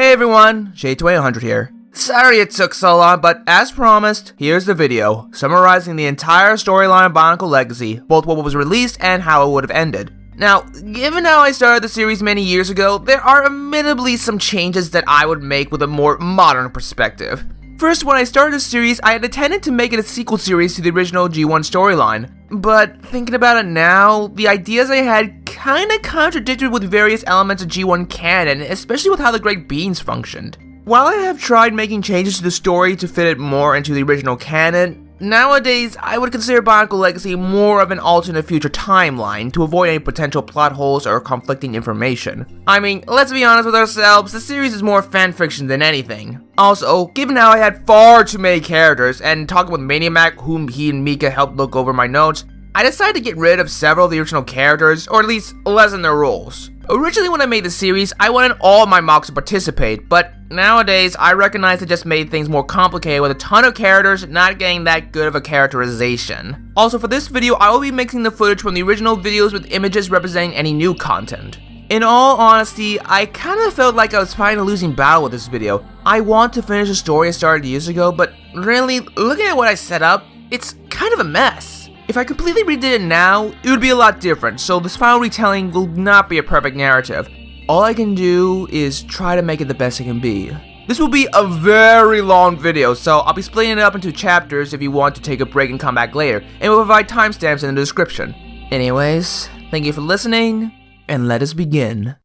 Hey everyone, Shade2100 here. Sorry it took so long, but as promised, here's the video, summarizing the entire storyline of Bionicle Legacy, both what was released and how it would have ended. Now, given how I started the series many years ago, there are admittedly some changes that I would make with a more modern perspective. First, when I started the series, I had intended to make it a sequel series to the original G1 storyline. But thinking about it now, the ideas I had kinda contradicted with various elements of G1 canon, especially with how the Great Beings functioned. While I have tried making changes to the story to fit it more into the original canon, nowadays I would consider Bionicle Legacy more of an alternate future timeline to avoid any potential plot holes or conflicting information. I mean, let's be honest with ourselves, the series is more fanfiction than anything. Also, given how I had far too many characters, and talking with ManiaMac, whom he and Mika helped look over my notes, I decided to get rid of several of the original characters, or at least lessen their roles. Originally when I made the series, I wanted all of my mocks to participate, but nowadays I recognize it just made things more complicated with a ton of characters not getting that good of a characterization. Also for this video, I will be mixing the footage from the original videos with images representing any new content. In all honesty, I kinda felt like I was fighting a losing battle with this video. I want to finish a story I started years ago, but really, looking at what I set up, it's kind of a mess. If I completely redid it now, it would be a lot different, so this final retelling will not be a perfect narrative. All I can do is try to make it the best it can be. This will be a very long video, so I'll be splitting it up into chapters if you want to take a break and come back later, and we'll provide timestamps in the description. Anyways, thank you for listening, and let us begin.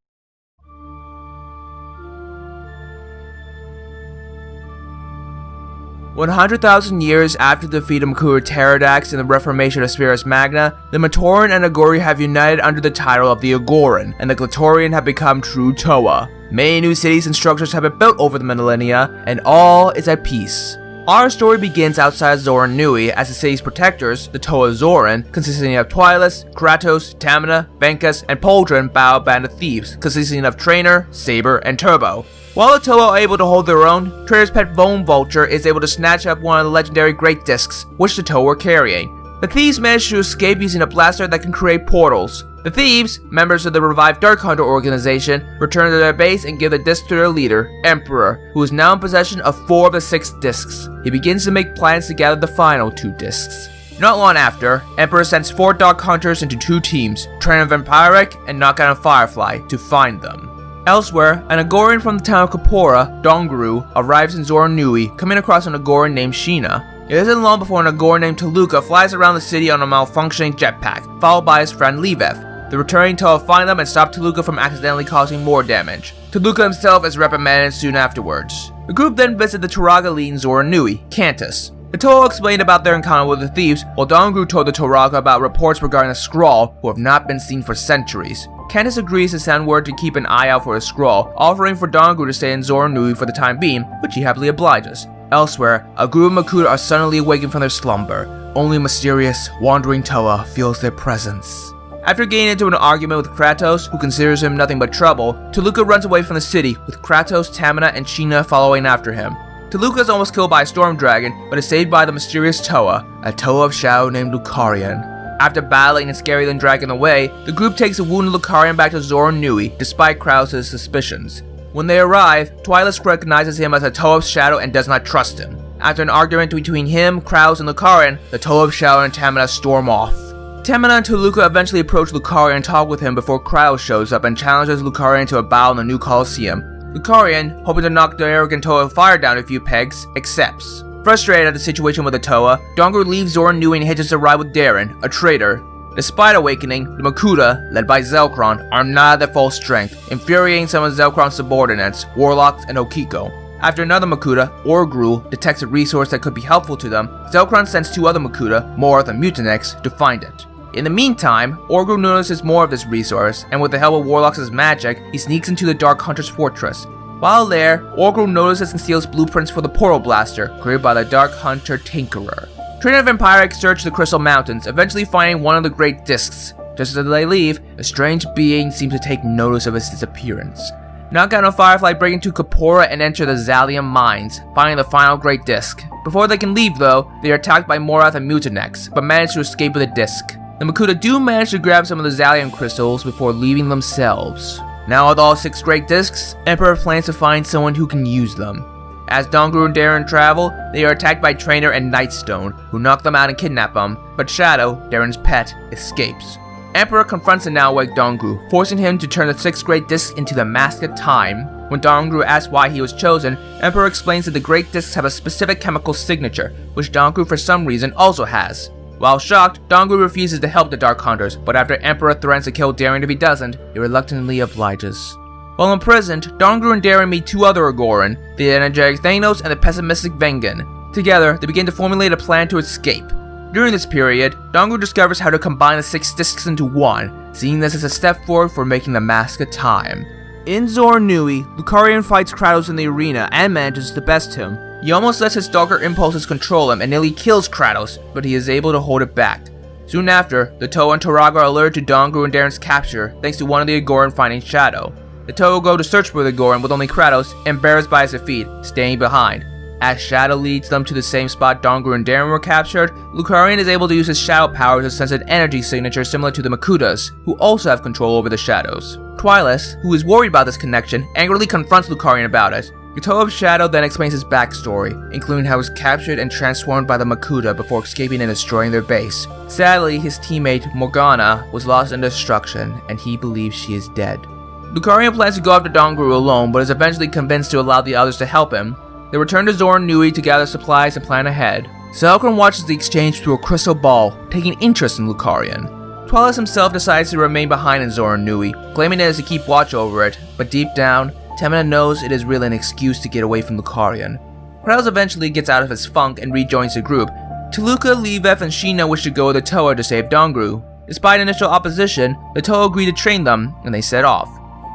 100,000 years after the defeat of Magmoor Eternatus and the reformation of Spheres Magna, the Matoran and Agori have united under the title of the Agoran, and the Glatorian have become true Toa. Many new cities and structures have been built over the millennia, and all is at peace. Our story begins outside Zoran Nui as the city's protectors, the Toa Zoran, consisting of Twilis, Kratos, Tamina, Venkus, and Poldrin bow a band of thieves, consisting of Trainer, Saber, and Turbo. While the Toa are able to hold their own, Trainer's pet Bone Vulture is able to snatch up one of the legendary Great Discs, which the Toa are carrying. The thieves manage to escape using a blaster that can create portals. The thieves, members of the revived Dark Hunter organization, return to their base and give the disc to their leader, Emperor, who is now in possession of 4 of the 6 discs. He begins to make plans to gather the final 2 discs. Not long after, Emperor sends 4 Dark Hunters into 2 teams, Trainer Vampiric and Knockout and Firefly, to find them. Elsewhere, an Agorian from the town of Kapora, Dongru, arrives in Zoran Nui, coming across an Agorian named Sheena. It isn't long before an Agorian named Toluca flies around the city on a malfunctioning jetpack, followed by his friend Leveth. The returning Toa find them and stop Toluca from accidentally causing more damage. Toluca himself is reprimanded soon afterwards. The group then visit the Turaga lead in Zoran Nui, Cantus. The Toa explained about their encounter with the thieves, while Dongru told the Turaga about reports regarding a Skrull who have not been seen for centuries. Cantus agrees to send word to keep an eye out for the Skrull, offering for Dongru to stay in Zoran Nui for the time being, which he happily obliges. Elsewhere, a group of Makuta are suddenly awakened from their slumber. Only a mysterious, wandering Toa feels their presence. After getting into an argument with Kratos, who considers him nothing but trouble, Toluca runs away from the city, with Kratos, Tamina, and Sheena following after him. Toluca is almost killed by a storm dragon, but is saved by the mysterious Toa, a Toa of Shadow named Lucarian. After battling and scaring the dragon away, the group takes the wounded Lucarian back to Zoran Nui, despite Kratos' suspicions. When they arrive, Twilis recognizes him as a Toa of Shadow and does not trust him. After an argument between him, Kratos, and Lucarian, the Toa of Shadow and Tamina storm off. Tamina and Toluca eventually approach Lucarian and talk with him before Kratos shows up and challenges Lucarian to a battle in the new Colosseum. Lucarian, hoping to knock the arrogant Toa of Fire down a few pegs, accepts. Frustrated at the situation with the Toa, Dongru leaves Zoran Nui and hitches a ride with Darren, a traitor. Despite awakening, the Makuta, led by Zelkron, are not at their full strength, infuriating some of Zelkron's subordinates, Warlocks, and Okiko. After another Makuta, Orgru, detects a resource that could be helpful to them, Zelkron sends 2 other Makuta, Morythia and Mutanix, to find it. In the meantime, Orgru notices more of this resource, and with the help of Warlocks' magic, he sneaks into the Dark Hunter's fortress. While there, Orgru notices and steals blueprints for the Portal Blaster, created by the Dark Hunter Tinkerer. Trainer Vampiric search the Crystal Mountains, eventually finding one of the Great Discs. Just as they leave, a strange being seems to take notice of his disappearance. Knockout and Firefly break into Kapora and enter the Zalium mines, finding the final Great Disc. Before they can leave though, they are attacked by Morythia and Mutanix, but manage to escape with the disc. The Makuta do manage to grab some of the Zalium crystals before leaving themselves. Now with all 6 great discs, Emperor plans to find someone who can use them. As Dongru and Darren travel, they are attacked by Trainer and Nightstone, who knock them out and kidnap them, but Shadow, Darren's pet, escapes. Emperor confronts the now awake Dongru, forcing him to turn the 6 great discs into the Mask of Time. When Dongru asks why he was chosen, Emperor explains that the great discs have a specific chemical signature, which Dongru for some reason also has. While shocked, Dongru refuses to help the Dark Hunters, but after Emperor threatens to kill Darren if he doesn't, he reluctantly obliges. While imprisoned, Dongru and Darren meet 2 other Agoran, the energetic Thanos and the pessimistic Vengan. Together, they begin to formulate a plan to escape. During this period, Dongru discovers how to combine the 6 discs into one, seeing this as a step forward for making the Mask of Time. In Zorn Nui, Lucarian fights Kratos in the arena and manages to best him. He almost lets his stalker impulses control him and nearly kills Kratos, but he is able to hold it back. Soon after, the Toa and Turaga are alerted to Dongru and Darren's capture thanks to one of the Agoran finding Shadow. The Toa go to search for the Agoran with only Kratos, embarrassed by his defeat, staying behind. As Shadow leads them to the same spot Dongru and Darren were captured, Lucarian is able to use his Shadow power to sense an energy signature similar to the Makutas, who also have control over the Shadows. Twilis, who is worried about this connection, angrily confronts Lucarian about it. The Toa of Shadow then explains his backstory, including how he was captured and transformed by the Makuta before escaping and destroying their base. Sadly, his teammate, Morgana, was lost in destruction, and he believes she is dead. Lucarian plans to go after Dongru alone, but is eventually convinced to allow the others to help him. They return to Zorn Nui to gather supplies and plan ahead. Zelkron watches the exchange through a crystal ball, taking interest in Lucarian. Twilis himself decides to remain behind in Zorn Nui, claiming it is to keep watch over it, but deep down, Tamina knows it is really an excuse to get away from Lucarian. Kratos eventually gets out of his funk and rejoins the group. Toluca, Leveth, and Sheena wish to go with the Toa to save Dongru. Despite initial opposition, the Toa agree to train them, and they set off.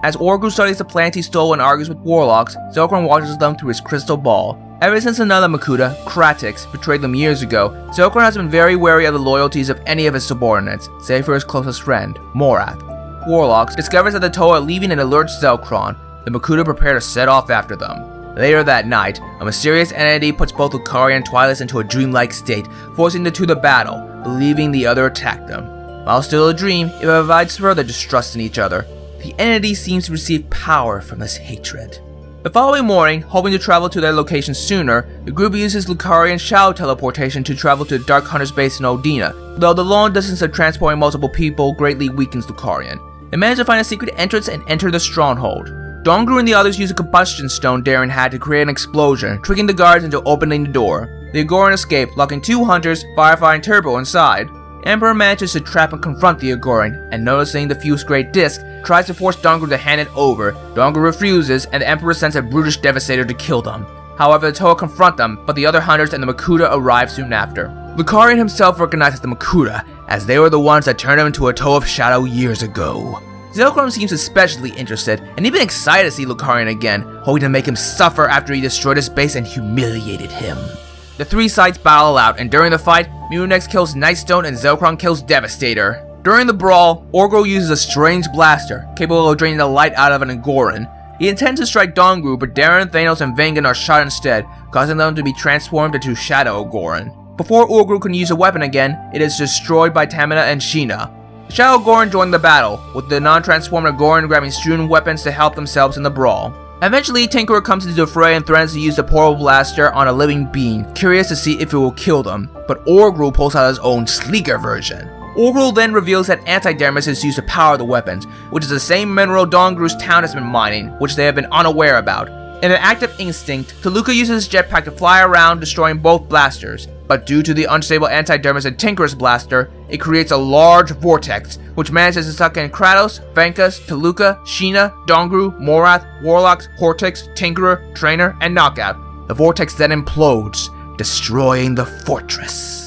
As Orgru studies the plants he stole and argues with warlocks, Zelkron watches them through his crystal ball. Ever since another Makuta, Kratix, betrayed them years ago, Zelkron has been very wary of the loyalties of any of his subordinates, save for his closest friend, Morath. Warlocks discovers that the Toa are leaving and alerts Zelkron. The Makuta prepare to set off after them. Later that night, a mysterious entity puts both Lucarian and Twilis into a dreamlike state, forcing the two to battle, believing the other attacked them. While still a dream, it provides further distrust in each other. The entity seems to receive power from this hatred. The following morning, hoping to travel to their location sooner, the group uses Lucarian Shadow teleportation to travel to the Dark Hunter's base in Odina, though the long distance of transporting multiple people greatly weakens Lucarian. They manage to find a secret entrance and enter the stronghold. Dongru and the others use a combustion stone Darren had to create an explosion, tricking the guards into opening the door. The Agoran escape, locking 2 hunters, Firefly and Turbo inside. Emperor manages to trap and confront the Agoran, and noticing the fused great disc, tries to force Dongru to hand it over. Dongru refuses, and the Emperor sends a brutish devastator to kill them. However, the Toa confront them, but the other hunters and the Makuta arrive soon after. Lucarian himself recognizes the Makuta, as they were the ones that turned him into a Toa of Shadow years ago. Zelkron seems especially interested, and even excited to see Lucarian again, hoping to make him suffer after he destroyed his base and humiliated him. The 3 sides battle out, and during the fight, Munex kills Nightstone and Zelkron kills Devastator. During the brawl, Orgro uses a strange blaster, capable of draining the light out of an Agoran. He intends to strike Dongru, but Darren, Thanos, and Vengan are shot instead, causing them to be transformed into Shadow Agoran. Before Orgru can use a weapon again, it is destroyed by Tamina and Sheena. Shadow Agoran join the battle, with the non-transformed Agoran grabbing strewn weapons to help themselves in the brawl. Eventually, Tinkerer comes into the fray and threatens to use the portal blaster on a living being, curious to see if it will kill them, but Orgru pulls out his own sleeker version. Orgru then reveals that Antidermis is used to power the weapons, which is the same mineral Dongru's town has been mining, which they have been unaware about. In an act of instinct, Toluca uses his jetpack to fly around, destroying both blasters, but due to the unstable Antidermis and Tinkerer's blaster, it creates a large vortex, which manages to suck in Kratos, Venkas, Toluca, Sheena, Dongru, Morath, Warlocks, Hortix, Tinkerer, Trainer, and Knockout. The vortex then implodes, destroying the fortress.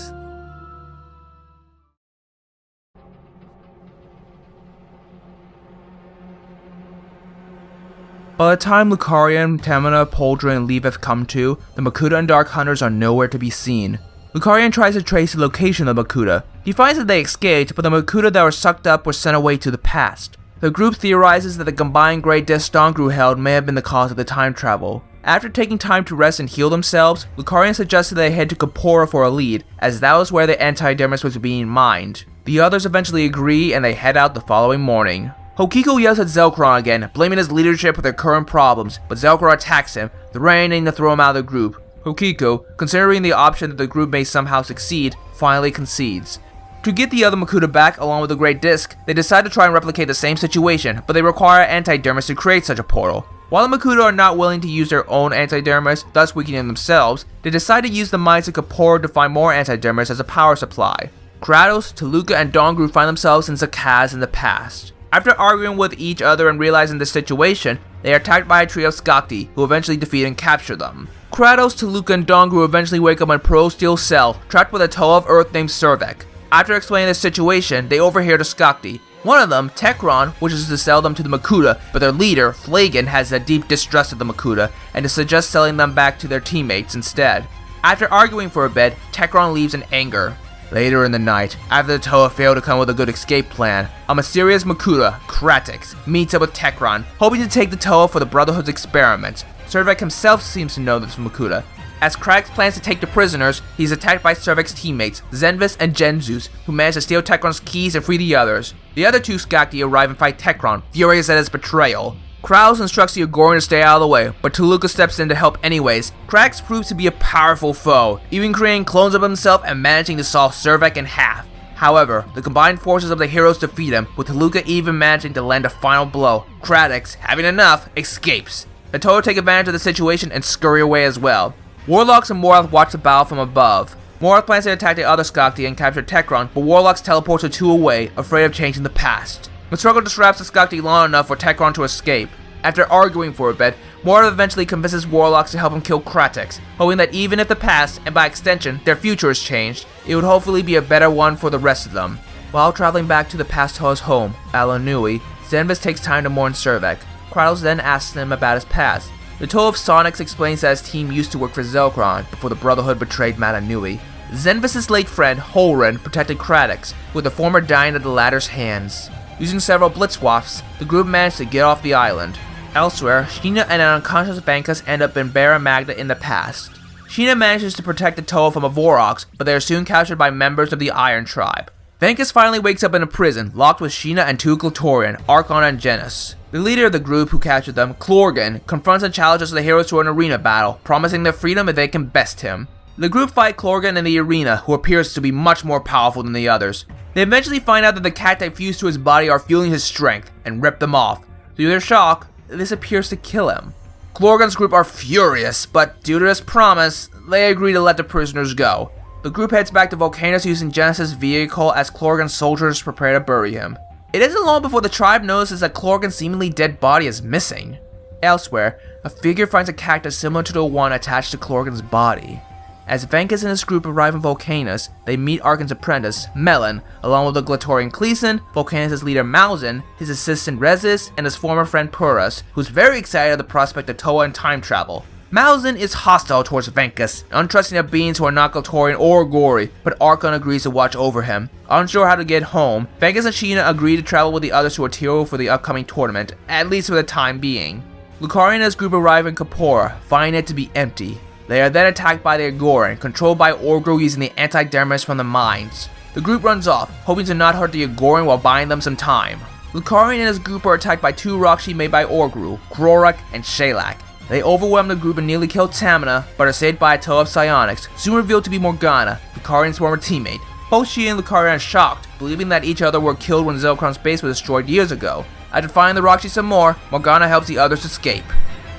By the time Lucarian, Tamina, Poldra, and Leveth come to, the Makuta and Dark Hunters are nowhere to be seen. Lucarian tries to trace the location of the Makuta. He finds that they escaped, but the Makuta that were sucked up were sent away to the past. The group theorizes that the combined Great Disc Dongru held may have been the cause of the time travel. After taking time to rest and heal themselves, Lucarian suggested they head to Kapora for a lead, as that was where the Antidermis was being mined. The others eventually agree and they head out the following morning. Hokiko yells at Zelkron again, blaming his leadership for their current problems, but Zelkron attacks him, threatening to throw him out of the group. Hokiko, considering the option that the group may somehow succeed, finally concedes. To get the other Makuta back along with the Great Disc, they decide to try and replicate the same situation, but they require Antidermis to create such a portal. While the Makuta are not willing to use their own Antidermis, thus weakening themselves, they decide to use the minds of Kapoor to find more Antidermis as a power supply. Kratos, Toluca, and Dongru find themselves in Zakaz in the past. After arguing with each other and realizing the situation, they are attacked by a trio of Skakti, who eventually defeat and capture them. Kratos, Toluca, and Dongru eventually wake up in a Pro Steel cell, trapped with a Toe of Earth named Servek. After explaining the situation, they overhear the Skakti. One of them, Tekron, wishes to sell them to the Makuta, but their leader, Flagon, has a deep distrust of the Makuta, and suggests selling them back to their teammates instead. After arguing for a bit, Tekron leaves in anger. Later in the night, after the Toa fail to come up with a good escape plan, a mysterious Makuta, Kratix, meets up with Tekron, hoping to take the Toa for the Brotherhood's experiment. Servek himself seems to know this Makuta. As Kratix plans to take the prisoners, he's attacked by Servek's teammates, Zenvis and Genzus, who manage to steal Tekron's keys and free the others. The other two Skakti arrive and fight Tekron, furious at his betrayal. Kraus instructs the Agorian to stay out of the way, but Toluca steps in to help anyways. Kratix proves to be a powerful foe, even creating clones of himself and managing to saw Servek in half. However, the combined forces of the heroes defeat him, with Toluca even managing to land a final blow. Kratix, having enough, escapes. The Toa take advantage of the situation and scurry away as well. Warlocks and Morythia watch the battle from above. Morythia plans to attack the other Skakti and capture Tekron, but Warlocks teleport the two away, afraid of changing the past. The struggle disrupts the Skakti long enough for Tekron to escape. After arguing for a bit, Morythia eventually convinces Warlocks to help him kill Kratix, hoping that even if the past, and by extension, their future is changed, it would hopefully be a better one for the rest of them. While traveling back to the past Toa's home, Alanui, Zenvis takes time to mourn Servek. Kratos then asks him about his past. The Toe of Sonics explains that his team used to work for Zelkron before the Brotherhood betrayed Matanui. Zenvis' late friend, Holren, protected Kratix, with the former dying at the latter's hands. Using several blitzwafts, the group managed to get off the island. Elsewhere, Sheena and an unconscious Vankas end up in Barra Magna in the past. Sheena manages to protect the Toa from a Vorox, but they are soon captured by members of the Iron Tribe. Vankas finally wakes up in a prison, locked with Sheena and two Glatorian, Archon and Genis. The leader of the group who captured them, Clorgan, confronts and challenges the heroes to an arena battle, promising their freedom if they can best him. The group fight Clorgan in the arena, who appears to be much more powerful than the others. They eventually find out that the cacti fused to his body are fueling his strength, and rip them off. To their shock, this appears to kill him. Clorgan's group are furious, but due to this promise, they agree to let the prisoners go. The group heads back to Volcanus using Genesis' vehicle as Clorgan's soldiers prepare to bury him. It isn't long before the tribe notices that Clorgan's seemingly dead body is missing. Elsewhere, a figure finds a cactus similar to the one attached to Clorgan's body. As Vankas and his group arrive in Volcanus, they meet Arkan's apprentice, Melon, along with the Glatorian Cleason, Volcanus' leader Mausen, his assistant Rezis, and his former friend Purus, who's very excited at the prospect of Toa and time travel. Mausen is hostile towards Vankas, untrusting of beings who are not Glatorian or Gori, but Archon agrees to watch over him. Unsure how to get home, Vankas and Sheena agree to travel with the others to Otiro for the upcoming tournament, at least for the time being. Lucario and his group arrive in Kapoor, finding it to be empty. They are then attacked by the Agoran, controlled by Orgro using the Antidermis from the mines. The group runs off, hoping to not hurt the Agoran while buying them some time. Lucario and his group are attacked by two Rockshi made by Orgru, Grorak, and Shalak. They overwhelm the group and nearly kill Tamina, but are saved by a Toe of Psionics, soon revealed to be Morgana, Lucarian's former teammate. Both she and Lucario are shocked, believing that each other were killed when Zelkron's base was destroyed years ago. After finding the Rockshi some more, Morgana helps the others escape.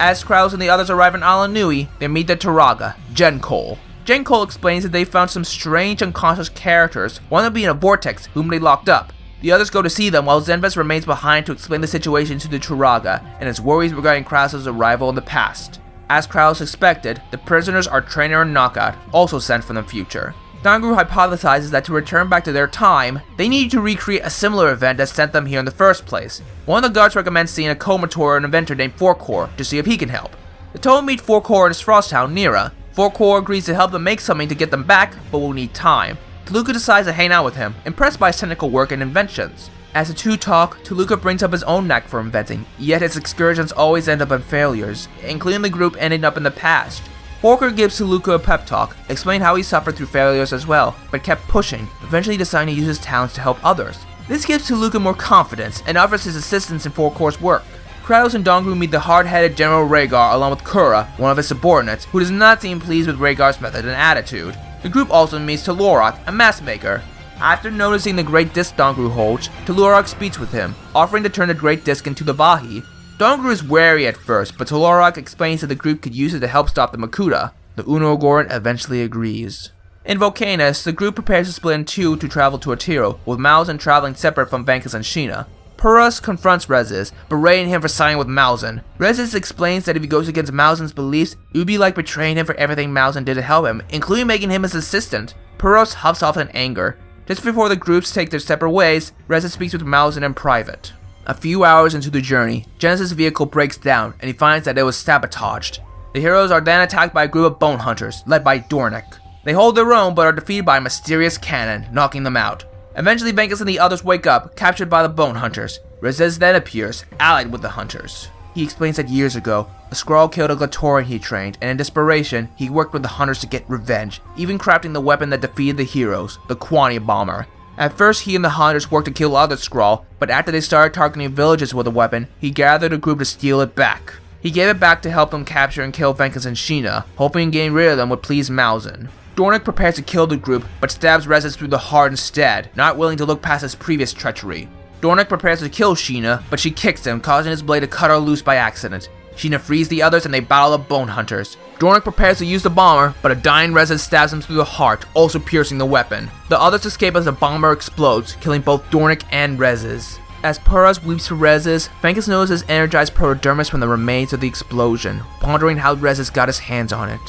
As Kraus and the others arrive in Alanui, they meet the Turaga, Gencole. Gencole explains that they found some strange unconscious characters, one of them being a vortex, whom they locked up. The others go to see them while Zenvis remains behind to explain the situation to the Turaga and his worries regarding Kraus' arrival in the past. As Kraus expected, the prisoners are Trainer and Knockout, also sent from the future. Dongru hypothesizes that to return back to their time, they need to recreate a similar event that sent them here in the first place. One of the guards recommends seeing a Comator and inventor named Forkor to see if he can help. The Toa meet Forkor in his frost town, NieR. Forkor agrees to help them make something to get them back, but will need time. Toluca decides to hang out with him, impressed by his technical work and inventions. As the two talk, Toluca brings up his own knack for inventing, yet his excursions always end up in failures, including the group ending up in the past. Forkor gives Toluca a pep talk, explaining how he suffered through failures as well, but kept pushing, eventually deciding to use his talents to help others. This gives Toluca more confidence and offers his assistance in 4-course work. Kratos and Dongru meet the hard-headed General Rhaegar along with Kura, one of his subordinates, who does not seem pleased with Rhaegar's method and attitude. The group also meets Tellurok, a mask maker. After noticing the Great Disc Dongru holds, Tellurok speaks with him, offering to turn the Great Disc into the Vahi. Dongru is wary at first, but Tellurok explains that the group could use it to help stop the Makuta. The Uno-Goron eventually agrees. In Volcanus, the group prepares to split in two to travel to Atiro, with Malzahn traveling separate from Venkus and Sheena. Purus confronts Rezis, berating him for siding with Malzahn. Rezis explains that if he goes against Malzahn's beliefs, it would be like betraying him for everything Malzahn did to help him, including making him his assistant. Purus huffs off in anger. Just before the groups take their separate ways, Rezis speaks with Malzahn in private. A few hours into the journey, Genesis' vehicle breaks down and he finds that it was sabotaged. The heroes are then attacked by a group of bone hunters, led by Dornick. They hold their own but are defeated by a mysterious cannon, knocking them out. Eventually, Venkus and the others wake up, captured by the Bone Hunters. Rezis then appears, allied with the Hunters. He explains that years ago, a Skrull killed a Glatorian he trained, and in desperation, he worked with the Hunters to get revenge, even crafting the weapon that defeated the heroes, the Quania Bomber. At first, he and the Hunters worked to kill other Skrull, but after they started targeting villages with the weapon, he gathered a group to steal it back. He gave it back to help them capture and kill Venkus and Sheena, hoping getting rid of them would please Malzahn. Dornick prepares to kill the group, but stabs Rezis through the heart instead, not willing to look past his previous treachery. Dornick prepares to kill Sheena, but she kicks him, causing his blade to cut her loose by accident. Sheena frees the others and they battle the Bone Hunters. Dornick prepares to use the bomber, but a dying Rezis stabs him through the heart, also piercing the weapon. The others escape as the bomber explodes, killing both Dornick and Rezis. As Purus weeps for Rezis, Venkus notices energized protodermis from the remains of the explosion, pondering how Rezis got his hands on it.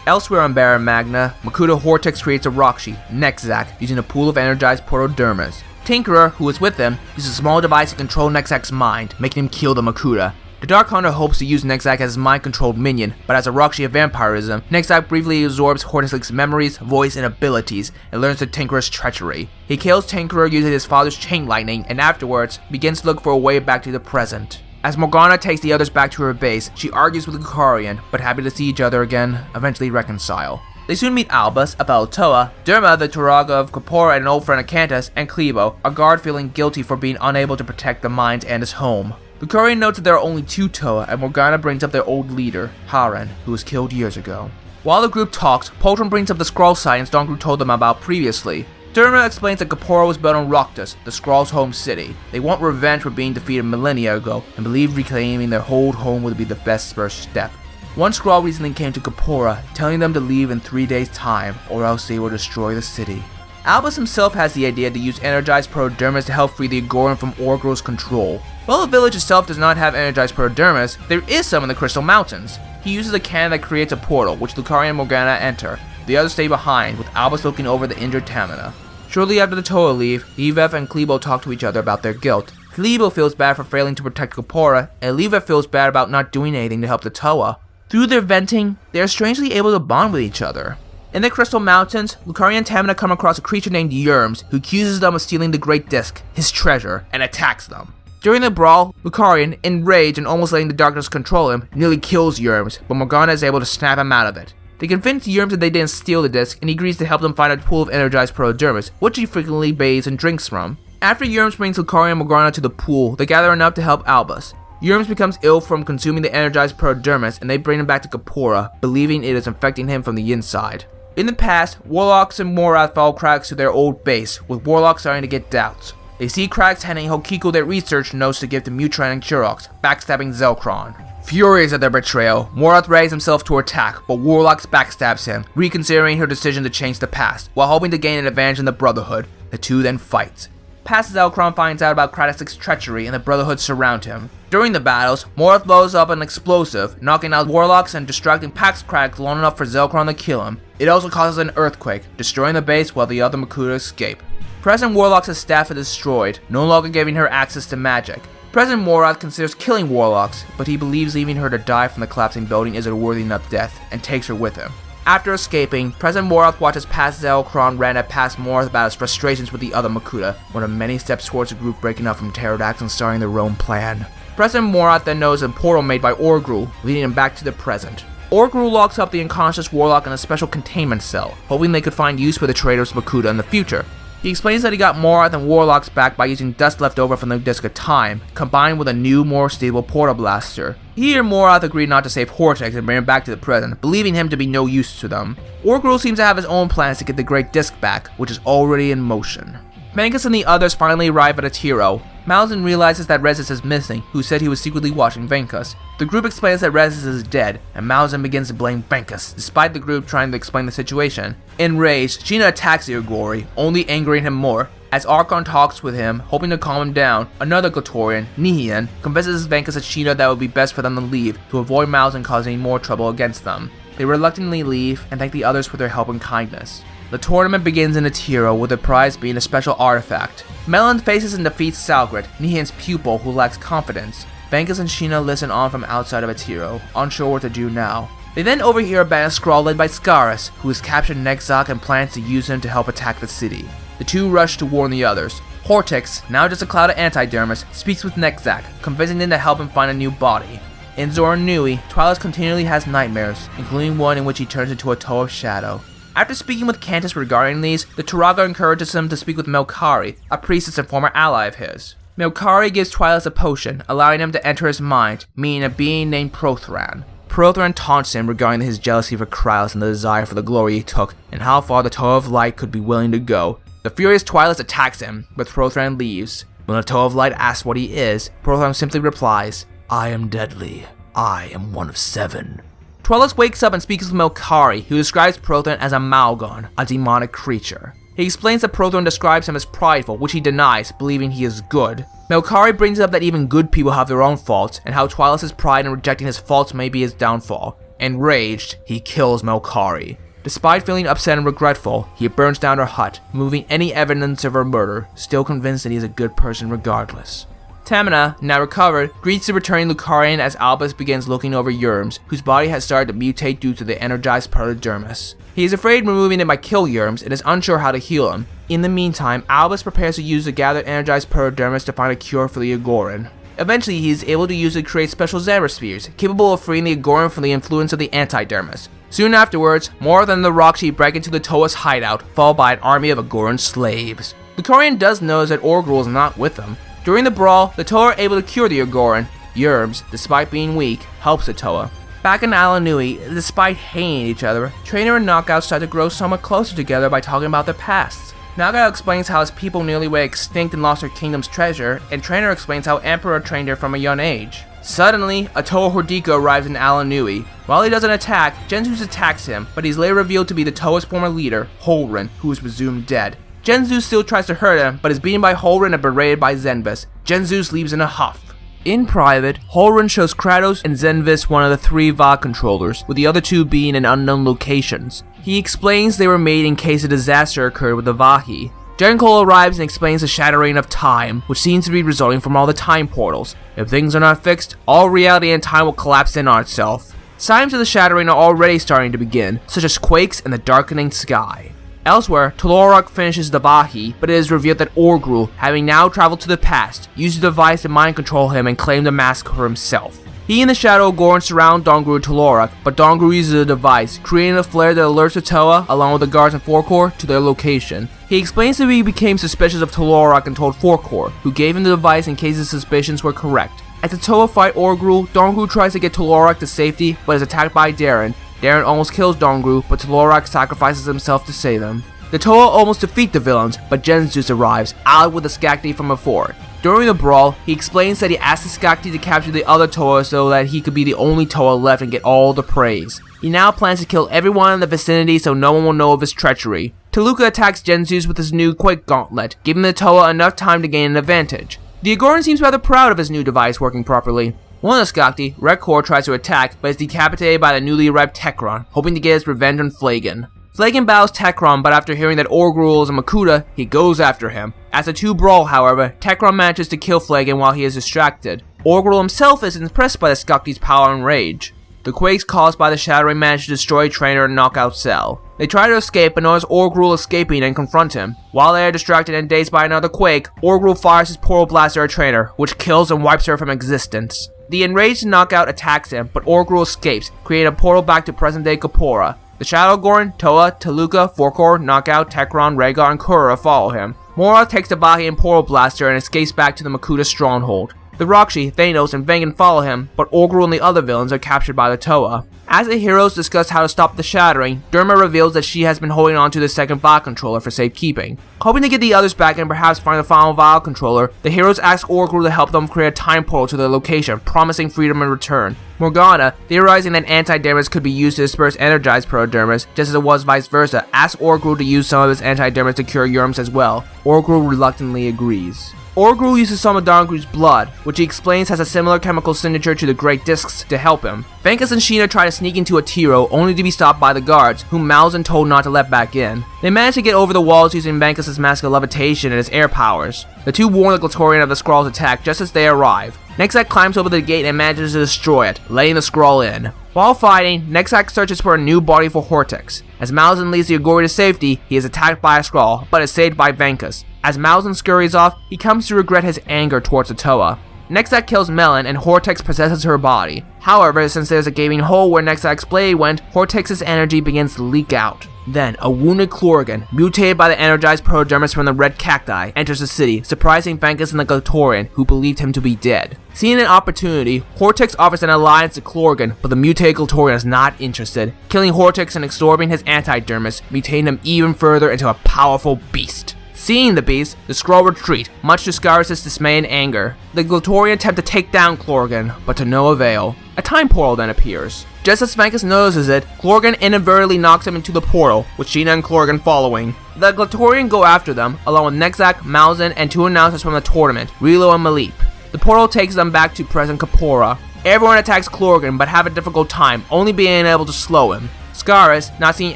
Elsewhere on Barra Magna, Makuta Hortex creates a Rockshi, Nexac, using a pool of energized protodermis. Tinkerer, who is with them, uses a small device to control Nexac's mind, making him kill the Makuta. The Dark Hunter hopes to use Nexac as his mind-controlled minion, but as a Rockshi of vampirism, Nexac briefly absorbs Hortex's memories, voice, and abilities, and learns of Tinkerer's treachery. He kills Tinkerer using his father's chain lightning, and afterwards, begins to look for a way back to the present. As Morgana takes the others back to her base, she argues with Lucarian, but happy to see each other again, eventually reconcile. They soon meet Albus, a Baltoa, Derma, the Turaga of Kapora and an old friend of Cantus, and Klebo, a guard feeling guilty for being unable to protect the mines and his home. Lucarian notes that there are only 2 Toa, and Morgana brings up their old leader, Haren, who was killed years ago. While the group talks, Poltron brings up the Skrull science Dongru told them about previously. Derma explains that Kapora was built on Roktus, the Skrulls' home city. They want revenge for being defeated millennia ago, and believe reclaiming their old home would be the best first step. One Skrull recently came to Kapora, telling them to leave in 3 days' time, or else they will destroy the city. Albus himself has the idea to use energized protodermis to help free the Agoran from Orgrul's control. While the village itself does not have energized protodermis, there is some in the Crystal Mountains. He uses a cannon that creates a portal, which Lucarian and Morgana enter. The others stay behind, with Albus looking over the injured Tamina. Shortly after the Toa leave, Levev and Klebo talk to each other about their guilt. Klebo feels bad for failing to protect Kapora, and Levev feels bad about not doing anything to help the Toa. Through their venting, they are strangely able to bond with each other. In the Crystal Mountains, Lucarian and Tamina come across a creature named Yerms, who accuses them of stealing the Great Disc, his treasure, and attacks them. During the brawl, Lucarian, enraged and almost letting the darkness control him, nearly kills Yerms, but Morgana is able to snap him out of it. They convince Yerms that they didn't steal the disc, and he agrees to help them find a pool of energized protodermis, which he frequently bathes and drinks from. After Yerms brings Lucarian and Morgana to the pool, they gather enough to help Albus. Yerms becomes ill from consuming the energized protodermis, and they bring him back to Kapora, believing it is infecting him from the inside. In the past, Warlocks and Morath follow Krax to their old base, with Warlocks starting to get doubts. They see Krax handing Hokiko their research notes to give to Mutran and Kurox, backstabbing Zelkron. Furious at their betrayal, Morath readies himself to attack, but Warlocks backstabs him, reconsidering her decision to change the past, while hoping to gain an advantage in the Brotherhood. The two then fight. Past Zelkron finds out about Kratos' treachery and the Brotherhood surround him. During the battles, Morath blows up an explosive, knocking out Warlocks and distracting Pax Kratos long enough for Zelkron to kill him. It also causes an earthquake, destroying the base while the other Makuta escape. President Warlock's staff is destroyed, no longer giving her access to magic. President Morath considers killing Warlocks, but he believes leaving her to die from the collapsing building is a worthy enough death, and takes her with him. After escaping, President Morath watches past Zelkron rant at past Morath about his frustrations with the other Makuta, one of many steps towards the group breaking up from Pterodax and starting their own plan. President Morath then knows a portal made by Orgrul, leading him back to the present. Orgrul locks up the unconscious Warlock in a special containment cell, hoping they could find use for the traitor's Makuta in the future. He explains that he got Morythia and Warlock's back by using dust left over from the Disc of Time, combined with a new, more stable Portal Blaster. Here, Morythia agreed not to save Hortex and bring him back to the present, believing him to be no use to them. Orgrill seems to have his own plans to get the Great Disc back, which is already in motion. Mangus and the others finally arrive at Atiro. Malzahn realizes that Rezis is missing, who said he was secretly watching Venkus. The group explains that Rezis is dead, and Malzahn begins to blame Venkus, despite the group trying to explain the situation. Enraged, Sheena attacks Irgori, only angering him more. As Archon talks with him, hoping to calm him down, another Glatorian, Nihien, convinces Venkus and Sheena that it would be best for them to leave, to avoid Malzahn causing more trouble against them. They reluctantly leave, and thank the others for their help and kindness. The tournament begins in Atiro, with the prize being a special artifact. Melon faces and defeats Salgrit, Nihien's pupil who lacks confidence. Venkus and Sheena listen on from outside of Atiro, unsure what to do now. They then overhear a band scrawl led by Scaris, who has captured Nexok and plans to use him to help attack the city. The two rush to warn the others. Hortex, now just a cloud of antidermis, speaks with Nexok, convincing them to help him find a new body. In Zoran Nui, Twilis continually has nightmares, including one in which he turns into a toe of shadow. After speaking with Cantus regarding these, the Turaga encourages him to speak with Melkari, a priestess and former ally of his. Melkari gives Twilis a potion, allowing him to enter his mind, meeting a being named Prothran. Prothran taunts him regarding his jealousy for Krylos and the desire for the glory he took, and how far the Toe of Light could be willing to go. The furious Twilis attacks him, but Prothran leaves. When the Toe of Light asks what he is, Prothran simply replies, "I am deadly. I am one of 7. Twilis wakes up and speaks with Melkari, who describes Prothran as a Malgon, a demonic creature. He explains that Prothran describes him as prideful, which he denies, believing he is good. Melkari brings up that even good people have their own faults, and how Twilis' pride in rejecting his faults may be his downfall. Enraged, he kills Melkari. Despite feeling upset and regretful, he burns down her hut, removing any evidence of her murder, still convinced that he is a good person regardless. Tamina, now recovered, greets the returning Lucarian as Albus begins looking over Yurms, whose body has started to mutate due to the energized protodermis. He is afraid removing it might kill Yurms and is unsure how to heal him. In the meantime, Albus prepares to use the gathered energized protodermis to find a cure for the Agoran. Eventually, he is able to use it to create special Xenospheres, capable of freeing the Agoran from the influence of the antidermis. Soon afterwards, more than the Rockshi break into the Toa's hideout, followed by an army of Agoran slaves. Lucarian does notice that Orgrill is not with them. During the brawl, the Toa are able to cure the Agoran. Yurms, despite being weak, helps the Toa. Back in Alanui, despite hating each other, Trainer and Knockout start to grow somewhat closer together by talking about their pasts. Knockout explains how his people nearly went extinct and lost their kingdom's treasure, and Trainer explains how Emperor trained her from a young age. Suddenly, a Toa Hordiko arrives in Alanui. While he doesn't attack, Genzus attacks him, but he's later revealed to be the Toa's former leader, Holrin, who is presumed dead. Genzus still tries to hurt him, but is beaten by Holrin and berated by Zenvis. Genzus leaves in a huff. In private, Holrin shows Kratos and Zenvis one of the 3 VOD controllers, with the other 2 being in unknown locations. He explains they were made in case a disaster occurred with the Vahi. Jenkol arrives and explains the shattering of time, which seems to be resulting from all the time portals. If things are not fixed, all reality and time will collapse in on itself. Signs of the shattering are already starting to begin, such as quakes and the darkening sky. Elsewhere, Tolorok finishes the Vahi, but it is revealed that Orgrill, having now traveled to the past, used the device to mind control him and claim the mask for himself. He and the Shadow Goron surround Dongru and Tolorok, but Dongru uses the device, creating a flare that alerts the Toa, along with the guards in Forkor, to their location. He explains that he became suspicious of Tolorok and told Forkor, who gave him the device in case his suspicions were correct. As the Toa fight Orgrill, Dongru tries to get Tolorok to safety, but is attacked by Darren. Darren almost kills Dongru, but Tolorok sacrifices himself to save them. The Toa almost defeat the villains, but Genzus arrives, allied with the Skakti from before. During the brawl, he explains that he asked the Skakti to capture the other Toa so that he could be the only Toa left and get all the praise. He now plans to kill everyone in the vicinity so no one will know of his treachery. Toluca attacks Genzus with his new Quake Gauntlet, giving the Toa enough time to gain an advantage. The Agoran seems rather proud of his new device working properly. One of the Skakti, Rekor, tries to attack, but is decapitated by the newly arrived Tekron, hoping to get his revenge on Flagon. Flagon battles Tekron, but after hearing that Orgrill is a Makuta, he goes after him. As the two brawl, however, Tekron manages to kill Flagon while he is distracted. Orgrill himself is impressed by the Skakti's power and rage. The quakes caused by the shattering manage to destroy Trainer and knock out Cell. They try to escape but notice Orgrill escaping and confront him. While they are distracted and dazed by another quake, Orgrill fires his portal blaster at Trainer, which kills and wipes her from existence. The enraged knockout attacks him, but Orgrill escapes, creating a portal back to present-day Kapora. The Shadow Goron, Toa, Toluca, Forkor, Knockout, Tekron, Rhaegar, and Kura follow him. Morythia takes the Vahi and Portal Blaster and escapes back to the Makuta stronghold. The Rakshi, Thanos, and Vengen follow him, but Orgrill and the other villains are captured by the Toa. As the heroes discuss how to stop the shattering, Derma reveals that she has been holding on to the second Vial controller for safekeeping. Hoping to get the others back and perhaps find the final Vial controller, the heroes ask Orgrill to help them create a time portal to their location, promising freedom in return. Morgana, theorizing that anti-dermis could be used to disperse energized protodermis, just as it was vice versa, asks Orgrill to use some of his anti-dermis to cure Yurms as well. Orgrill reluctantly agrees. Orgrill uses some of Darngru's blood, which he explains has a similar chemical signature to the Great Discs, to help him. Venkus and Sheena try to sneak into a Tiro, only to be stopped by the guards, whom Malzahn told not to let back in. They manage to get over the walls using Venkus' Mask of Levitation and his air powers. The two warn the Glatorian of the Skrull's attack just as they arrive. Nexak climbs over the gate and manages to destroy it, letting the Skrull in. While fighting, Nexak searches for a new body for Hortix. As Malzahn leads the Agori to safety, he is attacked by a Skrull, but is saved by Venkus. As Malzahn scurries off, he comes to regret his anger towards the Toa. Nexak kills Melon and Hortix possesses her body. However, since there's a gaping hole where Nexak's blade went, Hortix's energy begins to leak out. Then, a wounded Chlorgan, mutated by the energized protodermis from the red cacti, enters the city, surprising Venkus and the Glatorian, who believed him to be dead. Seeing an opportunity, Hortix offers an alliance to Chlorgan, but the mutated Glatorian is not interested, killing Hortix and absorbing his anti-dermis, mutating him even further into a powerful beast. Seeing the beast, the Skrull retreat, much to Scaris' dismay and anger. The Glatorian attempt to take down Chlorgan, but to no avail. A time portal then appears. Just as Venkus notices it, Chlorgan inadvertently knocks him into the portal, with Sheena and Chlorgan following. The Glatorian go after them, along with Nexak, Malzahn, and two announcers from the tournament, Rilo and Malip. The portal takes them back to present Kapora. Everyone attacks Chlorgan, but have a difficult time, only being able to slow him. Scaris, not seen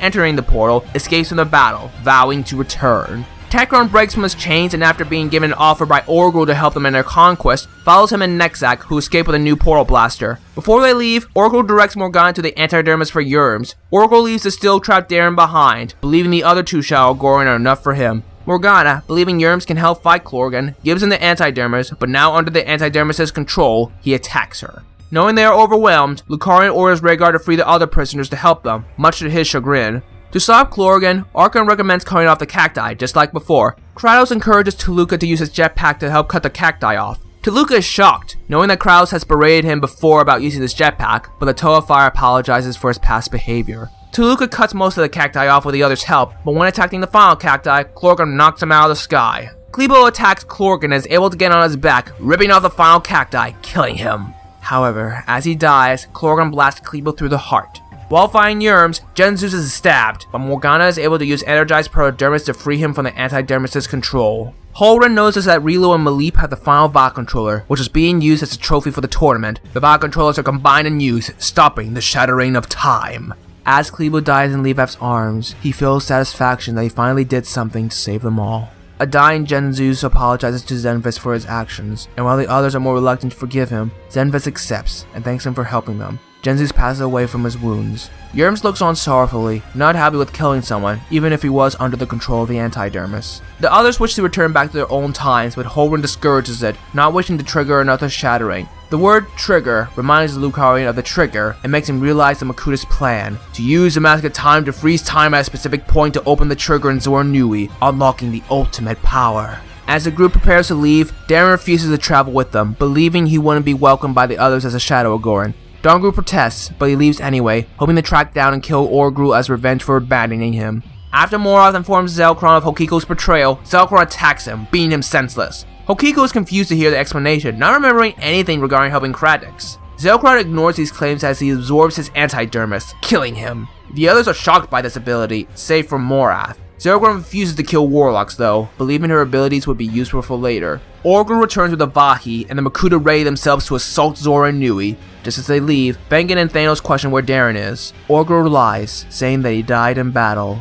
entering the portal, escapes from the battle, vowing to return. Tekron breaks from his chains and after being given an offer by Orgrill to help them in their conquest, follows him and Nexak, who escape with a new portal blaster. Before they leave, Orgrill directs Morgana to the antidermis for Yurms. Orgrill leaves the still-trapped Darren behind, believing the other two Shadow Goron are enough for him. Morgana, believing Yurms can help fight Chlorgan, gives him the antidermis, but now under the antidermis' control, he attacks her. Knowing they are overwhelmed, Lucario orders Rhaegar to free the other prisoners to help them, much to his chagrin. To stop Chlorgan, Archon recommends cutting off the cacti, just like before. Kratos encourages Toluca to use his jetpack to help cut the cacti off. Toluca is shocked, knowing that Kratos has berated him before about using his jetpack, but the Toa Fire apologizes for his past behavior. Toluca cuts most of the cacti off with the others' help, but when attacking the final cacti, Chlorgan knocks him out of the sky. Klebo attacks Chlorgan and is able to get on his back, ripping off the final cacti, killing him. However, as he dies, Chlorgan blasts Klebo through the heart. While fighting Yurms, Genzus is stabbed, but Morgana is able to use energized protodermis to free him from the antidermis' control. Holren notices that Rilo and Malip have the final Vial controller, which is being used as a trophy for the tournament. The Vial controllers are combined and used, stopping the shattering of time. As Klebo dies in Levav's arms, he feels satisfaction that he finally did something to save them all. A dying Genzus apologizes to Zenvis for his actions, and while the others are more reluctant to forgive him, Zenvis accepts and thanks him for helping them. Genzus passes away from his wounds. Yurms looks on sorrowfully, not happy with killing someone, even if he was under the control of the antidermis. The others wish to return back to their own times, but Holren discourages it, not wishing to trigger another shattering. The word trigger reminds Lucarian of the trigger and makes him realize the Makuta's plan, to use the Mask of Time to freeze time at a specific point to open the trigger in Zoranui, unlocking the ultimate power. As the group prepares to leave, Darren refuses to travel with them, believing he wouldn't be welcomed by the others as a Shadow Goron. Darngru protests, but he leaves anyway, hoping to track down and kill Orgrill as revenge for abandoning him. After Moroth informs Zelkron of Hokiko's betrayal, Zelkron attacks him, beating him senseless. Hokiko is confused to hear the explanation, not remembering anything regarding helping Kradix. Zelkron ignores these claims as he absorbs his antidermis, killing him. The others are shocked by this ability, save for Morath. Zelkron refuses to kill Warlocks though, believing her abilities would be useful for later. Orgrill returns with the Vahi, and the Makuta ready themselves to assault Zora and Nui. Just as they leave, Vengen and Thanos question where Darren is. Orgrill lies, saying that he died in battle.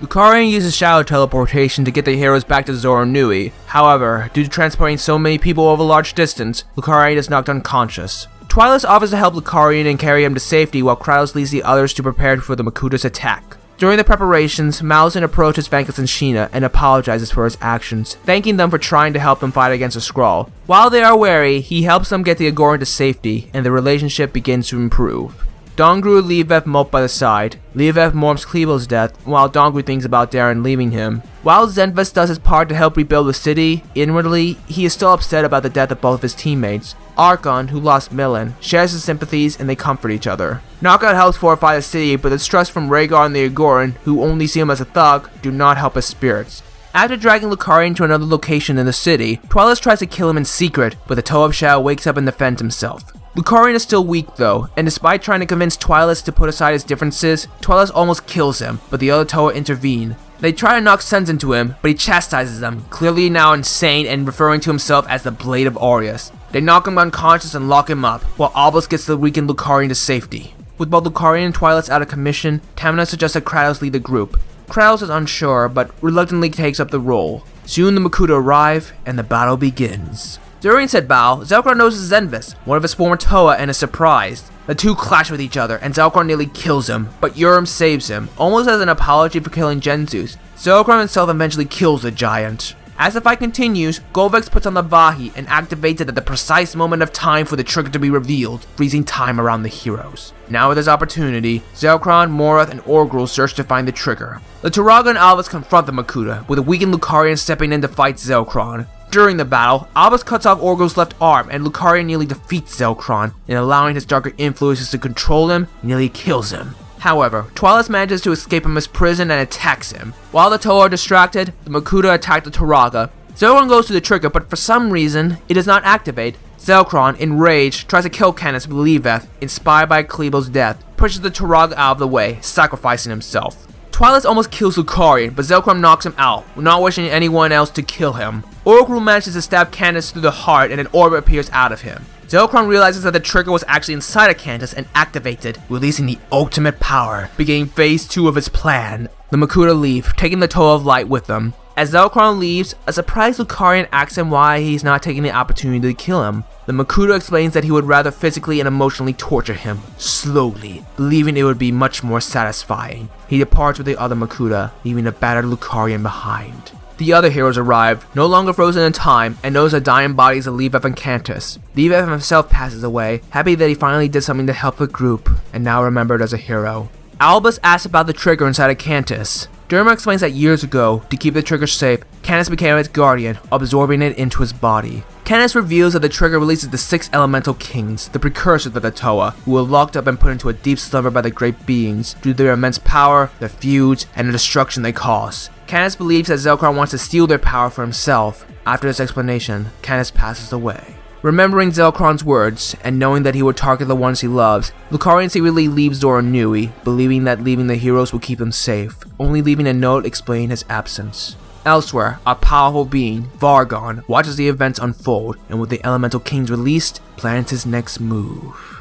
Lucarian uses shadow teleportation to get the heroes back to Zora Nui. However, due to transporting so many people over a large distance, Lucarian is knocked unconscious. Twilis offers to help Lucarian and carry him to safety while Kratos leads the others to prepare for the Makuta's attack. During the preparations, Malzahn approaches Venkus and Sheena and apologizes for his actions, thanking them for trying to help them fight against a Skrull. While they are wary, he helps them get the Agoran to safety, and the relationship begins to improve. Dongru and Lieveth mope by the side. Lieveth mourns Kleebel's death, while Dongru thinks about Darren leaving him. While Zenvest does his part to help rebuild the city, inwardly, he is still upset about the death of both of his teammates. Archon, who lost Millen, shares his sympathies and they comfort each other. Knockout helps fortify the city, but the stress from Rhaegar and the Agoran, who only see him as a thug, do not help his spirits. After dragging Lucarian to another location in the city, Twilight tries to kill him in secret, but the Toe of Shadow wakes up and defends himself. Lucarian is still weak though, and despite trying to convince Twilight to put aside his differences, Twilight almost kills him, but the other Toa intervene. They try to knock sense into him, but he chastises them, clearly now insane and referring to himself as the Blade of Aureus. They knock him unconscious and lock him up, while Albus gets the weakened Lucarian to safety. With both Lucarian and Twilight out of commission, Tamina suggests that Kratos lead the group. Kratos is unsure, but reluctantly takes up the role. Soon the Makuta arrive, and the battle begins. During said battle, Zelkron notices Zenvest, one of his former Toa, and is surprised. The two clash with each other, and Zelkron nearly kills him, but Urim saves him, almost as an apology for killing Genzus. Zelkron himself eventually kills the giant. As the fight continues, Golvex puts on the Vahi and activates it at the precise moment of time for the trigger to be revealed, freezing time around the heroes. Now with this opportunity, Zelkron, Morath, and Orgrill search to find the trigger. The Turaga and Albus confront the Makuta, with a weakened Lucarian stepping in to fight Zelkron. During the battle, Albus cuts off Orgrill's left arm and Lucarian nearly defeats Zelkron, and allowing his darker influences to control him, nearly kills him. However, Twilight manages to escape from his prison and attacks him. While the Toa are distracted, the Makuta attack the Turaga. Zelkron goes to the trigger, but for some reason, it does not activate. Zelkron, enraged, tries to kill Canis with Lieveth, inspired by Kleebel's death, pushes the Turaga out of the way, sacrificing himself. Twilight almost kills Lucarian, but Zelkron knocks him out, not wishing anyone else to kill him. Orgrill manages to stab Canis through the heart and an orb appears out of him. Zelkron realizes that the trigger was actually inside of Cantus and activates it, releasing the ultimate power, beginning phase 2 of his plan. The Makuta leave, taking the Toe of Light with them. As Zelkron leaves, a surprised Lucarian asks him why he's not taking the opportunity to kill him. The Makuta explains that he would rather physically and emotionally torture him, slowly, believing it would be much more satisfying. He departs with the other Makuta, leaving a battered Lucarian behind. The other heroes arrive, no longer frozen in time, and notice the dying bodies of Lieveth and Cantus. Lieveth himself passes away, happy that he finally did something to help the group, and now remembered as a hero. Albus asks about the trigger inside of Cantus. Durma explains that years ago, to keep the trigger safe, Cantus became its guardian, absorbing it into his body. Cantus reveals that the trigger releases the 6 elemental kings, the precursors of the Toa, who were locked up and put into a deep slumber by the great beings, due to their immense power, their feuds, and the destruction they cause. Cantus believes that Zelkron wants to steal their power for himself. After this explanation, Cantus passes away. Remembering Zelkron's words, and knowing that he would target the ones he loves, Lucarian secretly leaves Zora Nui, believing that leaving the heroes will keep him safe, only leaving a note explaining his absence. Elsewhere, a powerful being, Vargon, watches the events unfold, and with the Elemental Kings released, plans his next move.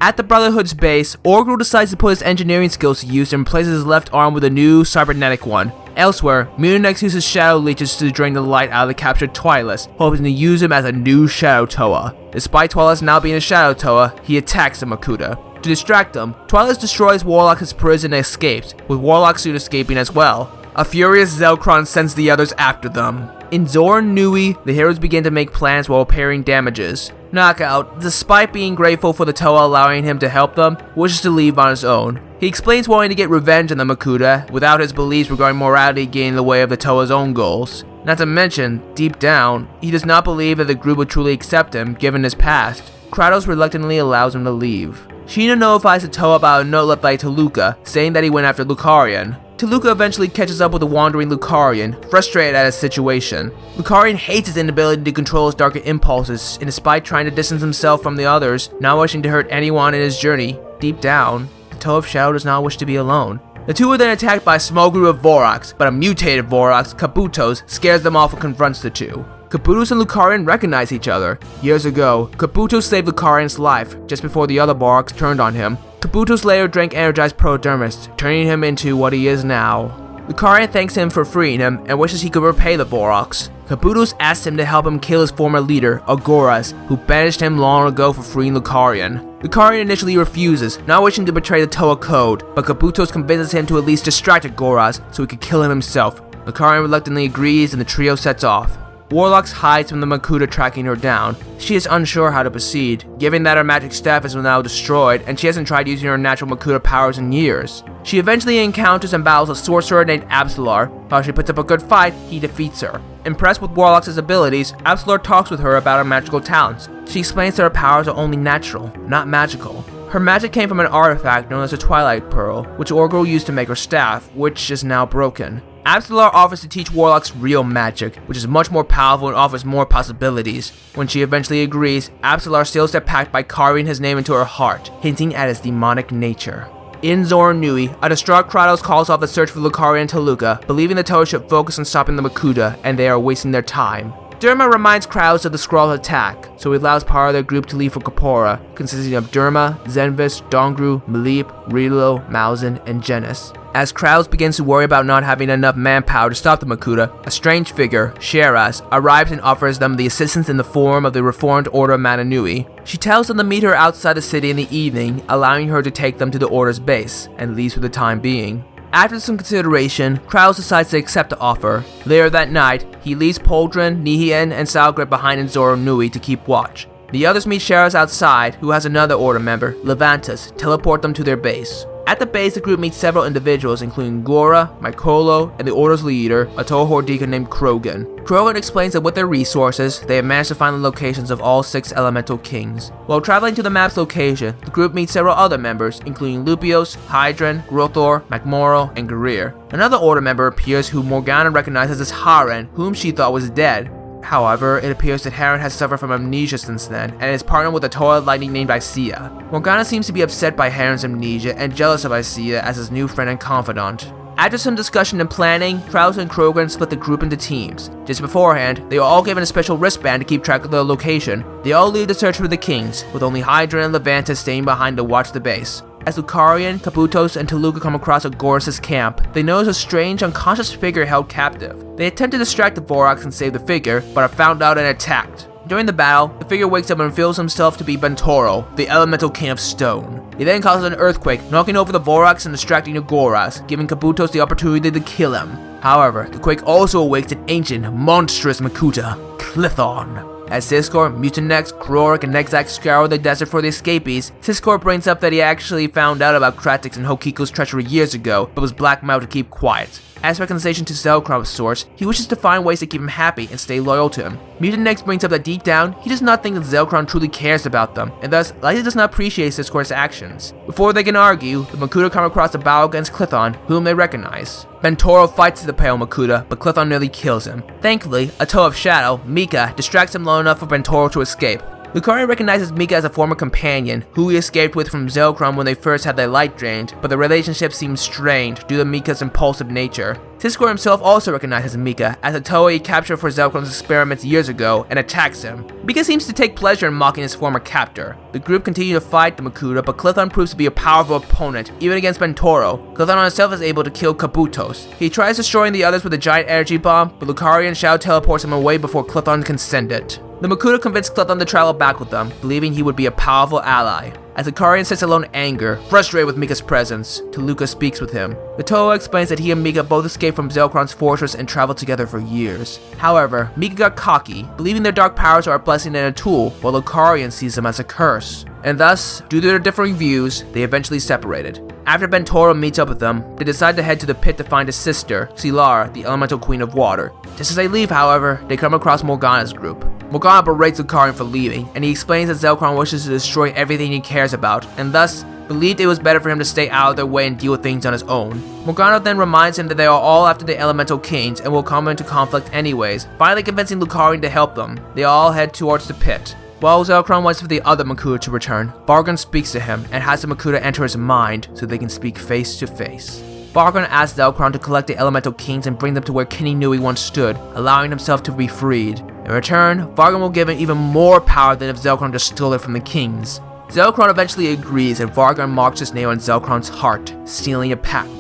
At the Brotherhood's base, Orgrill decides to put his engineering skills to use and replaces his left arm with a new cybernetic one. Elsewhere, Munex uses Shadow Leeches to drain the light out of the captured Twilis, hoping to use him as a new Shadow Toa. Despite Twilis now being a Shadow Toa, he attacks the Makuta. To distract him, Twilis destroys Warlock's prison and escapes, with Warlock soon escaping as well. A furious Zelkron sends the others after them. In Zora Nui, the heroes begin to make plans while repairing damages. Knockout, despite being grateful for the Toa allowing him to help them, wishes to leave on his own. He explains wanting to get revenge on the Makuta, without his beliefs regarding morality getting in the way of the Toa's own goals. Not to mention, deep down, he does not believe that the group would truly accept him, given his past. Kratos reluctantly allows him to leave. Sheena notifies the Toa about a note left by Toluca, saying that he went after Lucarian. Toluca eventually catches up with the wandering Lucarian, frustrated at his situation. Lucarian hates his inability to control his darker impulses, and despite trying to distance himself from the others, not wishing to hurt anyone in his journey, deep down, the Toe of Shadow does not wish to be alone. The two are then attacked by a small group of Voroks, but a mutated Voroks, Kabutos, scares them off and confronts the two. Kabutos and Lucarian recognize each other. Years ago, Kabutos saved Lucarian's life, just before the other Voroks turned on him. Kabutos later drank energized Prodermis, turning him into what he is now. Lucarian thanks him for freeing him, and wishes he could repay the Voroks. Kabuto's asks him to help him kill his former leader, Agoras, who banished him long ago for freeing Lucario. Lucario initially refuses, not wishing to betray the Toa code, but Kabuto convinces him to at least distract Agoras so he could kill him himself. Lucario reluctantly agrees and the trio sets off. Warlox hides from the Makuta tracking her down. She is unsure how to proceed, given that her magic staff is now destroyed and she hasn't tried using her natural Makuta powers in years. She eventually encounters and battles a sorcerer named Absolar. While she puts up a good fight, he defeats her. Impressed with Warlox's abilities, Absolar talks with her about her magical talents. She explains that her powers are only natural, not magical. Her magic came from an artifact known as the Twilight Pearl, which Orgrill used to make her staff, which is now broken. Absolar offers to teach Warlox real magic, which is much more powerful and offers more possibilities. When she eventually agrees, Absolar seals their pact by carving his name into her heart, hinting at his demonic nature. In Zoranui, a distraught Kratos calls off the search for Lucario and Toluca, believing the Toa should focus on stopping the Makuta, and they are wasting their time. Derma reminds Kratos of the Skrull attack, so he allows part of their group to leave for Corpora, consisting of Derma, Zenvis, Dongru, Malip, Rilo, Malzin, and Genis. As Kratos begins to worry about not having enough manpower to stop the Makuta, a strange figure, Sheraz, arrives and offers them the assistance in the form of the Reformed Order of Mananui. She tells them to meet her outside the city in the evening, allowing her to take them to the Order's base, and leaves for the time being. After some consideration, Kratos decides to accept the offer. Later that night, he leaves Poldrin, Nihien, and Salgrit behind in Zoranui to keep watch. The others meet Sheraz outside, who has another Order member, Levantus, teleport them to their base. At the base, the group meets several individuals, including Gora, Mycolo, and the Order's leader, a Toa Hordika named Krogan. Krogan explains that with their resources, they have managed to find the locations of all 6 elemental kings. While traveling to the map's location, the group meets several other members, including Lupios, Hydran, Grothor, Magmoor, and Gurir. Another Order member appears who Morgana recognizes as Haren, whom she thought was dead. However, it appears that Haren has suffered from amnesia since then, and is partnered with a Toa Lightning named Isia. Morgana seems to be upset by Haren's amnesia and jealous of Isia as his new friend and confidant. After some discussion and planning, Kratos and Krogan split the group into teams. Just beforehand, they are all given a special wristband to keep track of their location. They all leave to search for the kings, with only Hydra and Levantus staying behind to watch the base. As Lucario, Kabuto, and Toluca come across Agoras' camp, they notice a strange, unconscious figure held captive. They attempt to distract the Vorax and save the figure, but are found out and attacked. During the battle, the figure wakes up and reveals himself to be Bentoro, the elemental king of stone. He then causes an earthquake, knocking over the Vorax and distracting Agoras, giving Kabuto the opportunity to kill him. However, the quake also awakes an ancient, monstrous Makuta, Clithon. As Siskor, Mutinex, Krorik, and Nexac scour the desert for the escapees, Siskor brings up that he actually found out about Kratix and Hokiko's treachery years ago, but was blackmailed to keep quiet. As reconciliation to Zelkron of sorts, he wishes to find ways to keep him happy and stay loyal to him. Mutinex brings up that deep down, he does not think that Zelkron truly cares about them, and thus likely does not appreciate Siskor's actions. Before they can argue, the Makuta come across a battle against Clithon, whom they recognize. Bentoro fights the pale Makuta, but Clithon nearly kills him. Thankfully, a Toe of Shadow, Mika, distracts him long enough for Bentoro to escape. Lucario recognizes Mika as a former companion, who he escaped with from Zelkron when they first had their light drained, but the relationship seems strained due to Mika's impulsive nature. Siskor himself also recognizes Mika as a Toa he captured for Zelkron's experiments years ago and attacks him. Mika seems to take pleasure in mocking his former captor. The group continue to fight the Makuta, but Clithon proves to be a powerful opponent, even against Bentoro. Clithon himself is able to kill Kabutos. He tries destroying the others with a giant energy bomb, but Lucario and Shadow teleports him away before Clithon can send it. The Makuta convinced Clithon to travel back with them, believing he would be a powerful ally. As Lucario sits alone in anger, frustrated with Mika's presence, Toluca speaks with him. The Toa explains that he and Mika both escaped from Zelkron's fortress and traveled together for years. However, Mika got cocky, believing their dark powers are a blessing and a tool, while Lucario sees them as a curse. And thus, due to their differing views, they eventually separated. After Bentoro meets up with them, they decide to head to the pit to find his sister, Silara, the elemental queen of water. Just as they leave, however, they come across Morgana's group. Morgana berates Lucario for leaving, and he explains that Zelkron wishes to destroy everything he cares about, and thus believed it was better for him to stay out of their way and deal with things on his own. Morgana then reminds him that they are all after the elemental kings and will come into conflict anyways, finally convincing Lucario to help them. They all head towards the pit. While Zelkron waits for the other Makuta to return, Vargon speaks to him and has the Makuta enter his mind so they can speak face to face. Vargon asks Zelkron to collect the elemental kings and bring them to where Kenny knew he once stood, allowing himself to be freed. In return, Vargon will give him even more power than if Zelkron just stole it from the kings. Zelkron eventually agrees and Vargon marks his name on Zelkron's heart, sealing a pact.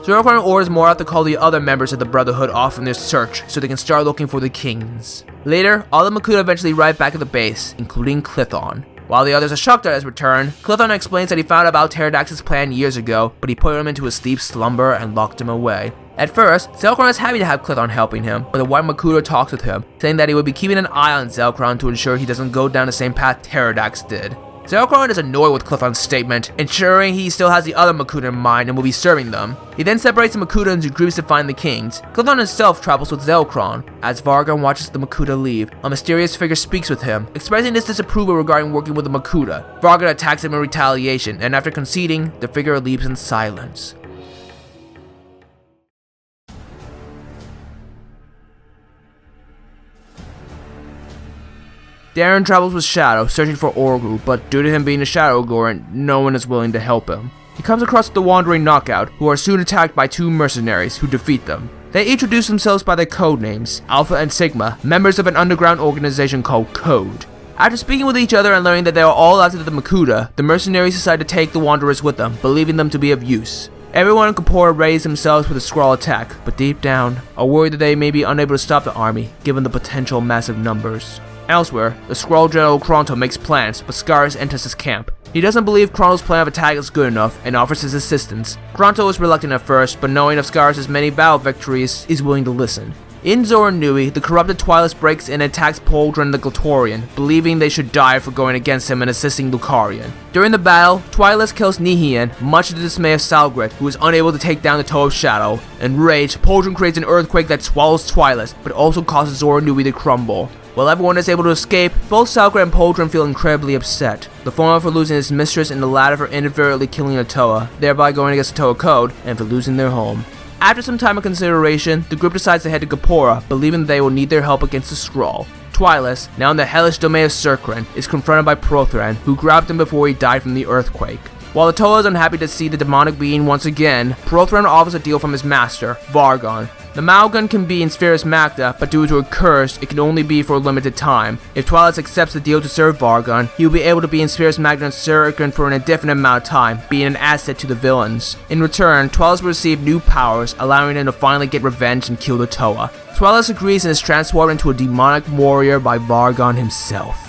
Zerocron orders Morythia to call the other members of the Brotherhood off from their search so they can start looking for the kings. Later, all the Makuta eventually arrive back at the base, including Clithon. While the others are shocked at his return, Clithon explains that he found out about Eternatus' plan years ago, but he put him into a deep slumber and locked him away. At first, Zerocron is happy to have Clithon helping him, but the White Makuta talks with him, saying that he would be keeping an eye on Zerocron to ensure he doesn't go down the same path Eternatus did. Zerocron is annoyed with Clithon's statement, ensuring he still has the other Makuta in mind and will be serving them. He then separates the Makuta into groups to find the kings. Clithon himself travels with Zerocron. As Vargon watches the Makuta leave, a mysterious figure speaks with him, expressing his disapproval regarding working with the Makuta. Vargon attacks him in retaliation, and after conceding, the figure leaves in silence. Darren travels with Shadow, searching for Orgu, but due to him being a Shadow Goran, no one is willing to help him. He comes across the Wandering Knockout, who are soon attacked by two mercenaries, who defeat them. They introduce themselves by their code names, Alpha and Sigma, members of an underground organization called Code. After speaking with each other and learning that they are all after the Makuta, the mercenaries decide to take the Wanderers with them, believing them to be of use. Everyone in Kapora readies themselves for the Skrull attack, but deep down, are worried that they may be unable to stop the army, given the potential massive numbers. Elsewhere, the Skrull General Chronicles makes plans, but Scarus enters his camp. He doesn't believe Chronicles' plan of attack is good enough and offers his assistance. Chronicles is reluctant at first, but knowing of Scarus' many battle victories, is willing to listen. In Zoran Nui, the corrupted Twilis breaks in and attacks Poldren the Glatorian, believing they should die for going against him and assisting Lucarian. During the battle, Twilis kills Nihian, much to the dismay of Salgrit, who is unable to take down the Toe of Shadow. Enraged, Poldren creates an earthquake that swallows Twilis, but also causes Zoran Nui to crumble. While everyone is able to escape, both Salgrit and Poldren feel incredibly upset. The former for losing his mistress and the latter for inadvertently killing a Toa, thereby going against the Toa Code, and for losing their home. After some time of consideration, the group decides to head to Kapora, believing that they will need their help against the Skrull. Twilis, now in the hellish domain of Circrin, is confronted by Prothran, who grabbed him before he died from the earthquake. While the Toa is unhappy to see the demonic being once again, Prothran offers a deal from his master, Vargon. The Malgun can be in Spherus Magna, but due to a curse, it can only be for a limited time. If Twilis accepts the deal to serve Vargon, he will be able to be in Spherus Magna and Circrin for an indefinite amount of time, being an asset to the villains. In return, Twilis will receive new powers, allowing him to finally get revenge and kill the Toa. Twilis agrees and is transformed into a demonic warrior by Vargon himself.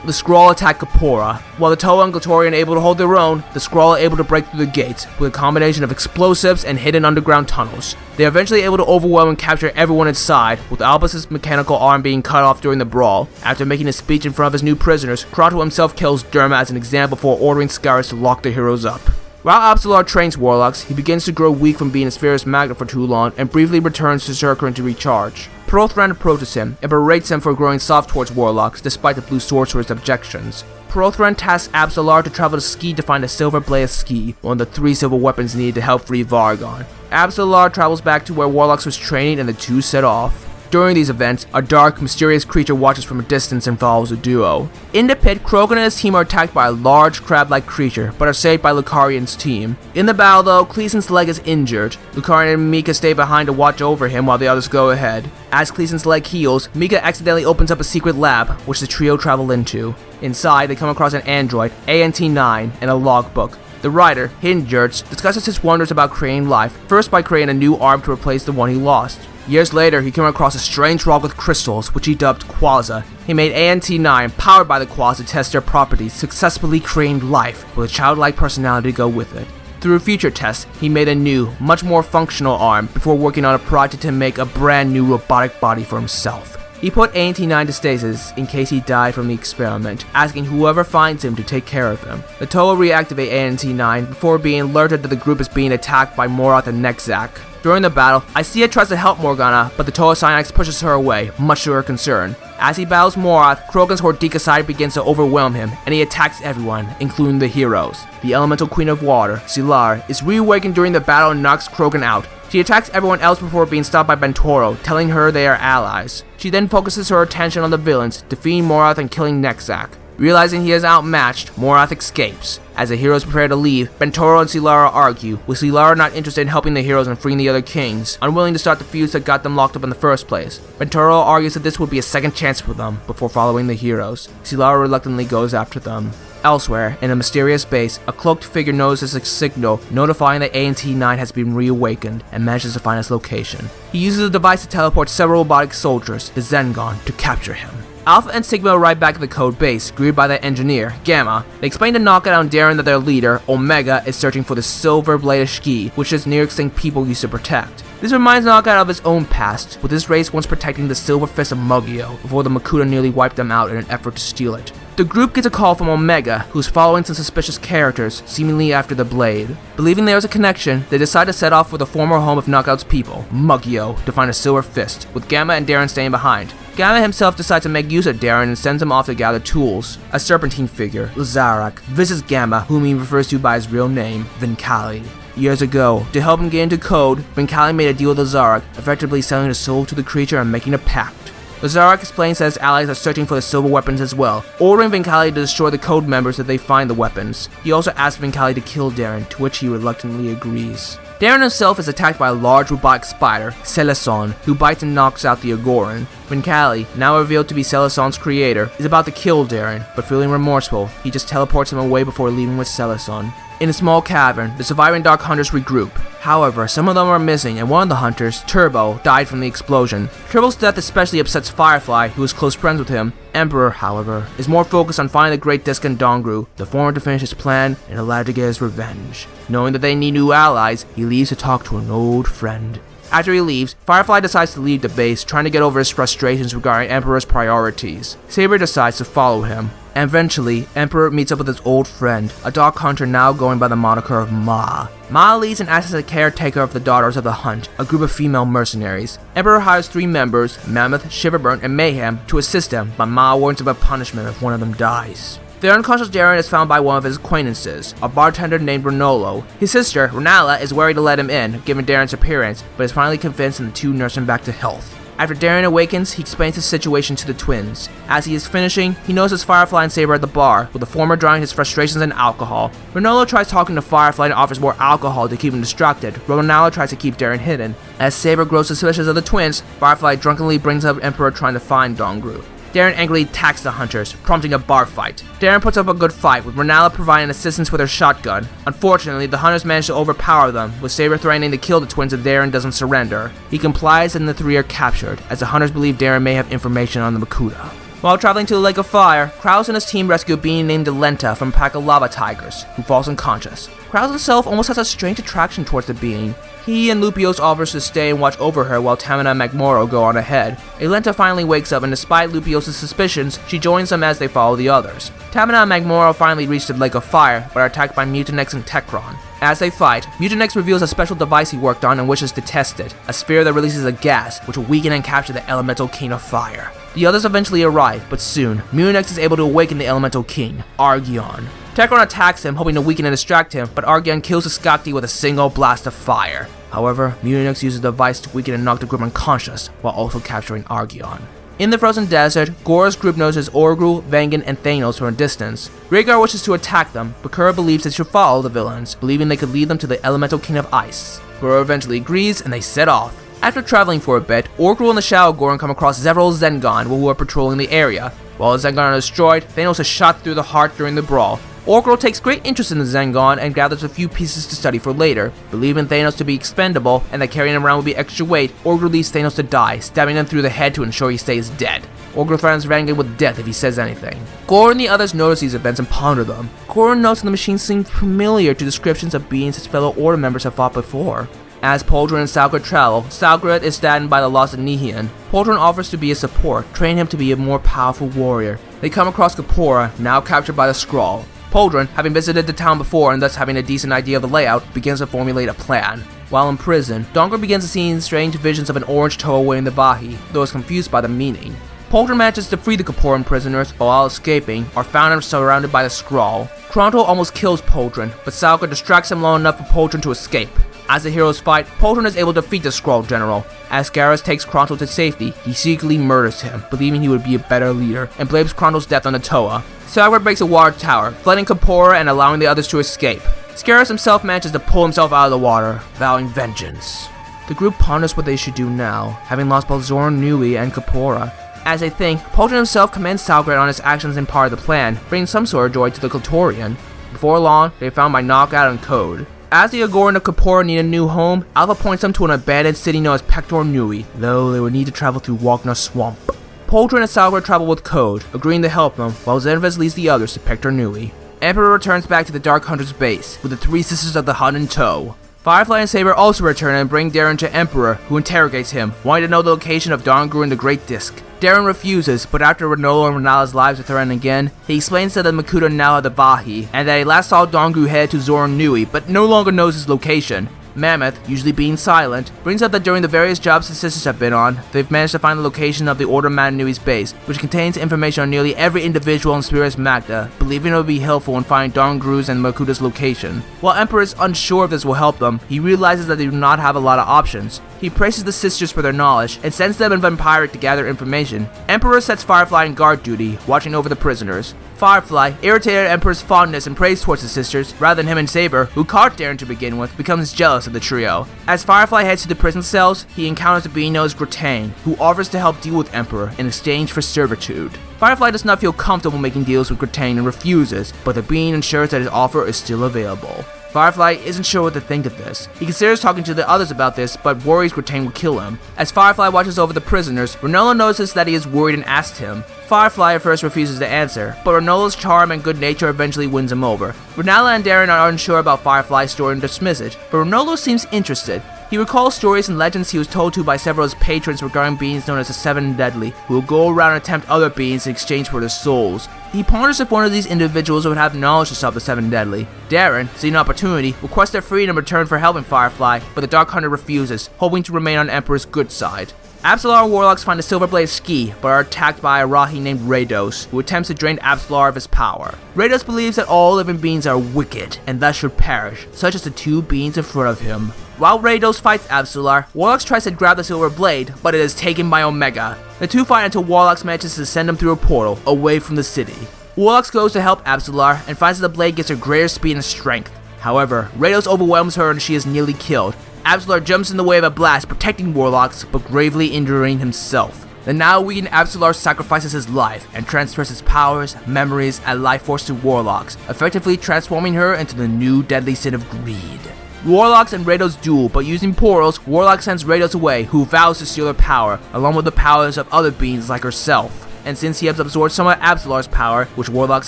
The Skrull attack Kapora. While the Toa and Glatorian are able to hold their own, the Skrull are able to break through the gates with a combination of explosives and hidden underground tunnels. They are eventually able to overwhelm and capture everyone inside, with Albus' mechanical arm being cut off during the brawl. After making a speech in front of his new prisoners, Chronicles himself kills Derma as an example before ordering Scarus to lock the heroes up. While Absolar trains Warlocks, he begins to grow weak from being in Spherus Magna for too long and briefly returns to Circrin to recharge. Prothran approaches him and berates him for growing soft towards Warlocks despite the Blue Sorcerer's objections. Prothran tasks Absolar to travel to Ski to find a silver blade of Ski, one of the 3 silver weapons needed to help free Vargon. Absolar travels back to where Warlocks was training and the two set off. During these events, a dark, mysterious creature watches from a distance and follows the duo. In the pit, Krogan and his team are attacked by a large, crab-like creature, but are saved by Lucarian's team. In the battle though, Cleason's leg is injured. Lucarian and Mika stay behind to watch over him while the others go ahead. As Cleason's leg heals, Mika accidentally opens up a secret lab, which the trio travel into. Inside, they come across an android, ANT9, and a logbook. The writer, Hinjerts, discusses his wonders about creating life, first by creating a new arm to replace the one he lost. Years later, he came across a strange rock with crystals, which he dubbed Quasar. He made ANT9, powered by the Quasar, to test their properties, successfully creating life, with a childlike personality to go with it. Through future tests, he made a new, much more functional arm, before working on a project to make a brand new robotic body for himself. He put ANT9 to stasis in case he died from the experiment, asking whoever finds him to take care of him. The Toa reactivate ANT9 before being alerted that the group is being attacked by Morythia and Nexak. During the battle, Isia tries to help Morgana, but the Toa Synax pushes her away, much to her concern. As he battles Morythia, Krogan's Hordika side begins to overwhelm him, and he attacks everyone, including the heroes. The elemental queen of water, Silar, is reawakened during the battle and knocks Krogan out. She attacks everyone else before being stopped by Bentoro, telling her they are allies. She then focuses her attention on the villains, defeating Morythia and killing Nexak. Realizing he is outmatched, Morythia escapes. As the heroes prepare to leave, Bentoro and Silara argue, with Silara not interested in helping the heroes and freeing the other kings, unwilling to start the feuds that got them locked up in the first place. Bentoro argues that this would be a second chance for them, before following the heroes. Silara reluctantly goes after them. Elsewhere, in a mysterious base, a cloaked figure notices a signal notifying that ANT-9 has been reawakened and manages to find its location. He uses the device to teleport several robotic soldiers to Zengon to capture him. Alpha and Sigma arrive back at the code base, greeted by their engineer, Gamma. They explain to Knockout and Darren that their leader, Omega, is searching for the silver-bladed Shki, which is NieR extinct people used to protect. This reminds Knockout of his own past, with this race once protecting the silver fist of Mugio before the Makuta nearly wiped them out in an effort to steal it. The group gets a call from Omega, who's following some suspicious characters, seemingly after the blade. Believing there is a connection, they decide to set off for the former home of Knockout's people, Mugio, to find a silver fist, with Gamma and Darren staying behind. Gamma himself decides to make use of Darren and sends him off to gather tools. A serpentine figure, Lazarak, visits Gamma, whom he refers to by his real name, Vincali. Years ago, to help him get into code, Vincali made a deal with Lazarak, effectively selling his soul to the creature and making a pact. Lazarak explains that his allies are searching for the silver weapons as well, ordering Vincali to destroy the code members if they find the weapons. He also asks Vincali to kill Darren, to which he reluctantly agrees. Darren himself is attacked by a large robotic spider, Celeson, who bites and knocks out the Agoran. Vincali, now revealed to be Celeson's creator, is about to kill Darren, but feeling remorseful, he just teleports him away before leaving with Celeson. In a small cavern, the surviving Dark Hunters regroup. However, some of them are missing, and one of the hunters, Turbo, died from the explosion. Turbo's death especially upsets Firefly, who is close friends with him. Emperor, however, is more focused on finding the Great Disc and Dongru, the former to finish his plan and the latter to get his revenge. Knowing that they need new allies, he leaves to talk to an old friend. After he leaves, Firefly decides to leave the base, trying to get over his frustrations regarding Emperor's priorities. Saber decides to follow him. And eventually, Emperor meets up with his old friend, a Dark Hunter now going by the moniker of Ma. Ma leads and acts as a caretaker of the Daughters of the Hunt, a group of female mercenaries. Emperor hires 3 members, Mammoth, Shiverburn, and Mayhem, to assist him, but Ma warns of a punishment if one of them dies. The unconscious Darren is found by one of his acquaintances, a bartender named Renolo. His sister, Renala, is worried to let him in, given Darren's appearance, but is finally convinced and the two nurse him back to health. After Darren awakens, he explains his situation to the twins. As he is finishing, he notices Firefly and Saber at the bar, with the former drawing his frustrations in alcohol. Renolo tries talking to Firefly and offers more alcohol to keep him distracted, while Renala tries to keep Darren hidden. As Saber grows suspicious of the twins, Firefly drunkenly brings up Emperor trying to find Dongru. Darren angrily attacks the hunters, prompting a bar fight. Darren puts up a good fight, with Renala providing assistance with her shotgun. Unfortunately, the hunters manage to overpower them, with Saber threatening to kill the twins if Darren doesn't surrender. He complies and the 3 are captured, as the hunters believe Darren may have information on the Makuta. While traveling to the Lake of Fire, Kraus and his team rescue a being named Delenta from a pack of lava tigers, who falls unconscious. Kraus himself almost has a strange attraction towards the being. He and Lupios offers to stay and watch over her while Tamina and Magmoor go on ahead. Delenta finally wakes up and despite Lupios' suspicions, she joins them as they follow the others. Tamina and Magmoor finally reach the Lake of Fire, but are attacked by Mutanex and Tekron. As they fight, Mutanex reveals a special device he worked on and wishes to test it, a sphere that releases a gas which will weaken and capture the Elemental King of Fire. The others eventually arrive, but soon, Mutanex is able to awaken the Elemental King, Argyon. Tekron attacks him, hoping to weaken and distract him, but Argyon kills the Skakti with a single blast of fire. However, Mutanex uses the device to weaken and knock the group unconscious, while also capturing Argyon. In the frozen desert, Gora's group notices Orgru, Vangan, and Thanos from a distance. Rhaegar wishes to attack them, but Kura believes they should follow the villains, believing they could lead them to the Elemental King of Ice. Gora eventually agrees, and they set off. After traveling for a bit, Orgru and the Shadow Goran come across several Zengon who are patrolling the area. While the Zengon are destroyed, Thanos is shot through the heart during the brawl. Orgru takes great interest in the Zengon and gathers a few pieces to study for later. Believing Thanos to be expendable and that carrying him around would be extra weight, Orgru leaves Thanos to die, stabbing him through the head to ensure he stays dead. Orgru threatens Vangan with death if he says anything. Gor and the others notice these events and ponder them. Gor notes that the machines seem familiar to descriptions of beings his fellow Order members have fought before. As Poldrin and Salgrid travel, Salgrid is saddened by the loss of Nihian. Poldrin offers to be his support, training him to be a more powerful warrior. They come across Kapora, now captured by the Skrull. Poldrin, having visited the town before and thus having a decent idea of the layout, begins to formulate a plan. While in prison, Dongru begins to see strange visions of an orange toe awaiting the Bahi, though is confused by the meaning. Poldrin manages to free the Kaporan prisoners, but while escaping, are found and surrounded by the Skrull. Chronicles almost kills Poldrin, but Salgrid distracts him long enough for Poldrin to escape. As the heroes fight, Poldrin is able to defeat the Skrull general. As Garrus takes Chronicles to safety, he secretly murders him, believing he would be a better leader, and blames Chronicles' death on the Toa. Salgrid breaks a water tower, flooding Kapora and allowing the others to escape. Garrus himself manages to pull himself out of the water, vowing vengeance. The group ponders what they should do now, having lost both Zoran, Nui, and Kapora. As they think, Poltron himself commends Salgrad on his actions and part of the plan, bringing some sort of joy to the Clitorian. Before long, they found my knockout and code. As the Agoran of Kapora need a new home, Alpha points them to an abandoned city known as Pector Nui, though they would need to travel through Wagner Swamp. Poltron and Salgrad travel with Code, agreeing to help them, while Xenoblade leads the others to Pector Nui. Emperor returns back to the Dark Hunter's base, with the three sisters of the Hunt in tow. Firefly and Saber also return and bring Darren to Emperor, who interrogates him, wanting to know the location of Dongru and the Great Disc. Darren refuses, but after Renolo and Renala's lives are threatened again, he explains that the Makuta now have the Vahi, and that he last saw Dongru head to Zoran Nui, but no longer knows his location. Mammoth, usually being silent, brings up that during the various jobs the sisters have been on, they've managed to find the location of the Order Matanui's base, which contains information on nearly every individual in Spiritus Magna, believing it would be helpful in finding Dongru's and Makuta's location. While Emperor is unsure if this will help them, he realizes that they do not have a lot of options. He praises the sisters for their knowledge, and sends them and Vampiric to gather information. Emperor sets Firefly in guard duty, watching over the prisoners. Firefly, irritated at Emperor's fondness and praise towards the sisters, rather than him and Saber, who caught Darren to begin with, becomes jealous of the trio. As Firefly heads to the prison cells, he encounters a being known as Gratane, who offers to help deal with Emperor in exchange for servitude. Firefly does not feel comfortable making deals with Gratane and refuses, but the being ensures that his offer is still available. Firefly isn't sure what to think of this. He considers talking to the others about this, but worries Gratane will kill him. As Firefly watches over the prisoners, Renolo notices that he is worried and asks him. Firefly at first refuses to answer, but Renolo's charm and good nature eventually wins him over. Renala and Darren are unsure about Firefly's story and dismiss it, but Renolo seems interested. He recalls stories and legends he was told to by several of his patrons regarding beings known as the Seven Deadly, who will go around and tempt other beings in exchange for their souls. He ponders if one of these individuals would have knowledge to stop the Seven Deadly. Darren, seeing an opportunity, requests their freedom in return for helping Firefly, but the Dark Hunter refuses, hoping to remain on Emperor's good side. Absolar Warlocks find a Silverblade ski, but are attacked by a Rahi named Rados, who attempts to drain Absolar of his power. Rados believes that all living beings are wicked, and thus should perish, such as the two beings in front of him. While Rados fights Absolar, Warlocks tries to grab the Silver Blade, but it is taken by Omega. The two fight until Warlocks manages to send him through a portal, away from the city. Warlocks goes to help Absolar, and finds that the blade gives her greater speed and strength. However, Rados overwhelms her and she is nearly killed. Absolar jumps in the way of a blast, protecting Warlocks, but gravely injuring himself. The now weakened Absolar sacrifices his life, and transfers his powers, memories, and life force to Warlocks, effectively transforming her into the new deadly sin of greed. Warlocks and Rados duel, but using portals, Warlock sends Rados away, who vows to steal her power, along with the powers of other beings like herself. And since he has absorbed some of Absolar's power, which Warlocks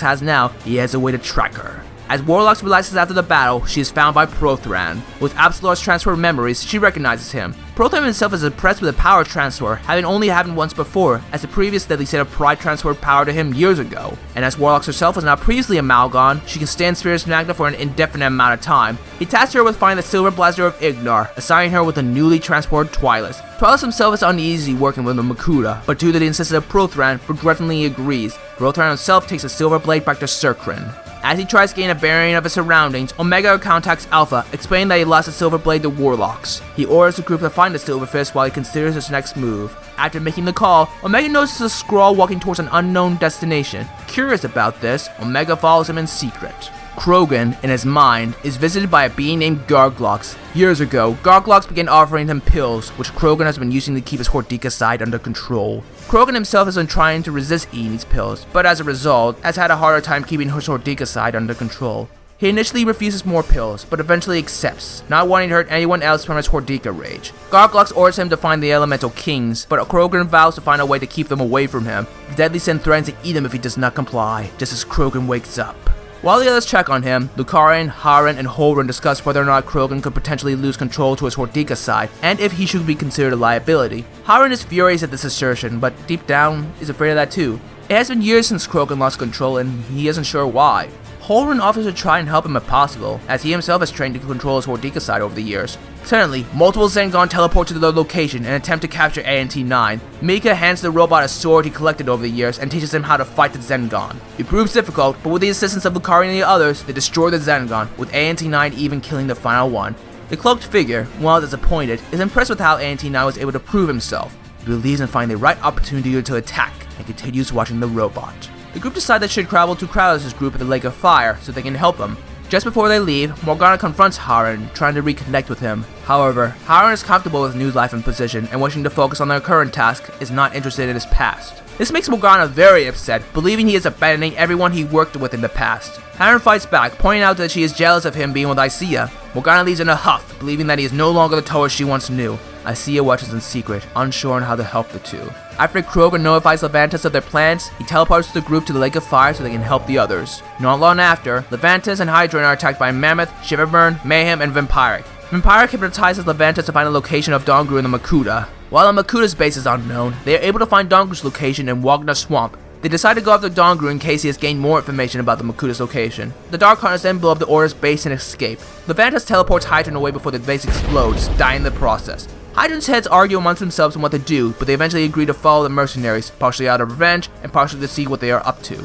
has now, he has a way to track her. As Warlocks realizes after the battle, she is found by Prothran. With Absolar's transferred memories, she recognizes him. Prothran himself is impressed with the power transfer, having only happened once before, as the previous deadly set of pride transferred power to him years ago. And as Warlocks herself was not previously a Malgon, she can stand Spiritus Magna for an indefinite amount of time. He tasks her with finding the Silver Blaster of Ignar, assigning her with the newly transported Twilis. Twilis himself is uneasy working with the Makuta, but due to the insistence of Prothran, begrudgingly agrees. Prothran himself takes the Silver Blade back to Circrin. As he tries to gain a bearing of his surroundings, Omega contacts Alpha, explaining that he lost the Silver Blade to Warlocks. He orders the group to find the Silver Fist while he considers his next move. After making the call, Omega notices a Skrull walking towards an unknown destination. Curious about this, Omega follows him in secret. Krogan, in his mind, is visited by a being named Garglox. Years ago, Garglox began offering him pills, which Krogan has been using to keep his Hordika side under control. Krogan himself has been trying to resist eating these pills, but as a result, has had a harder time keeping his Hordika side under control. He initially refuses more pills, but eventually accepts, not wanting to hurt anyone else from his Hordika rage. Garglox orders him to find the Elemental Kings, but Krogan vows to find a way to keep them away from him. The Deadly Sin threatens to eat him if he does not comply, just as Krogan wakes up. While the others check on him, Lucarin, Haran, and Holren discuss whether or not Krogan could potentially lose control to his Hordika side, and if he should be considered a liability. Haran is furious at this assertion, but deep down is afraid of that too. It has been years since Krogan lost control, and he isn't sure why. Holren offers to try and help him if possible, as he himself has trained to control his Hordika side over the years. Suddenly, multiple Zengon teleport to their location and attempt to capture ANT9. Mika hands the robot a sword he collected over the years and teaches him how to fight the Zengon. It proves difficult, but with the assistance of Lucaria and the others, they destroy the Zengon, with ANT9 even killing the final one. The cloaked figure, while disappointed, is impressed with how ANT9 was able to prove himself. He believes in finding the right opportunity to attack, and continues watching the robot. The group decide they should travel to Kratos' group at the Lake of Fire so they can help him. Just before they leave, Morgana confronts Harren, trying to reconnect with him. However, Harren is comfortable with his new life and position, and wishing to focus on their current task, is not interested in his past. This makes Morgana very upset, believing he is abandoning everyone he worked with in the past. Harren fights back, pointing out that she is jealous of him being with Isia. Morgana leaves in a huff, believing that he is no longer the Toa she once knew. Isia watches in secret, unsure on how to help the two. After Kroger notifies Levantus of their plans, he teleports the group to the Lake of Fire so they can help the others. Not long after, Levantus and Hydron are attacked by Mammoth, Shiverburn, Mayhem, and Vampiric. Vampiric hypnotizes Levantus to find the location of Dongru in the Makuta. While the Makuta's base is unknown, they are able to find Dongru's location in Wagner Swamp. They decide to go after Dongru in case he has gained more information about the Makuta's location. The Dark Hunters then blow up the Order's base and escape. Levantus teleports Hydron away before the base explodes, dying in the process. Hydron's heads argue amongst themselves on what to do, but they eventually agree to follow the mercenaries, partially out of revenge and partially to see what they are up to.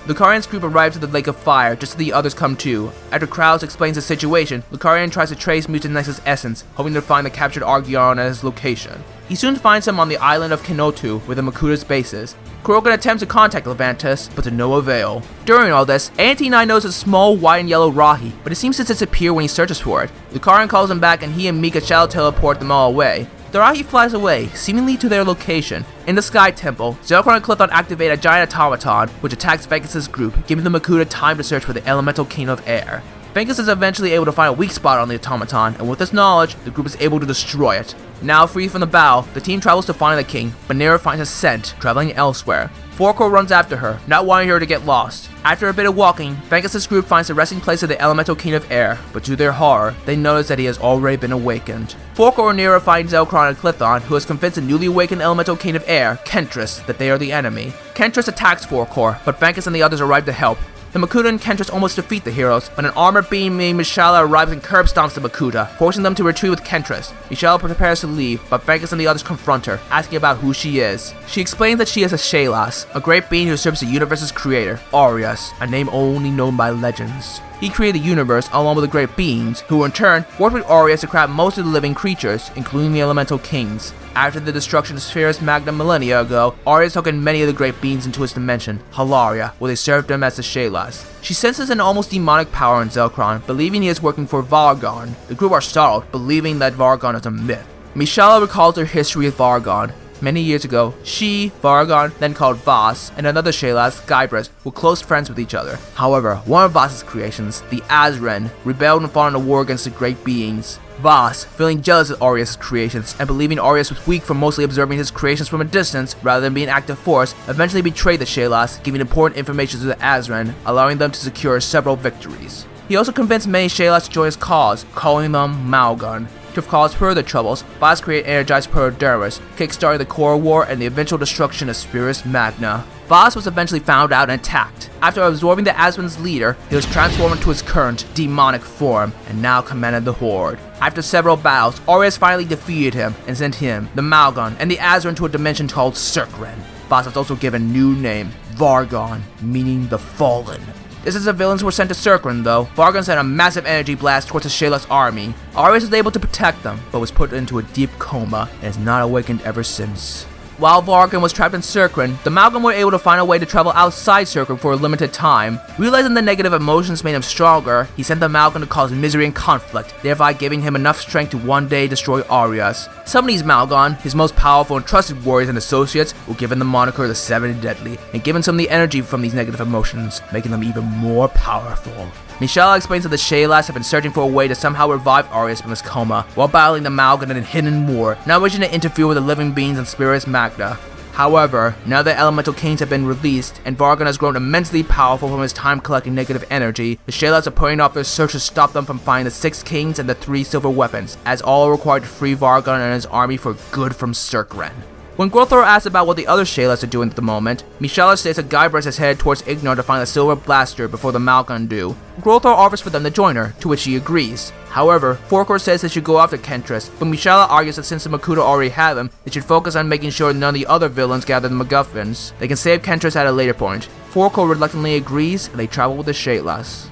Lucarian's group arrives at the Lake of Fire just as the others come too. After Krause explains the situation, Lucarian tries to trace Mutant Nexus' essence, hoping to find the captured Archeon at his location. He soon finds him on the island of Kenotu, where the Makuta's base is. Kurokan attempts to contact Levantus, but to no avail. During all this, ANT9 notices a small white and yellow Rahi, but it seems to disappear when he searches for it. Lucarian calls him back and he and Mika shall teleport them all away. The Rahi flies away, seemingly to their location. In the Sky Temple, Zelkron and Clithon activate a giant automaton, which attacks Venkus' group, giving the Makuta time to search for the elemental king of air. Venkus is eventually able to find a weak spot on the automaton, and with this knowledge, the group is able to destroy it. Now free from the bow, the team travels to find the king, but NieR finds a scent, traveling elsewhere. Forkor runs after her, not wanting her to get lost. After a bit of walking, Venkus' group finds the resting place of the elemental king of air, but to their horror, they notice that he has already been awakened. Forkor and NieR find Zelkron and Clithon, who has convinced the newly awakened elemental king of air, Kentris, that they are the enemy. Kentris attacks Forkor, but Venkus and the others arrive to help. The Makuta and Kentris almost defeat the heroes, when an armor beam named Mishala arrives and curb stomps the Makuta, forcing them to retreat with Kentris. Mishala prepares to leave, but Venkus and the others confront her, asking about who she is. She explains that she is a Shelas, a great being who serves the universe's creator, Aureus, a name only known by legends. He created the universe along with the great beings, who in turn worked with Aureus to craft most of the living creatures, including the elemental kings. After the destruction of Spherus Magna millennia ago, Aureus took in many of the great beings into his dimension, Halaria, where they served him as the Shelas. She senses an almost demonic power in Zelkron, believing he is working for Vargon. The group are startled, believing that Vargon is a myth. Mishala recalls her history with Vargon. Many years ago, she, Vargon, then called Voss, and another Shelas, Guybrush, were close friends with each other. However, one of Voss's creations, the Azren, rebelled and fought in a war against the great beings. Voss, feeling jealous of Aureus' creations, and believing Aureus was weak from mostly observing his creations from a distance, rather than being active force, eventually betrayed the Shelas, giving important information to the Azren, allowing them to secure several victories. He also convinced many Shelas to join his cause, calling them Malgun. To cause further troubles, Voss created Energized Protodermis, kickstarting the Core War and the eventual destruction of Spherus Magna. Voss was eventually found out and attacked. After absorbing the Azren's leader, he was transformed into his current demonic form, and now commanded the Horde. After several battles, Aureus finally defeated him, and sent him, the Malgun, and the Azren to a dimension called Circren. Voss was also given a new name, Vargon, meaning the Fallen. Just as the villains were sent to Circren though, Vargon sent a massive energy blast towards the Shelas army. Aureus was able to protect them, but was put into a deep coma, and has not awakened ever since. While Vargon was trapped in Circren, the Malgun were able to find a way to travel outside Circren for a limited time. Realizing the negative emotions made him stronger, he sent the Malgun to cause misery and conflict, thereby giving him enough strength to one day destroy Aureus. Some of these Malgun, his most powerful and trusted warriors and associates, were given the moniker the Seven Deadly, and given some of the energy from these negative emotions, making them even more powerful. Mishala explains that the Shelas have been searching for a way to somehow revive Aureus from his coma, while battling the Malgun in a hidden war, not wishing to interfere with the living beings in Spherus Magna. However, now that Elemental Kings have been released, and Vargon has grown immensely powerful from his time collecting negative energy, the Shelas are putting off their search to stop them from finding the 6 Kings and the 3 silver weapons, as all are required to free Vargon and his army for good from Circren. When Grothor asks about what the other Shelas are doing at the moment, Mishala states that Guybrush is headed towards Ignor to find the Silver Blaster before the Malgun do. Grothor offers for them to join her, to which she agrees. However, Forkor says they should go after Kentris, but Mishala argues that since the Makuta already have him, they should focus on making sure none of the other villains gather the MacGuffins. They can save Kentris at a later point. Forkor reluctantly agrees, and they travel with the Shelas.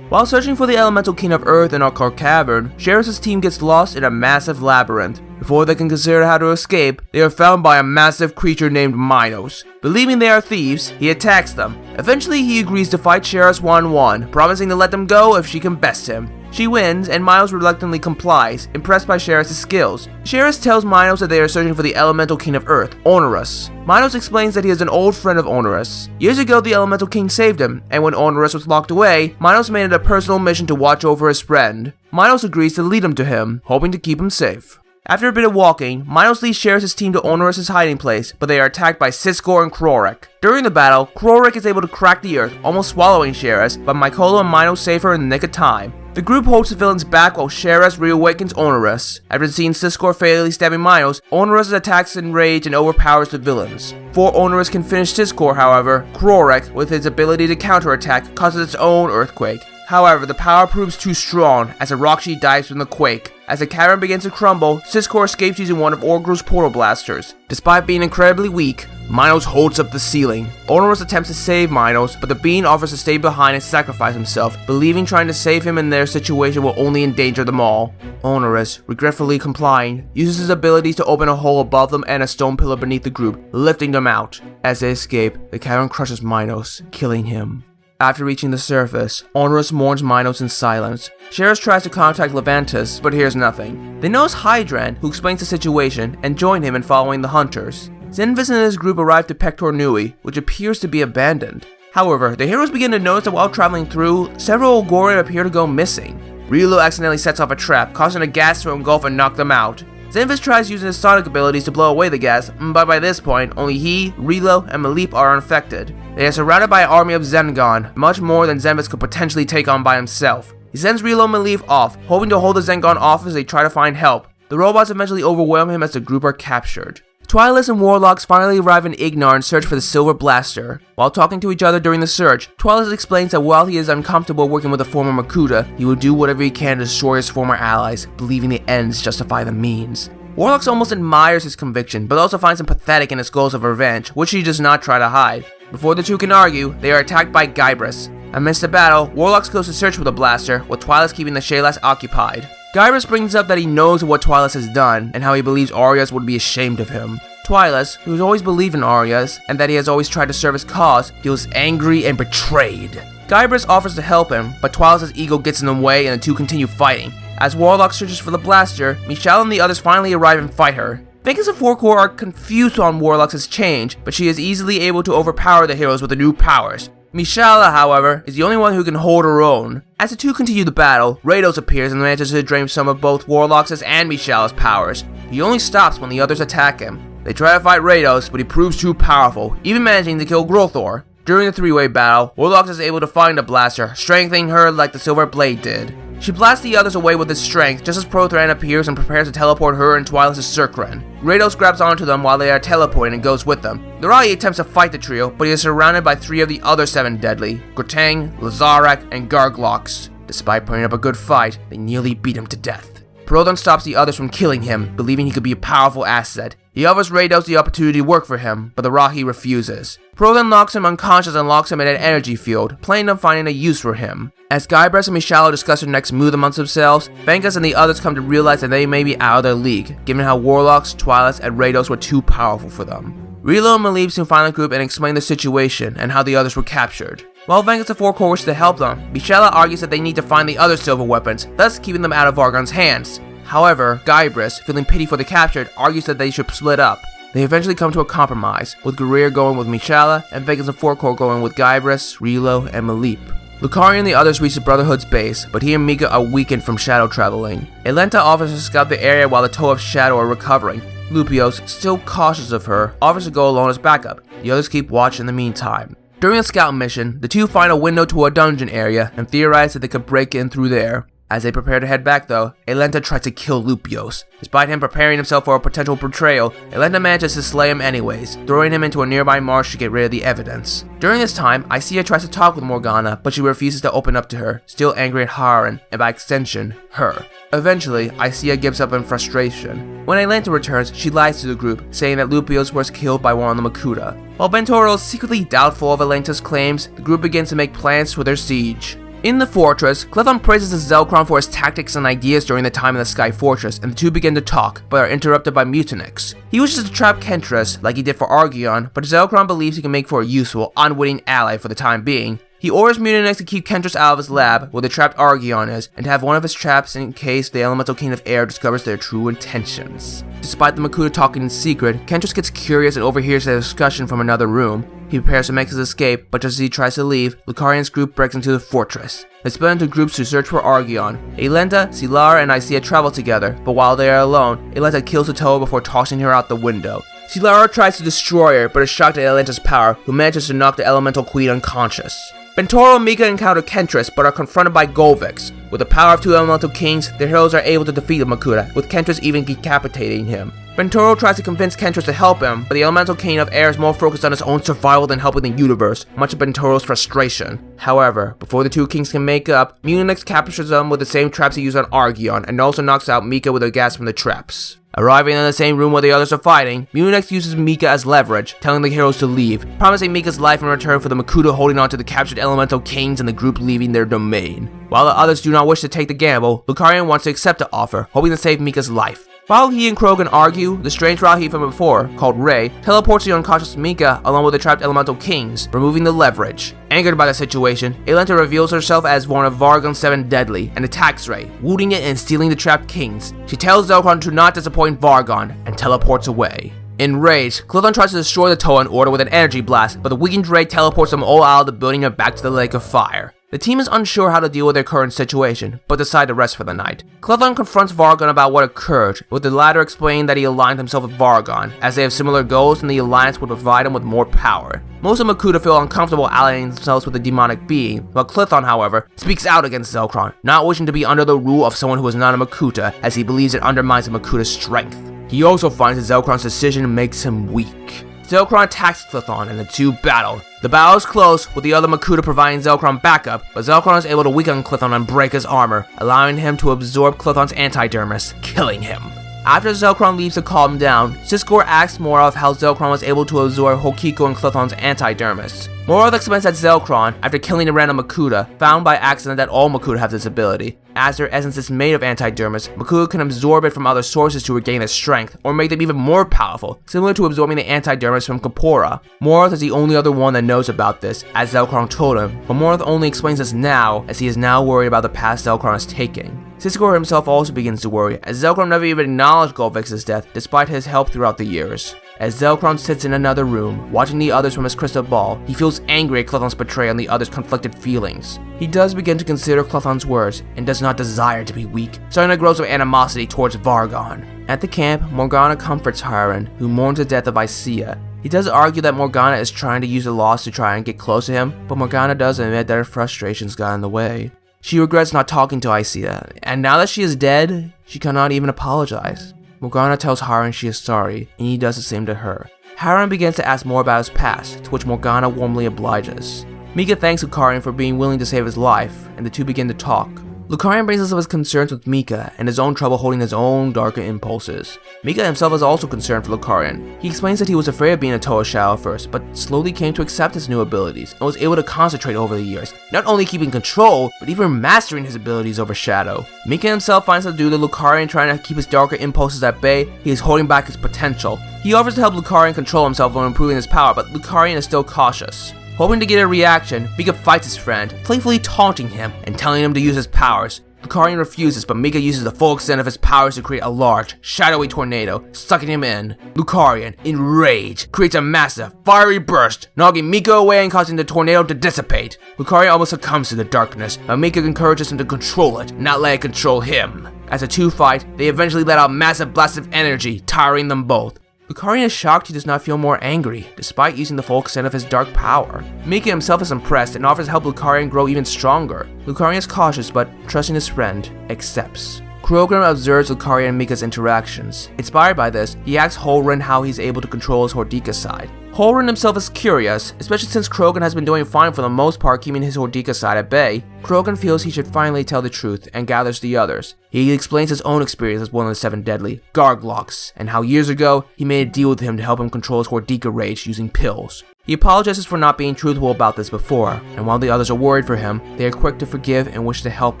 While searching for the elemental king of Earth in our cavern, Sheriff's team gets lost in a massive labyrinth. Before they can consider how to escape, they are found by a massive creature named Minos. Believing they are thieves, he attacks them. Eventually, he agrees to fight Sheriff 1-1, promising to let them go if she can best him. She wins, and Minos reluctantly complies, impressed by Sheriff's skills. Sheriff tells Minos that they are searching for the elemental king of Earth, Onerus. Minos explains that he is an old friend of Onerus. Years ago, the elemental king saved him, and when Onerus was locked away, Minos made it a personal mission to watch over his friend. Minos agrees to lead him to him, hoping to keep him safe. After a bit of walking, Minos leads Sheriff's team to Onerus' hiding place, but they are attacked by Siskor and Krorik. During the battle, Krorik is able to crack the earth, almost swallowing Sheriff, but Mycolo and Minos save her in the nick of time. The group holds the villains back while Sheriff reawakens Onerus. After seeing Siskor fatally stabbing Minos, Onerus attacks in rage and overpowers the villains. Before Onerus can finish Siskor, however, Krorik, with his ability to counterattack, causes its own earthquake. However, the power proves too strong as a rock sheet dives from the quake. As the cavern begins to crumble, Siskor escapes using one of Orgril's portal blasters. Despite being incredibly weak, Minos holds up the ceiling. Onerus attempts to save Minos, but the being offers to stay behind and sacrifice himself, believing trying to save him in their situation will only endanger them all. Onerus, regretfully complying, uses his abilities to open a hole above them and a stone pillar beneath the group, lifting them out. As they escape, the cavern crushes Minos, killing him. After reaching the surface, Onerus mourns Minos in silence. Sheriff tries to contact Levantus, but hears nothing. They notice Hydrant, who explains the situation, and join him in following the hunters. Zenvis and his group arrive to Pector Nui, which appears to be abandoned. However, the heroes begin to notice that while traveling through, several Ogori appear to go missing. Rilo accidentally sets off a trap, causing a gas to engulf and knock them out. Zenvis tries using his sonic abilities to blow away the gas, but by this point, only he, Rilo, and Malip are unaffected. They are surrounded by an army of Zengon, much more than Zenvis could potentially take on by himself. He sends Rilo and Malip off, hoping to hold the Zengon off as they try to find help. The robots eventually overwhelm him as the group are captured. Twilight and Warlocks finally arrive in Ignar and search for the Silver Blaster. While talking to each other during the search, Twilight explains that while he is uncomfortable working with the former Makuta, he will do whatever he can to destroy his former allies, believing the ends justify the means. Warlocks almost admires his conviction, but also finds him pathetic in his goals of revenge, which he does not try to hide. Before the two can argue, they are attacked by Guybrush. Amidst the battle, Warlocks goes to search for the blaster, with Twilight keeping the Shelas occupied. Guybrush brings up that he knows what Twilight has done, and how he believes Arias would be ashamed of him. Twilight, who has always believed in Arias, and that he has always tried to serve his cause, feels angry and betrayed. Guybrush offers to help him, but Twilight's ego gets in the way and the two continue fighting. As Warlock searches for the blaster, Michelle and the others finally arrive and fight her. Vegas and Four Core are confused on Warlock's change, but she is easily able to overpower the heroes with the new powers. Mishala, however, is the only one who can hold her own. As the two continue the battle, Rados appears and manages to drain some of both Warlock's and Mishala's powers. He only stops when the others attack him. They try to fight Rados, but he proves too powerful, even managing to kill Grothor. During the three-way battle, Warlock is able to find the blaster, strengthening her like the Silver Blade did. She blasts the others away with his strength just as Prothran appears and prepares to teleport her and Twilight's Circran. Rados grabs onto them while they are teleporting and goes with them. Narali attempts to fight the trio, but he is surrounded by 3 of the other 7 deadly, Gurtang, Lazarak, and Garglox. Despite putting up a good fight, they nearly beat him to death. Prothran stops the others from killing him, believing he could be a powerful asset. He offers Rados the opportunity to work for him, but the Rahi refuses. Prothran knocks him unconscious and locks him in an energy field, planning on finding a use for him. As Guybrush and Mishallow discuss their next move amongst themselves, Venkus and the others come to realize that they may be out of their league, given how Warlocks, Twilights, and Rados were too powerful for them. Rilo and Malib soon find the group and explain the situation and how the others were captured. While Venkus and Four Core wish to help them, Mishala argues that they need to find the other silver weapons, thus keeping them out of Vargon's hands. However, Guybrush, feeling pity for the captured, argues that they should split up. They eventually come to a compromise, with Guerrero going with Mishala, and Venkus and Four Core going with Guybrush, Rilo, and Malip. Lucario and the others reach the Brotherhood's base, but he and Mika are weakened from shadow traveling. Elenta offers to scout the area while the Toe of Shadow are recovering. Lupios, still cautious of her, offers to go alone as backup. The others keep watch in the meantime. During a scout mission, the two find a window to a dungeon area and theorize that they could break in through there. As they prepare to head back though, Elenta tries to kill Lupios. Despite him preparing himself for a potential betrayal, Elenta manages to slay him anyways, throwing him into a nearby marsh to get rid of the evidence. During this time, Isia tries to talk with Morgana, but she refuses to open up to her, still angry at Haran, and by extension, her. Eventually, Isia gives up in frustration. When Elenta returns, she lies to the group, saying that Lupios was killed by one of the Makuta. While Bentoro is secretly doubtful of Elenta's claims, the group begins to make plans for their siege. In the fortress, Clithon praises Zelkron for his tactics and ideas during the time in the Sky Fortress, and the two begin to talk, but are interrupted by Mutinix. He wishes to trap Kentrus, like he did for Argyon, but Zelkron believes he can make for a useful, unwitting ally for the time being. He orders Mutinix to keep Kentrus out of his lab, where the trapped Argyon is, and to have one of his traps in case the Elemental King of Air discovers their true intentions. Despite the Makuta talking in secret, Kentrus gets curious and overhears a discussion from another room. He prepares to make his escape, but just as he tries to leave, Lucarion's group breaks into the fortress. They split into groups to search for Argyon. Elenta, Silara, and Icea travel together, but while they are alone, Elenta kills Toa before tossing her out the window. Silara tries to destroy her, but is shocked at Elenta's power, who manages to knock the Elemental Queen unconscious. Bentoro and Mika encounter Kentrus, but are confronted by Golvix. With the power of two Elemental Kings, their heroes are able to defeat the Makuta, with Kentrus even decapitating him. Bentoro tries to convince Kentrus to help him, but the Elemental King of Air is more focused on his own survival than helping the universe, much to Bentoro's frustration. However, before the two kings can make up, Mutinix captures them with the same traps he used on Argyon, and also knocks out Mika with a gas from the traps. Arriving in the same room where the others are fighting, Mutinix uses Mika as leverage, telling the heroes to leave, promising Mika's life in return for the Makuta holding on to the captured Elemental Kings and the group leaving their domain. While the others do not wish to take the gamble, Lucarion wants to accept the offer, hoping to save Mika's life. While he and Krogan argue, the strange Rahi from before, called Ray, teleports the unconscious Mika along with the trapped Elemental Kings, removing the leverage. Angered by the situation, Elenta reveals herself as one of Vargon's 7 deadly and attacks Ray, wounding it and stealing the trapped kings. She tells Zelkron to not disappoint Vargon and teleports away. Enraged, Clithon tries to destroy the Toa in order with an energy blast, but the weakened Ray teleports them all out of the building and back to the Lake of Fire. The team is unsure how to deal with their current situation, but decide to rest for the night. Clithon confronts Vargon about what occurred, with the latter explaining that he aligned himself with Vargon, as they have similar goals and the alliance would provide him with more power. Most of Makuta feel uncomfortable allying themselves with a demonic being, while Clithon, however, speaks out against Zelkron, not wishing to be under the rule of someone who is not a Makuta, as he believes it undermines the Makuta's strength. He also finds that Zelkron's decision makes him weak. Zelkron attacks Clithon and the two battle. The battle is close, with the other Makuta providing Zelkron backup, but Zelkron is able to weaken Clithon and break his armor, allowing him to absorb Clithon's antidermis, killing him. After Zelkron leaves to calm down, Siskor asks Morroth how Zelkron was able to absorb Hokiko and Clithon's antidermis. Morroth explains that Zelkron, after killing a random Makuta, found by accident that all Makuta have this ability. As their essence is made of antidermis, Makuta can absorb it from other sources to regain their strength, or make them even more powerful, similar to absorbing the antidermis from Kapora. Morroth is the only other one that knows about this, as Zelkron told him, but Morroth only explains this now, as he is now worried about the path Zelkron is taking. Siskor himself also begins to worry, as Zelkron never even acknowledged Golvix's death, despite his help throughout the years. As Zelkron sits in another room, watching the others from his crystal ball, he feels angry at Clithon's betrayal and the others' conflicted feelings. He does begin to consider Clithon's words, and does not desire to be weak, starting to grow some animosity towards Vargon. At the camp, Morgana comforts Hiron, who mourns the death of Icea. He does argue that Morgana is trying to use the loss to try and get close to him, but Morgana does admit that her frustrations got in the way. She regrets not talking to Icea, and now that she is dead, she cannot even apologize. Morgana tells Hiron she is sorry, and he does the same to her. Hiron begins to ask more about his past, to which Morgana warmly obliges. Mika thanks Lucarion for being willing to save his life, and the two begin to talk. Lucarion brings us of his concerns with Mika, and his own trouble holding his own darker impulses. Mika himself is also concerned for Lucarion. He explains that he was afraid of being a Toa Shadow first, but slowly came to accept his new abilities, and was able to concentrate over the years, not only keeping control, but even mastering his abilities over Shadow. Mika himself finds that due to Lucarion trying to keep his darker impulses at bay, he is holding back his potential. He offers to help Lucarion control himself while improving his power, but Lucarion is still cautious. Hoping to get a reaction, Mika fights his friend, playfully taunting him and telling him to use his powers. Lucarion refuses, but Mika uses the full extent of his powers to create a large, shadowy tornado, sucking him in. Lucarion, enraged, creates a massive, fiery burst, knocking Mika away and causing the tornado to dissipate. Lucarion almost succumbs to the darkness, but Mika encourages him to control it, not let it control him. As the two fight, they eventually let out massive blasts of energy, tiring them both. Lucarion is shocked he does not feel more angry, despite using the full extent of his dark power. Mika himself is impressed and offers to help Lucarion grow even stronger. Lucarion is cautious, but, trusting his friend, accepts. Krogan observes Lucarion and Mika's interactions. Inspired by this, he asks Holren how he's able to control his Hordika side. Holren himself is curious, especially since Krogan has been doing fine for the most part keeping his Hordika side at bay. Krogan feels he should finally tell the truth and gathers the others. He explains his own experience as one of the 7 deadly, Garglox, and how years ago he made a deal with him to help him control his Hordika rage using pills. He apologizes for not being truthful about this before, and while the others are worried for him, they are quick to forgive and wish to help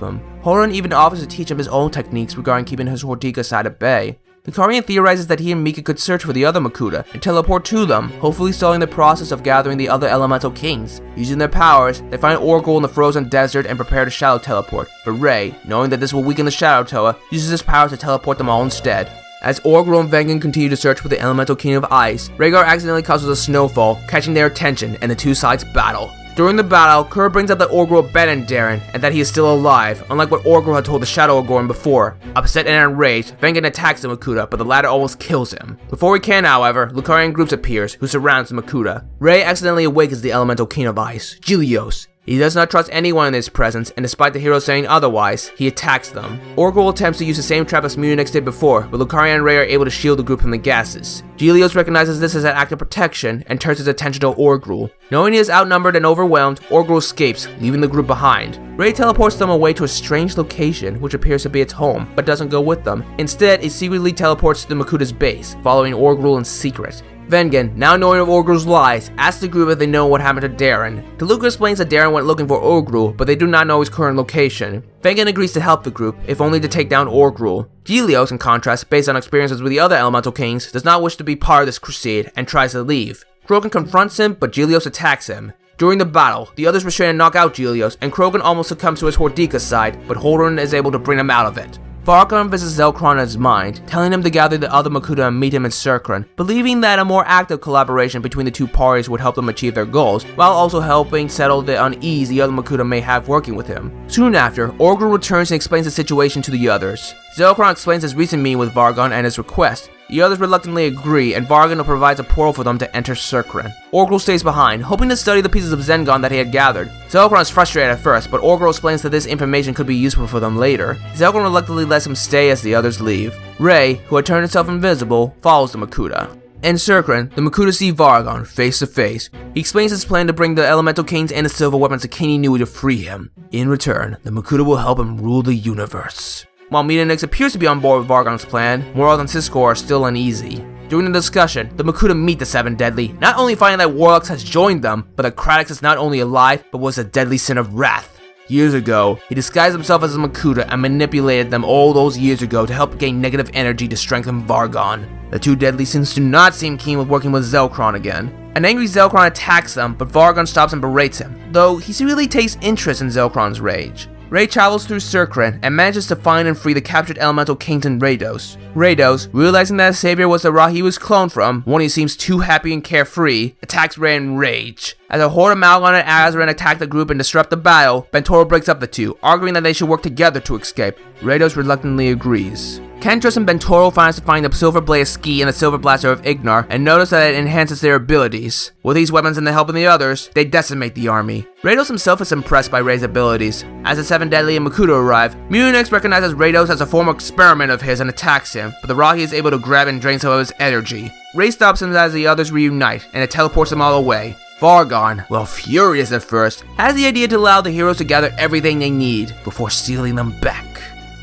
him. Holren even offers to teach him his own techniques regarding keeping his Hordika side at bay. Lucarian theorizes that he and Mika could search for the other Makuta and teleport to them, hopefully stalling the process of gathering the other elemental kings. Using their powers, they find Orgrill in the frozen desert and prepare to shadow teleport, but Ray, knowing that this will weaken the Shadow Toa, uses his powers to teleport them all instead. As Orgrill and Vengen continue to search for the elemental king of ice, Rhaegar accidentally causes a snowfall, catching their attention, and the two sides battle. During the battle, Kerr brings up that Orgrill abandoned Darren, and that he is still alive, unlike what Orgrill had told the Shadow Agorn before. Upset and enraged, Vengen attacks the Makuta, but the latter almost kills him. Before he can, however, Lucarian groups appears, who surrounds the Makuta. Ray accidentally awakens the elemental king of ice, Gilios. He does not trust anyone in his presence, and despite the hero saying otherwise, he attacks them. Orgrill attempts to use the same trap as ManiaMax did before, but Lucarian and Ray are able to shield the group from the gases. Gilios recognizes this as an act of protection, and turns his attention to Orgrill. Knowing he is outnumbered and overwhelmed, Orgrill escapes, leaving the group behind. Ray teleports them away to a strange location, which appears to be its home, but doesn't go with them. Instead, he secretly teleports to the Makuta's base, following Orgrill in secret. Vengen, now knowing of Orgrill's lies, asks the group if they know what happened to Darren. DeLuca explains that Darren went looking for Orgrill, but they do not know his current location. Vengen agrees to help the group, if only to take down Orgrill. Gilios, in contrast, based on experiences with the other elemental kings, does not wish to be part of this crusade, and tries to leave. Krogan confronts him, but Gilios attacks him. During the battle, the others restrain and knock out Gilios, and Krogan almost succumbs to his Hordika side, but Holren is able to bring him out of it. Vargon visits Zelkron in his mind, telling him to gather the other Makuta and meet him in Circron, believing that a more active collaboration between the two parties would help them achieve their goals, while also helping settle the unease the other Makuta may have working with him. Soon after, Orgrill returns and explains the situation to the others. Zelkron explains his recent meeting with Vargon and his request. The others reluctantly agree, and Vargon provides a portal for them to enter Circron. Orgrill stays behind, hoping to study the pieces of Zengon that he had gathered. Zelkron is frustrated at first, but Orgrill explains that this information could be useful for them later. Zelkron reluctantly lets him stay as the others leave. Ray, who had turned himself invisible, follows the Makuta. In Circron, the Makuta see Vargon face to face. He explains his plan to bring the elemental kings and the silver weapons to King Inui to free him. In return, the Makuta will help him rule the universe. While ManiaMax appears to be on board with Vargon's plan, Morald and Cisco are still uneasy. During the discussion, the Makuta meet the 7 Deadly, not only finding that Warlocks has joined them, but that Kratos is not only alive, but was a deadly sin of wrath. Years ago, he disguised himself as a Makuta and manipulated them all those years ago to help gain negative energy to strengthen Vargon. The 2 Deadly Sins do not seem keen with working with Zelkron again. An angry Zelkron attacks them, but Vargon stops and berates him, though he secretly takes interest in Zelkron's rage. Ray travels through Circron and manages to find and free the captured elemental kings in Rhaedos. Rhaedos, realizing that his savior was the Ra he was cloned from, one he seems too happy and carefree, attacks Ray in rage. As a horde of Malgon and Azarin attack the group and disrupt the battle, Bentoro breaks up the two, arguing that they should work together to escape. Rhaedos reluctantly agrees. Kentros and Bentoro finds to find the Silver Blade of Ski and the Silver Blaster of Ignar, and notice that it enhances their abilities. With these weapons and the help of the others, they decimate the army. Rhaedos himself is impressed by Ray's abilities. As the 7 Deadly and Makuta arrive, ManiaMax recognizes Rhaedos as a former experiment of his and attacks him, but the Rahi is able to grab and drain some of his energy. Ray stops him as the others reunite, and it teleports them all away. Vargon, while furious at first, has the idea to allow the heroes to gather everything they need before stealing them back.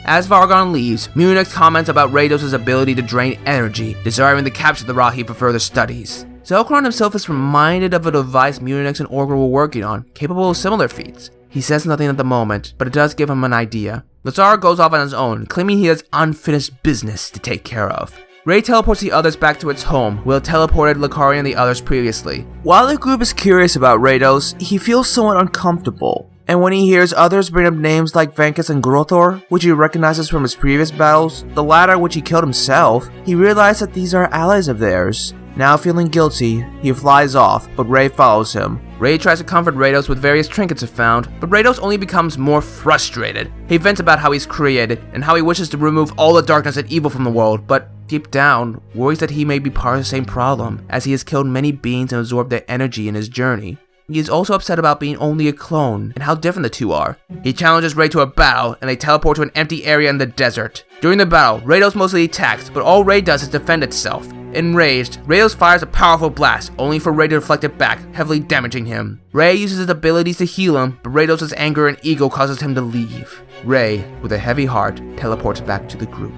As Vargon leaves, ManiaMax comments about Rhaedos' ability to drain energy, desiring to capture the Rahi for further studies. Zelkron himself is reminded of a device ManiaMax and Orgrill were working on, capable of similar feats. He says nothing at the moment, but it does give him an idea. Lazar goes off on his own, claiming he has unfinished business to take care of. Ray teleports the others back to its home, where it teleported Lucari and the others previously. While the group is curious about Rhaedos, he feels somewhat uncomfortable. And when he hears others bring up names like Vankus and Grothor, which he recognizes from his previous battles, the latter which he killed himself, he realizes that these are allies of theirs. Now feeling guilty, he flies off, but Ray follows him. Ray tries to comfort Rhaedos with various trinkets he found, but Rhaedos only becomes more frustrated. He vents about how he's created, and how he wishes to remove all the darkness and evil from the world, but deep down, worries that he may be part of the same problem, as he has killed many beings and absorbed their energy in his journey. He is also upset about being only a clone, and how different the two are. He challenges Ray to a battle, and they teleport to an empty area in the desert. During the battle, Rhaedos mostly attacks, but all Ray does is defend itself. Enraged, Rados fires a powerful blast, only for Ray to deflect it back, heavily damaging him. Ray uses his abilities to heal him, but Rados' anger and ego causes him to leave. Ray, with a heavy heart, teleports back to the group.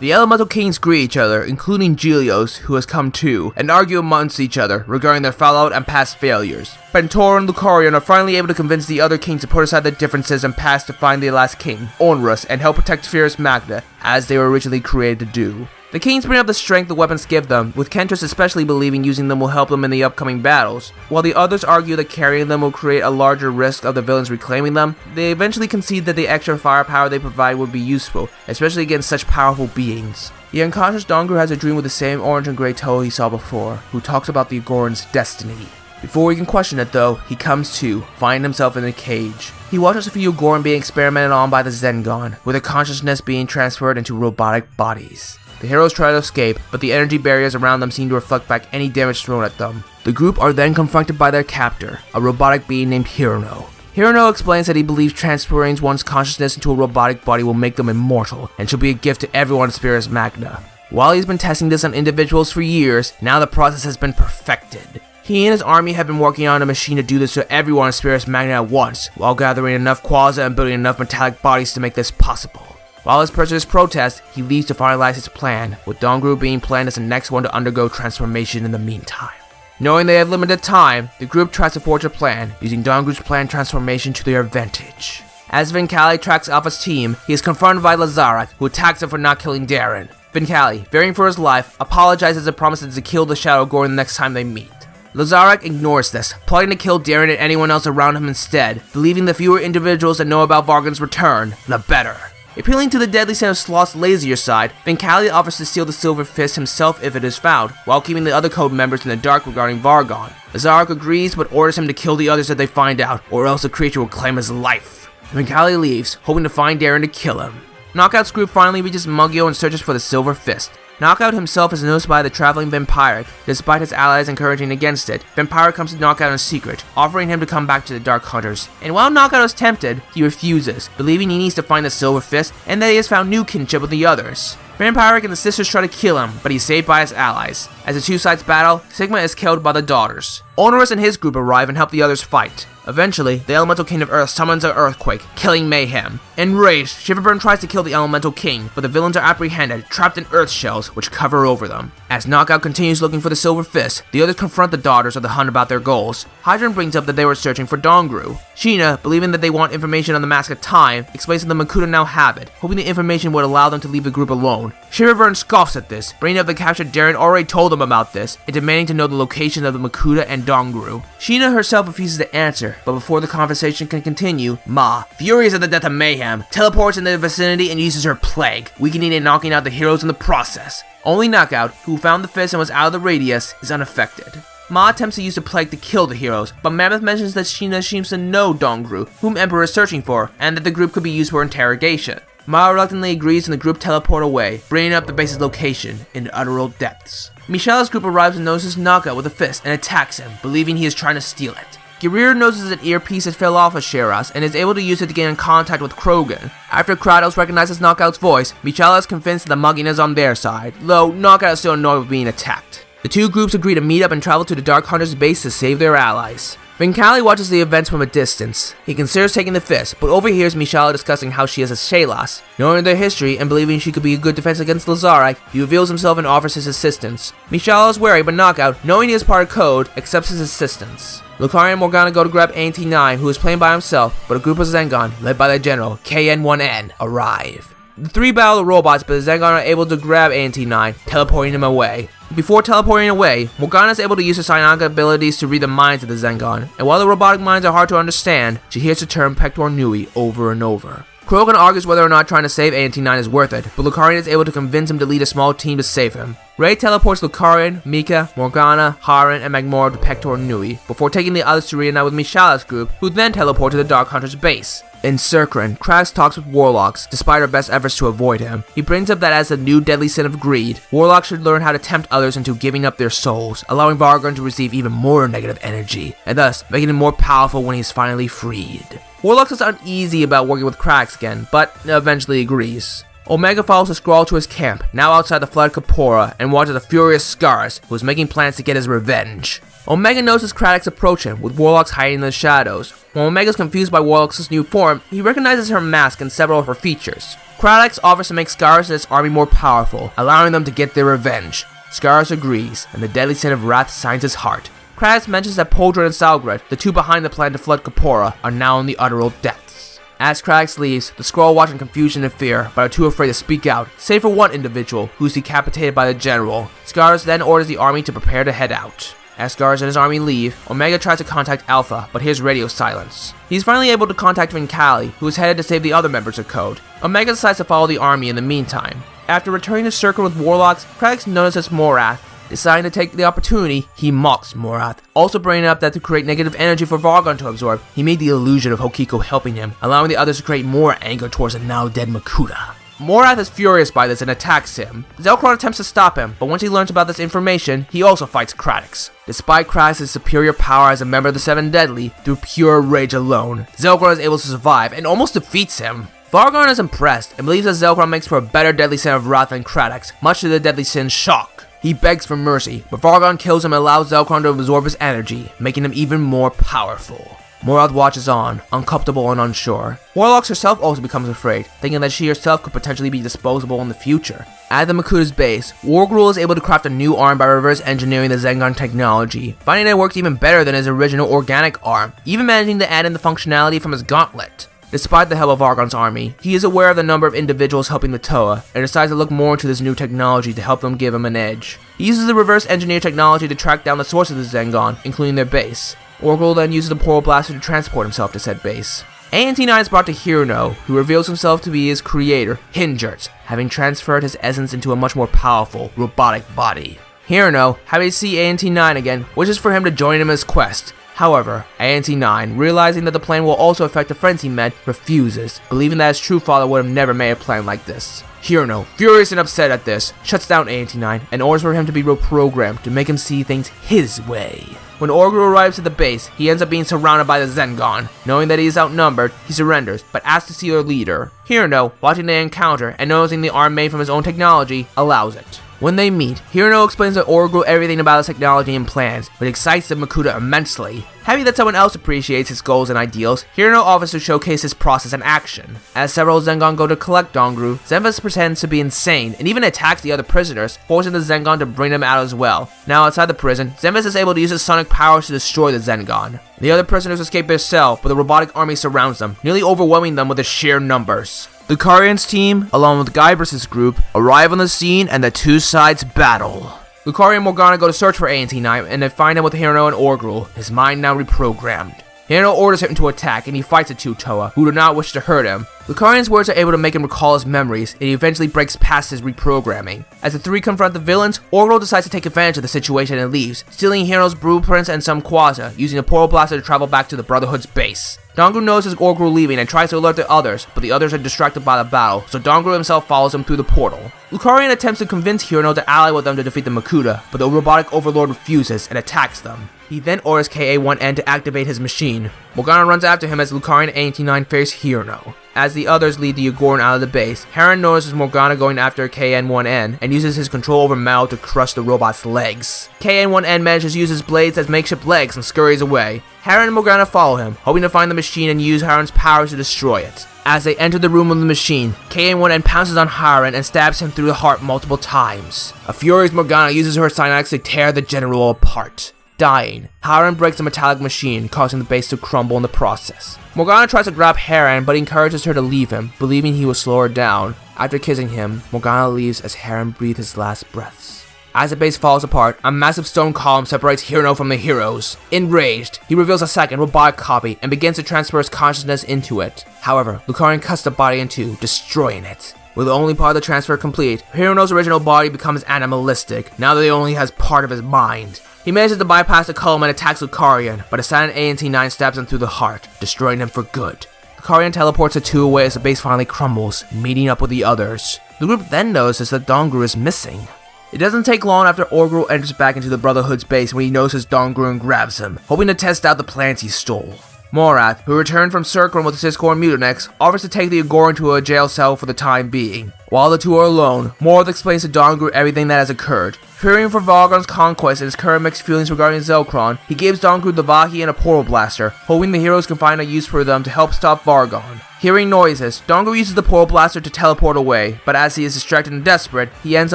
The Elemental Kings greet each other, including Gelios, who has come too, and argue amongst each other regarding their fallout and past failures. Pentor and Lucarion are finally able to convince the other kings to put aside their differences and pass to find the last king, Onrus, and help protect Spherus Magna, as they were originally created to do. The kings bring up the strength the weapons give them, with Kentris especially believing using them will help them in the upcoming battles. While the others argue that carrying them will create a larger risk of the villains reclaiming them, they eventually concede that the extra firepower they provide would be useful, especially against such powerful beings. The unconscious Dongru has a dream with the same orange and grey Toa he saw before, who talks about the Agoran's destiny. Before he can question it though, he comes to, finding himself in a cage. He watches a few Agoran being experimented on by the Zengon, with their consciousness being transferred into robotic bodies. The heroes try to escape, but the energy barriers around them seem to reflect back any damage thrown at them. The group are then confronted by their captor, a robotic being named Hirono. Hirono explains that he believes transferring one's consciousness into a robotic body will make them immortal, and should be a gift to everyone in Spherus Magna. While he's been testing this on individuals for years, now the process has been perfected. He and his army have been working on a machine to do this to everyone in Spherus Magna at once, while gathering enough quaza and building enough metallic bodies to make this possible. While his prisoners protest, he leaves to finalize his plan, with Dongru being planned as the next one to undergo transformation in the meantime. Knowing they have limited time, the group tries to forge a plan, using Dongru's planned transformation to their advantage. As Vincali tracks Alpha's team, he is confronted by Lazarak, who attacks him for not killing Darren. Vincali, fearing for his life, apologizes and promises to kill the Shadow Goron the next time they meet. Lazarak ignores this, plotting to kill Darren and anyone else around him instead, believing the fewer individuals that know about Vargan's return, the better. Appealing to the deadly sin of Sloth's lazier side, Vincali offers to steal the Silver Fist himself if it is found, while keeping the other code members in the dark regarding Vargon. Lazarak agrees, but orders him to kill the others if they find out, or else the creature will claim his life. Vincali leaves, hoping to find Darren to kill him. Knockout's group finally reaches Mugio and searches for the Silver Fist. Knockout himself is noticed by the traveling Vampiric. Despite his allies encouraging against it, Vampiric comes to Knockout in secret, offering him to come back to the Dark Hunters. And while Knockout is tempted, he refuses, believing he needs to find the Silver Fist and that he has found new kinship with the others. Vampiric and the sisters try to kill him, but he's saved by his allies. As the two sides battle, Sigma is killed by the daughters. Onerus and his group arrive and help the others fight. Eventually, the Elemental King of Earth summons an earthquake, killing Mayhem. Enraged, Shiverburn tries to kill the Elemental King, but the villains are apprehended, trapped in earth shells, which cover over them. As Knockout continues looking for the Silver Fist, the others confront the daughters of the Hunt about their goals. Hydrant brings up that they were searching for Dongru. Sheena, believing that they want information on the Mask of Time, explains that the Makuta now have it, hoping the information would allow them to leave the group alone. Shiverburn scoffs at this, bringing up the captured Darren already told them about this, and demanding to know the location of the Makuta and Dongru. Sheena herself refuses to answer, but before the conversation can continue, Ma, furious at the death of Mayhem, teleports into the vicinity and uses her plague, weakening and knocking out the heroes in the process. Only Knockout, who found the fist and was out of the radius, is unaffected. Ma attempts to use the plague to kill the heroes, but Mammoth mentions that Sheena seems to know Dongru, whom Emperor is searching for, and that the group could be used for interrogation. Ma reluctantly agrees and the group teleport away, bringing up the base's location in the utteral depths. Michela's group arrives and notices Knockout with a fist and attacks him, believing he is trying to steal it. Gerir notices an earpiece that fell off of Sheraz and is able to use it to get in contact with Krogan. After Kratos recognizes Knockout's voice, Michela is convinced that the mugging is on their side, though Knockout is still annoyed with being attacked. The two groups agree to meet up and travel to the Dark Hunter's base to save their allies. Vincali watches the events from a distance. He considers taking the fist, but overhears Michela discussing how she is a Shelas. Knowing their history and believing she could be a good defense against Lazarak, he reveals himself and offers his assistance. Michela is wary, but Knockout, knowing he is part of Code, accepts his assistance. Lucari and Morgana go to grab ANT9, who is playing by himself, but a group of Zengon, led by their general, KN1N, arrive. The three battle the robots, but the Zengon are able to grab ANT9, teleporting him away. Before teleporting away, Morgana is able to use her psionic abilities to read the minds of the Zengon, and while the robotic minds are hard to understand, she hears the term Pector Nui over and over. Krogan argues whether or not trying to save ANT9 is worth it, but Lucarian is able to convince him to lead a small team to save him. Ray teleports Lucarian, Mika, Morgana, Haran, and Magmoor to Pector Nui, before taking the others to reunite with Michela's group, who then teleport to the Dark Hunter's base. Encircling, Crest talks with Warlocks, despite her best efforts to avoid him. He brings up that as the new deadly sin of greed, Warlocks should learn how to tempt others into giving up their souls, allowing Vargon to receive even more negative energy, and thus making him more powerful when he's finally freed. Warlocks is uneasy about working with Cracks again, but eventually agrees. Omega follows the Skrull to his camp, now outside the flooded Capora, and watches a furious Scarus, who is making plans to get his revenge. Omega notices Kratos approach him, with Warlocks hiding in the shadows. While Omega's confused by Warlocks' new form, he recognizes her mask and several of her features. Kratos offers to make Scarus and his army more powerful, allowing them to get their revenge. Scarus agrees, and the deadly sin of wrath signs his heart. Kratos mentions that Poldrin and Salgred, the two behind the plan to flood Capora, are now in the utteral depths. As Kratos leaves, the Skrull watch in confusion and fear, but are too afraid to speak out, save for one individual, who is decapitated by the general. Scarus then orders the army to prepare to head out. As Scarus and his army leave, Omega tries to contact Alpha, but hears radio silence. He's finally able to contact Vincali, who is headed to save the other members of Code. Omega decides to follow the army in the meantime. After returning to Circle with Warlocks, Kratos notices Morath. Deciding to take the opportunity, he mocks Morath, also bringing up that to create negative energy for Vargon to absorb, he made the illusion of Hokiko helping him, allowing the others to create more anger towards the now dead Makuta. Morath is furious by this and attacks him. Zelkron attempts to stop him, but once he learns about this information, he also fights Kratos. Despite Kratos' superior power as a member of the Seven Deadly, through pure rage alone, Zelkron is able to survive and almost defeats him. Vargon is impressed and believes that Zelkron makes for a better deadly sin of wrath than Kratos, much to the deadly sin's shock. He begs for mercy, but Vargon kills him and allows Zelkron to absorb his energy, making him even more powerful. Morath watches on, uncomfortable and unsure. Warlocks herself also becomes afraid, thinking that she herself could potentially be disposable in the future. At the Makuta's base, Wargruel is able to craft a new arm by reverse engineering the Zengon technology, finding that it works even better than his original organic arm, even managing to add in the functionality from his gauntlet. Despite the help of Vargon's army, he is aware of the number of individuals helping the Toa, and decides to look more into this new technology to help them give him an edge. He uses the reverse engineer technology to track down the source of the Zengon, including their base. Orgrill then uses the Portal Blaster to transport himself to said base. ANT9 is brought to Hirno, who reveals himself to be his creator, Hinjert, having transferred his essence into a much more powerful, robotic body. Hirno, happy to see ANT9 again, wishes for him to join him in his quest. However, ANT9, realizing that the plan will also affect the friends he met, refuses, believing that his true father would have never made a plan like this. Hirno, furious and upset at this, shuts down ANT9 and orders for him to be reprogrammed to make him see things his way. When Orgrill arrives at the base, he ends up being surrounded by the Zengon. Knowing that he is outnumbered, he surrenders, but asks to see their leader. Hirno, watching the encounter and noticing the arm made from his own technology, allows it. When they meet, Hirno explains to Orgrill everything about his technology and plans, which excites the Makuta immensely. Happy that someone else appreciates his goals and ideals, Hirno offers to showcase his process in action. As several Zengon go to collect Dongru, Xemphis pretends to be insane and even attacks the other prisoners, forcing the Zengon to bring them out as well. Now outside the prison, Xemphis is able to use his sonic powers to destroy the Zengon. The other prisoners escape their cell, but the robotic army surrounds them, nearly overwhelming them with its sheer numbers. The Lucarian's team, along with Guybrush's group, arrive on the scene and the two sides battle. Lucari and Morgana go to search for ANT9 and they find him with Hirno and Orgrill, his mind now reprogrammed. Hirno orders him to attack and he fights the two Toa, who do not wish to hurt him. Lucarian's words are able to make him recall his memories, and he eventually breaks past his reprogramming. As the three confront the villains, Orgrill decides to take advantage of the situation and leaves, stealing Hirno's blueprints and some Quasar, using a portal blaster to travel back to the Brotherhood's base. Dongru notices Orgrill leaving and tries to alert the others, but the others are distracted by the battle, so Dongru himself follows him through the portal. Lucarian attempts to convince Hirno to ally with them to defeat the Makuta, but the robotic overlord refuses and attacks them. He then orders KA-1N to activate his machine. Morgana runs after him as Lucarian and ANT9 face Hirno. As the others lead the Ugoran out of the base, Heron notices Morgana going after KN-1N and uses his control over Mal to crush the robot's legs. KN-1N manages to use his blades as makeshift legs and scurries away. Heron and Morgana follow him, hoping to find the machine and use Heron's powers to destroy it. As they enter the room of the machine, KN-1N pounces on Heron and stabs him through the heart multiple times. A furious Morgana uses her cyanide to tear the general apart. Dying, Heron breaks the metallic machine, causing the base to crumble in the process. Morgana tries to grab Heron, but encourages her to leave him, believing he will slow her down. After kissing him, Morgana leaves as Heron breathes his last breaths. As the base falls apart, a massive stone column separates Hirno from the heroes. Enraged, he reveals a second robotic copy and begins to transfer his consciousness into it. However, Lucarian cuts the body in two, destroying it. With only part of the transfer complete, Hirno's original body becomes animalistic, now that he only has part of his mind. He manages to bypass the column and attacks Lucarian, but a silent ANT9 stabs him through the heart, destroying him for good. Karian teleports the two away as the base finally crumbles, meeting up with the others. The group then notices that Dongru is missing. It doesn't take long after Orgrill enters back into the Brotherhood's base when he notices Dongru and grabs him, hoping to test out the plans he stole. Morath, who returned from Circron with the Siscore and Mutinex, offers to take the Agoran to a jail cell for the time being. While the two are alone, Morath explains to Dongru everything that has occurred. Fearing for Vargon's conquest and his current mixed feelings regarding Zelkron, he gives Dongru the Vahi and a portal blaster, hoping the heroes can find a use for them to help stop Vargon. Hearing noises, Dongru uses the portal blaster to teleport away, but as he is distracted and desperate, he ends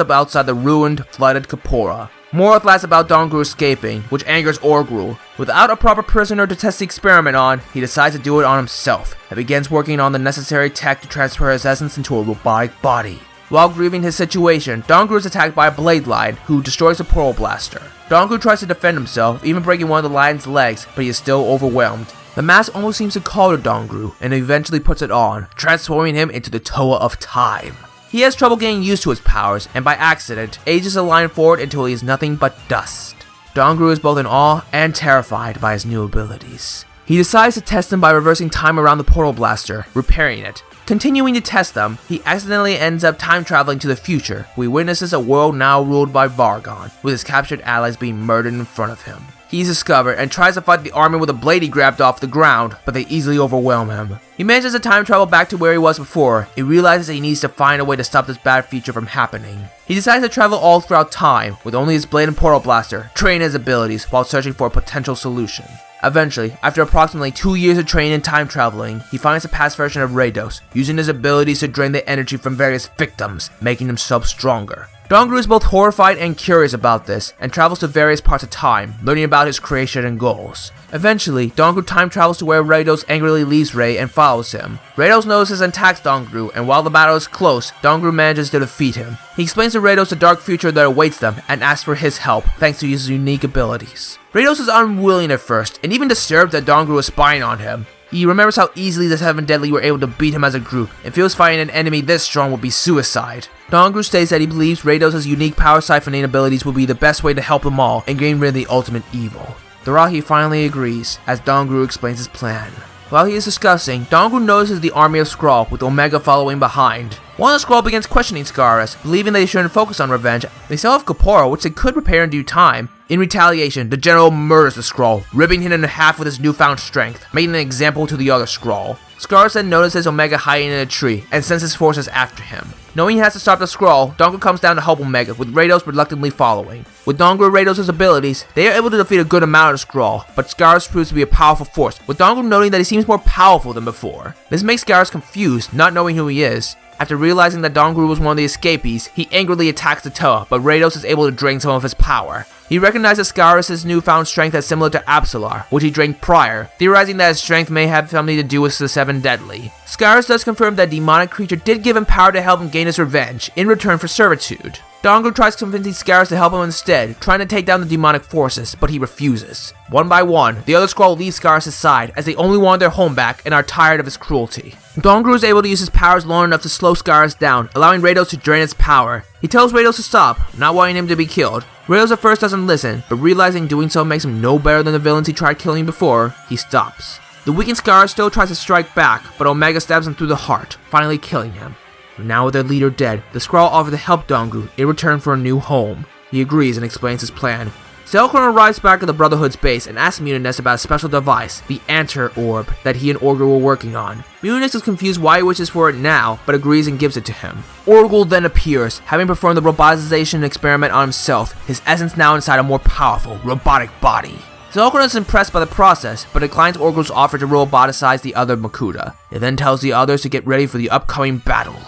up outside the ruined, flooded Kapora. Morath laughs about Dongru escaping, which angers Orgrill. Without a proper prisoner to test the experiment on, he decides to do it on himself, and begins working on the necessary tech to transfer his essence into a robotic body. While grieving his situation, Dongru is attacked by a blade lion, who destroys the portal blaster. Dongru tries to defend himself, even breaking one of the lion's legs, but he is still overwhelmed. The mask almost seems to call to Dongru, and eventually puts it on, transforming him into the Toa of Time. He has trouble getting used to his powers, and by accident, ages the lion forward until he is nothing but dust. Dongru is both in awe and terrified by his new abilities. He decides to test them by reversing time around the portal blaster, repairing it. Continuing to test them, he accidentally ends up time traveling to the future, where he witnesses a world now ruled by Vargon, with his captured allies being murdered in front of him. He's discovered and tries to fight the army with a blade he grabbed off the ground, but they easily overwhelm him. He manages to time travel back to where he was before. He realizes that he needs to find a way to stop this bad future from happening. He decides to travel all throughout time, with only his blade and portal blaster, train his abilities while searching for a potential solution. Eventually, after approximately 2 years of training and time traveling, he finds a past version of Rados, using his abilities to drain the energy from various victims, making himself stronger. Dongru is both horrified and curious about this, and travels to various parts of time, learning about his creation and goals. Eventually, Dongru time travels to where Rados angrily leaves Ray and follows him. Rados notices and attacks Dongru, and while the battle is close, Dongru manages to defeat him. He explains to Rados the dark future that awaits them, and asks for his help, thanks to his unique abilities. Rados is unwilling at first, and even disturbed that Dongru is spying on him. He remembers how easily the Seven Deadly were able to beat him as a group, and feels fighting an enemy this strong would be suicide. Dongru states that he believes Rados' unique power siphoning abilities will be the best way to help them all and getting rid of the ultimate evil. The Rahi finally agrees, as Dongru explains his plan. While he is discussing, Dongru notices the army of Skrull, with Omega following behind. One of the Skrull begins questioning Scaris, believing they shouldn't focus on revenge. They still have Kapora, which they could repair in due time. In retaliation, the general murders the Skrull, ripping him in half with his newfound strength, making an example to the other Skrull. Scaris then notices Omega hiding in a tree, and sends his forces after him. Knowing he has to stop the Skrull, Dongru comes down to help Omega, with Rados reluctantly following. With Dongru and Rados' abilities, they are able to defeat a good amount of Skrull, but Scaris proves to be a powerful force, with Dongru noting that he seems more powerful than before. This makes Scaris confused, not knowing who he is. After realizing that Dongru was one of the escapees, he angrily attacks the Toa, but Rados is able to drain some of his power. He recognizes Scaris' newfound strength as similar to Absolar, which he drained prior, theorizing that his strength may have something to do with the Seven Deadly. Scaris does confirm that demonic creature did give him power to help him gain his revenge, in return for servitude. Dongru tries convincing Scaris to help him instead, trying to take down the demonic forces, but he refuses. One by one, the other Skrull leave Scaris' side, as they only want their home back and are tired of his cruelty. Dongru is able to use his powers long enough to slow Scaris down, allowing Rados to drain its power. He tells Rados to stop, not wanting him to be killed. Rados at first doesn't listen, but realizing doing so makes him no better than the villains he tried killing before, he stops. The weakened Scaris still tries to strike back, but Omega stabs him through the heart, finally killing him. Now with their leader dead, the Skrull offer to help Dongru in return for a new home. He agrees and explains his plan. Zelkron arrives back at the Brotherhood's base and asks Mutinex about a special device, the Anter-Orb, that he and Orgrill were working on. Mutinex is confused why he wishes for it now, but agrees and gives it to him. Orgrill then appears, having performed the robotization experiment on himself, his essence now inside a more powerful, robotic body. Zelkron is impressed by the process, but declines Orgrill's offer to roboticize the other Makuta. It then tells the others to get ready for the upcoming battle.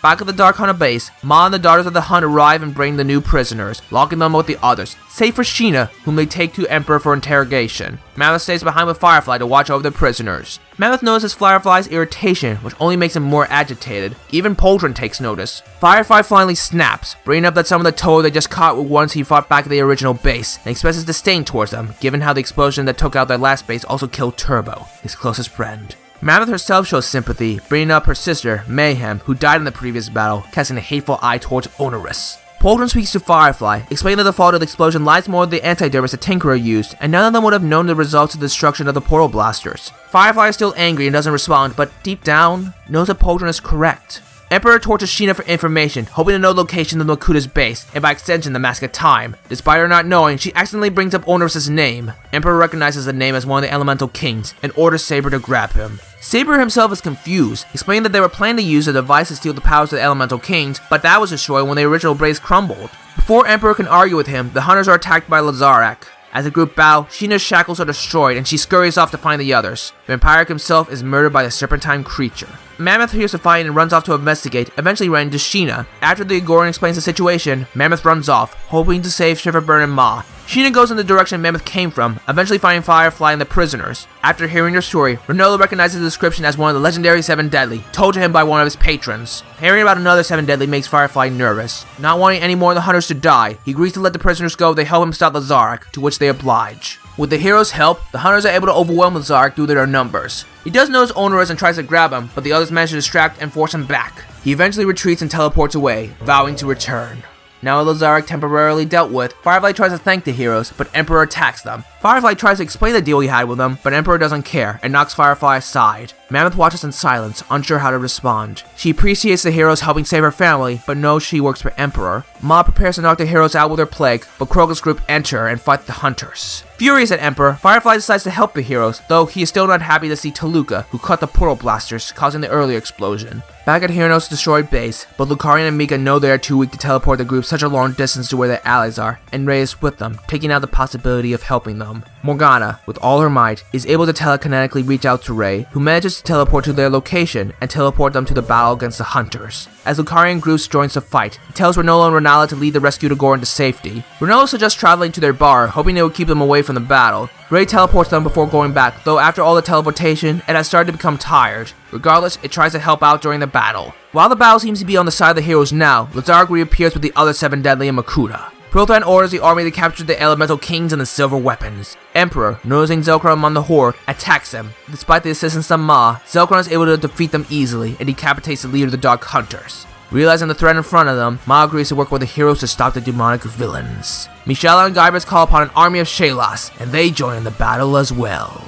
Back at the Dark Hunter base, Ma and the Daughters of the Hunt arrive and bring the new prisoners, locking them with the others, save for Sheena, whom they take to Emperor for interrogation. Mammoth stays behind with Firefly to watch over the prisoners. Mammoth notices Firefly's irritation, which only makes him more agitated. Even Poldrin takes notice. Firefly finally snaps, bringing up that some of the Toa they just caught were ones he fought back at the original base, and expresses disdain towards them, given how the explosion that took out their last base also killed Turbo, his closest friend. Mammoth herself shows sympathy, bringing up her sister, Mayhem, who died in the previous battle, casting a hateful eye towards Onerus. Pauldron speaks to Firefly, explaining that the fault of the explosion lies more in the antivirus that Tinkerer used, and none of them would have known the results of the destruction of the portal blasters. Firefly is still angry and doesn't respond, but deep down, knows that Pauldron is correct. Emperor tortures Sheena for information, hoping to know the location of Makuta's base, and by extension the Mask of Time. Despite her not knowing, she accidentally brings up Onerus's name. Emperor recognizes the name as one of the Elemental Kings, and orders Saber to grab him. Saber himself is confused, explaining that they were planning to use a device to steal the powers of the Elemental Kings, but that was destroyed when the original base crumbled. Before Emperor can argue with him, the hunters are attacked by Lazarak. As the group bow, Sheena's shackles are destroyed and she scurries off to find the others. Vampiric himself is murdered by the serpentine creature. Mammoth hears the fight and runs off to investigate, eventually running into Sheena. After the Agorian explains the situation, Mammoth runs off, hoping to save Shiverburn and Ma. Sheena goes in the direction Mammoth came from, eventually finding Firefly and the prisoners. After hearing their story, Renola recognizes the description as one of the legendary 7 Deadly, told to him by one of his patrons. Hearing about another 7 Deadly makes Firefly nervous. Not wanting any more of the hunters to die, he agrees to let the prisoners go if they help him stop Lazarak, to which they oblige. With the hero's help, the hunters are able to overwhelm Lazarak due to their numbers. He does notice Onerus and tries to grab him, but the others manage to distract and force him back. He eventually retreats and teleports away, vowing to return. Now with Lazarak temporarily dealt with, Firefly tries to thank the heroes, but Emperor attacks them. Firefly tries to explain the deal he had with them, but Emperor doesn't care and knocks Firefly aside. Mammoth watches in silence, unsure how to respond. She appreciates the heroes helping save her family, but knows she works for Emperor. Ma prepares to knock the heroes out with her plague, but Kroga's group enter and fight the hunters. Furious at Emperor, Firefly decides to help the heroes, though he is still not happy to see Toluca, who cut the portal blasters, causing the earlier explosion. Back at Eternatus' destroyed base, but Lucarian and Mika know they are too weak to teleport the group such a long distance to where their allies are, and Rey is with them, taking out the possibility of helping them. Morgana, with all her might, is able to telekinetically reach out to Rey, who manages to teleport to their location and teleport them to the battle against the hunters. As Lucarian Groose joins the fight, he tells Renola and Renala to lead the rescued Agoran to safety. Renola suggests traveling to their bar, hoping they will keep them away from the battle. Rey teleports them before going back, though after all the teleportation, it has started to become tired. Regardless, it tries to help out during the battle. While the battle seems to be on the side of the heroes now, Lazarak reappears with the other 7 Deadly and Makuta. Prothran orders the army to capture the Elemental Kings and the Silver Weapons. Emperor, noticing Zelkron among the Horde, attacks them. Despite the assistance of Ma, Zelkron is able to defeat them easily and decapitates the leader of the Dark Hunters. Realizing the threat in front of them, Ma agrees to work with the heroes to stop the demonic villains. Mishala and Guybrush call upon an army of Shelas, and they join in the battle as well.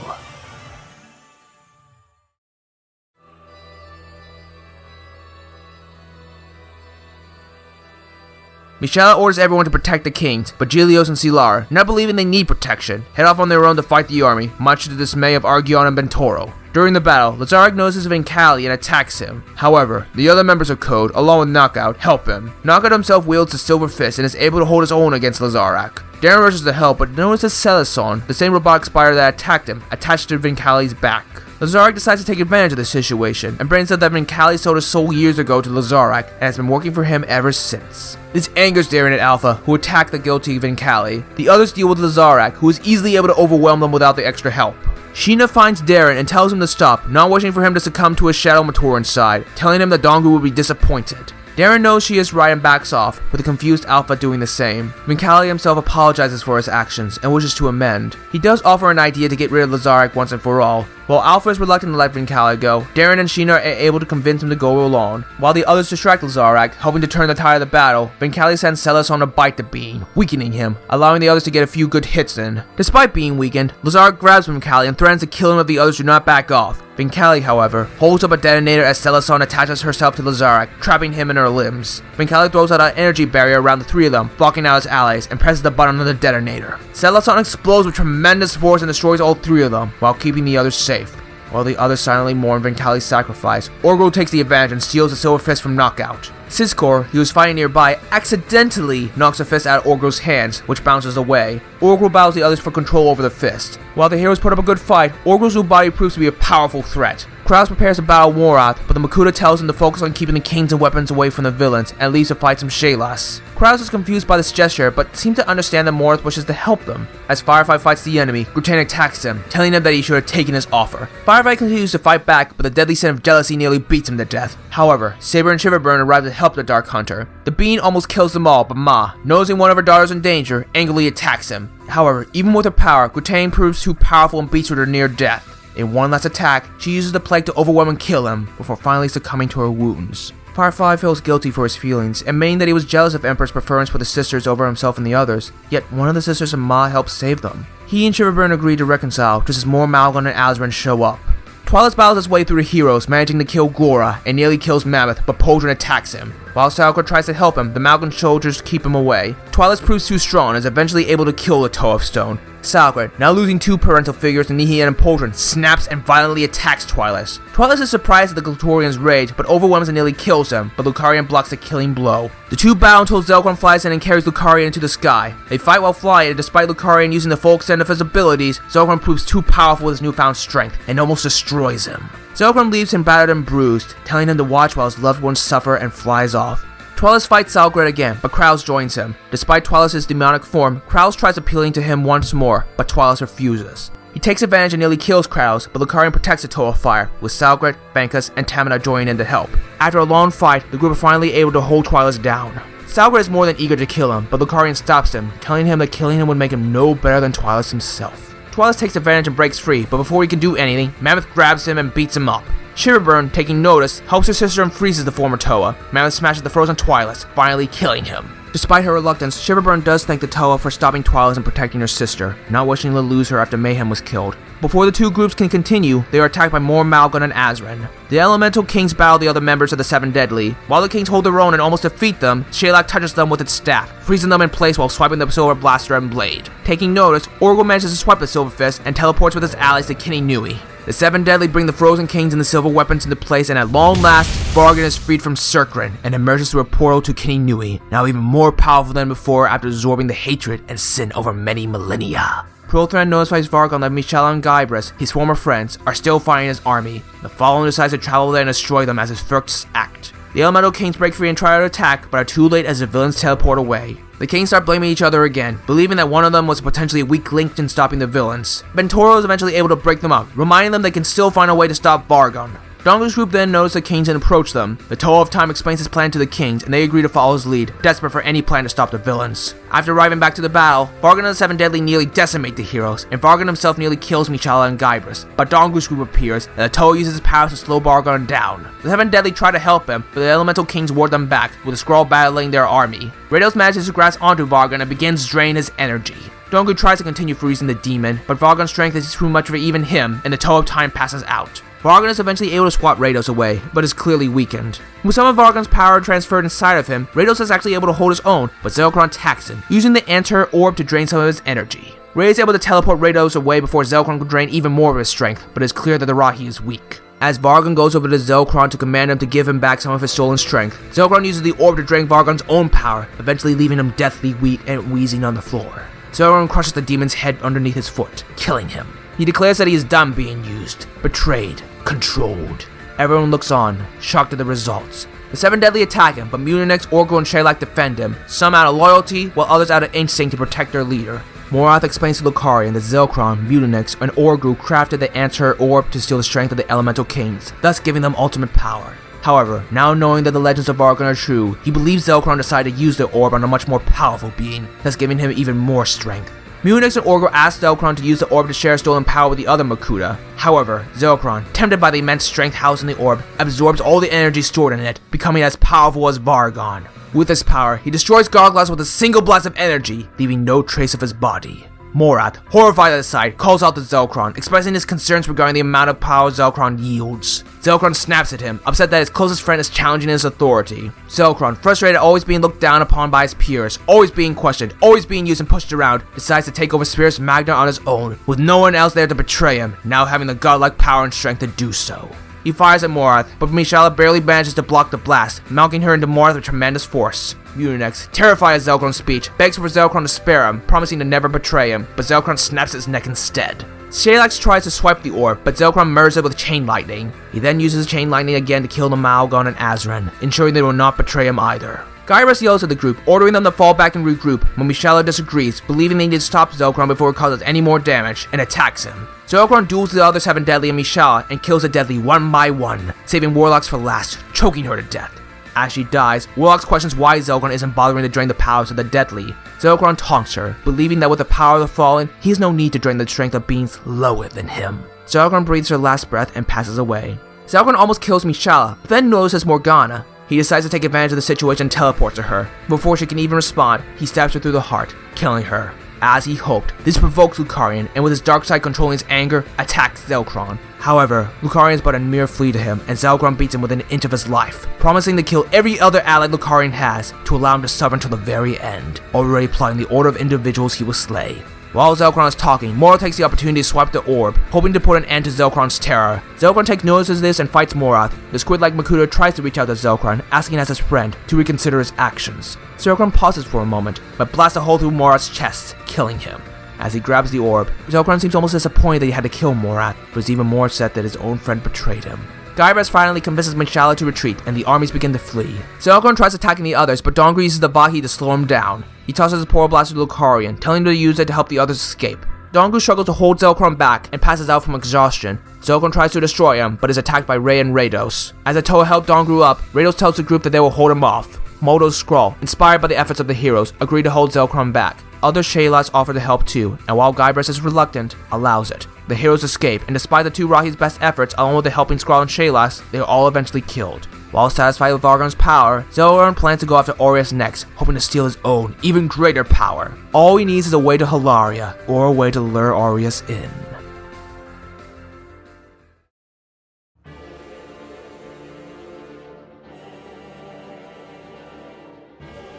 Mishala orders everyone to protect the kings, but Gilios and Silar, not believing they need protection, head off on their own to fight the army, much to the dismay of Argion and Bentoro. During the battle, Lazarak notices Vincali and attacks him. However, the other members of Code, along with Knockout, help him. Knockout himself wields the Silver Fist and is able to hold his own against Lazarak. Darren rushes to help, but notices Celeson, the same robotic spider that attacked him, attached to Vincali's back. Lazarak decides to take advantage of the situation, and brings up that Vincali sold his soul years ago to Lazarak, and has been working for him ever since. This angers Darren and Alpha, who attack the guilty Vincali. The others deal with Lazarak, who is easily able to overwhelm them without the extra help. Sheena finds Darren and tells him to stop, not wishing for him to succumb to his shadow Mator inside, telling him that Dongu will be disappointed. Darren knows she is right and backs off, with the confused Alpha doing the same. Vincali himself apologizes for his actions and wishes to amend. He does offer an idea to get rid of Lazarak once and for all. While Alpha is reluctant to let Vincali go, Darren and Sheena are able to convince him to go along. While the others distract Lazarak, hoping to turn the tide of the battle, Vincali sends Celis on to bite the bean, weakening him, allowing the others to get a few good hits in. Despite being weakened, Lazarak grabs Vincali and threatens to kill him if the others do not back off. Vincali, however, holds up a detonator as Celeson attaches herself to Lazarak, trapping him in her limbs. Vincali throws out an energy barrier around the 3 of them, blocking out his allies, and presses the button on the detonator. Celeson explodes with tremendous force and destroys all 3 of them, while keeping the others safe. While the others silently mourn Vincali's sacrifice, Orgrill takes the advantage and steals the Silver Fist from Knockout. Siskor, who was fighting nearby, accidentally knocks the fist out of Orgrill's hands, which bounces away. Orgrill battles the others for control over the fist. While the heroes put up a good fight, Orgrill's new body proves to be a powerful threat. Kraus prepares to battle Morath, but the Makuta tells him to focus on keeping the kings and weapons away from the villains, and leaves to fight some Shelas. Kraus is confused by this gesture, but seems to understand that Morath wishes to help them. As Firefly fights the enemy, Grutane attacks him, telling him that he should have taken his offer. Firefly continues to fight back, but the deadly sin of jealousy nearly beats him to death. However, Saber and Shiverburn arrive to help the Dark Hunter. The bean almost kills them all, but Ma, noticing one of her daughters in danger, angrily attacks him. However, even with her power, Grutane proves too powerful and beats her to near death. In one last attack, she uses the plague to overwhelm and kill him, before finally succumbing to her wounds. Firefly feels guilty for his feelings, admitting that he was jealous of Emperor's preference for the sisters over himself and the others, yet one of the sisters, Imma, helped save them. He and Shiverburn agree to reconcile, just as more Malgon and Azran show up. Twilight battles his way through the heroes, managing to kill Gora, and nearly kills Mammoth, but Poldrin attacks him. While Salakor tries to help him, the Malgon soldiers keep him away. Twilight proves too strong and is eventually able to kill the Toe of Stone. Salakor, now losing two parental figures in Nihil and Poldrin, snaps and violently attacks Twilight. Twilight is surprised at the Glatorian's rage, but overwhelms and nearly kills him, but Lucarian blocks the killing blow. The two battle until Zelkron flies in and carries Lucarian into the sky. They fight while flying, and despite Lucarian using the full extent of his abilities, Zelkron proves too powerful with his newfound strength, and almost destroys him. Zelkron leaves him battered and bruised, telling him to watch while his loved ones suffer, and flies off. Twilight fights Salgred again, but Krause joins him. Despite Twilight's demonic form, Krause tries appealing to him once more, but Twilight refuses. He takes advantage and nearly kills Krause, but Lucarian protects the Toe of Fire, with Salgred, Bankus, and Tamina joining in to help. After a long fight, the group are finally able to hold Twilight down. Salgred is more than eager to kill him, but Lucarian stops him, telling him that killing him would make him no better than Twilight himself. Twilight takes advantage and breaks free, but before he can do anything, Mammoth grabs him and beats him up. Shiverburn, taking notice, helps her sister and freezes the former Toa. Mammoth smashes the frozen Twilight, finally killing him. Despite her reluctance, Shiverburn does thank the Toa for stopping Twilight and protecting her sister, not wishing to lose her after Mayhem was killed. Before the two groups can continue, they are attacked by more Malgon and Azran. The Elemental Kings battle the other members of the Seven Deadly. While the Kings hold their own and almost defeat them, Shalak touches them with its staff, freezing them in place while swiping the Silver Blaster and Blade. Taking notice, Orgel manages to swipe the Silver Fist and teleports with his allies to Kininui. The Seven Deadly bring the Frozen Kings and the Silver Weapons into place, and at long last, Vargan is freed from Circrin and emerges through a portal to Kininui, now even more powerful than before after absorbing the hatred and sin over many millennia. Prothran notifies Vargan that Mishala and Guybrush, his former friends, are still fighting his army. The Fallen decides to travel there and destroy them as his first act. The Elemental Kings break free and try to attack, but are too late as the villains teleport away. The Kings start blaming each other again, believing that one of them was potentially a weak link in stopping the villains. Bentoro is eventually able to break them up, reminding them they can still find a way to stop Vargan. Dongu's group then notice the Kings and approach them. The Toe of Time explains his plan to the Kings, and they agree to follow his lead, desperate for any plan to stop the villains. After arriving back to the battle, Vargan and the Seven Deadly nearly decimate the heroes, and Vargan himself nearly kills Mishala and Guybrush, but Dongu's group appears, and the Toe uses his powers to slow Vargan down. The Seven Deadly try to help him, but the Elemental Kings ward them back, with the Skrull battling their army. Rados manages to grasp onto Vargan and begins draining his energy. Dongu tries to continue freezing the demon, but Vargan's strength is too much for even him, and the Toe of Time passes out. Vargan is eventually able to swat Rados away, but is clearly weakened. With some of Vargan's power transferred inside of him, Rados is actually able to hold his own, but Zelkron attacks him, using the Enter Orb to drain some of his energy. Ray is able to teleport Rados away before Zelkron can drain even more of his strength, but it is clear that the Rahi is weak. As Vargan goes over to Zelkron to command him to give him back some of his stolen strength, Zelkron uses the orb to drain Vargan's own power, eventually leaving him deathly weak and wheezing on the floor. Zelkron crushes the demon's head underneath his foot, killing him. He declares that he is done being used, betrayed, controlled. Everyone looks on, shocked at the results. The Seven Deadly attack him, but Munix, Orgel, and Shalak defend him, some out of loyalty, while others out of instinct to protect their leader. Morath explains to Lucarian that Zelkron, Munix, and Orgel crafted the Enter Orb to steal the strength of the Elemental Kings, thus giving them ultimate power. However, now knowing that the legends of Vargan are true, he believes Zelkron decided to use the orb on a much more powerful being, thus giving him even more strength. Munix and Orgel ask Zelkron to use the orb to share stolen power with the other Makuta. However, Zelkron, tempted by the immense strength housed in the orb, absorbs all the energy stored in it, becoming as powerful as Vargan. With this power, he destroys Garglass with a single blast of energy, leaving no trace of his body. Morath, horrified at the sight, calls out to Zelkron, expressing his concerns regarding the amount of power Zelkron yields. Zelkron snaps at him, upset that his closest friend is challenging his authority. Zelkron, frustrated at always being looked down upon by his peers, always being questioned, always being used and pushed around, decides to take over Spirits Magna on his own, with no one else there to betray him, now having the godlike power and strength to do so. He fires at Morath, but Mishala barely manages to block the blast, knocking her into Morath with tremendous force. Munix, terrified at Zelkron's speech, begs for Zelkron to spare him, promising to never betray him, but Zelkron snaps his neck instead. Shalax tries to swipe the orb, but Zelkron merges it with Chain Lightning. He then uses Chain Lightning again to kill the Malgon and Azran, ensuring they will not betray him either. Guybrush yells at the group, ordering them to fall back and regroup, but Mishala disagrees, believing they need to stop Zelkron before it causes any more damage, and attacks him. Zelkron duels the other Seven Deadly and Mishala, and kills the Deadly one by one, saving Warlocks for last, choking her to death. As she dies, Warlocks questions why Zelkron isn't bothering to drain the powers of the Deadly. Zelkron taunts her, believing that with the power of the Fallen, he has no need to drain the strength of beings lower than him. Zelkron breathes her last breath and passes away. Zelkron almost kills Mishala, but then notices Morgana. He decides to take advantage of the situation and teleport to her. Before she can even respond, he stabs her through the heart, killing her. As he hoped, this provokes Lucarian, and with his dark side controlling his anger, attacks Zelkron. However, Lucarian is but a mere flea to him, and Zelkron beats him within an inch of his life, promising to kill every other ally Lucarian has to allow him to suffer until the very end, already plotting the order of individuals he will slay. While Zelkron is talking, Mora takes the opportunity to swipe the orb, hoping to put an end to Zelkron's terror. Zelkron takes notice of this and fights Morath. The squid-like Makuta tries to reach out to Zelkron, asking as his friend to reconsider his actions. Zelkron pauses for a moment, but blasts a hole through Morath's chest, killing him. As he grabs the orb, Zelkron seems almost disappointed that he had to kill Morath, but is even more upset that his own friend betrayed him. Guybrush finally convinces M'Shala to retreat, and the armies begin to flee. Zelkron tries attacking the others, but Dongri uses the Vahi to slow him down. He tosses his Portal Blaster to Lucarian, telling him to use it to help the others escape. Dongri struggles to hold Zelkron back and passes out from exhaustion. Zelkron tries to destroy him, but is attacked by Ray and Rados. As Atoa help Dongru up, Rados tells the group that they will hold him off. Moto's Scroll, inspired by the efforts of the heroes, agree to hold Zelkron back. Other Shaylas offer to help too, and while Guybrush is reluctant, allows it. The heroes escape, and despite the two Rahi's best efforts along with the helping Skrull and Shaylas, they are all eventually killed. While satisfied with Vargon's power, Zelkron plans to go after Aureus next, hoping to steal his own, even greater power. All he needs is a way to Hilaria, or a way to lure Aureus in.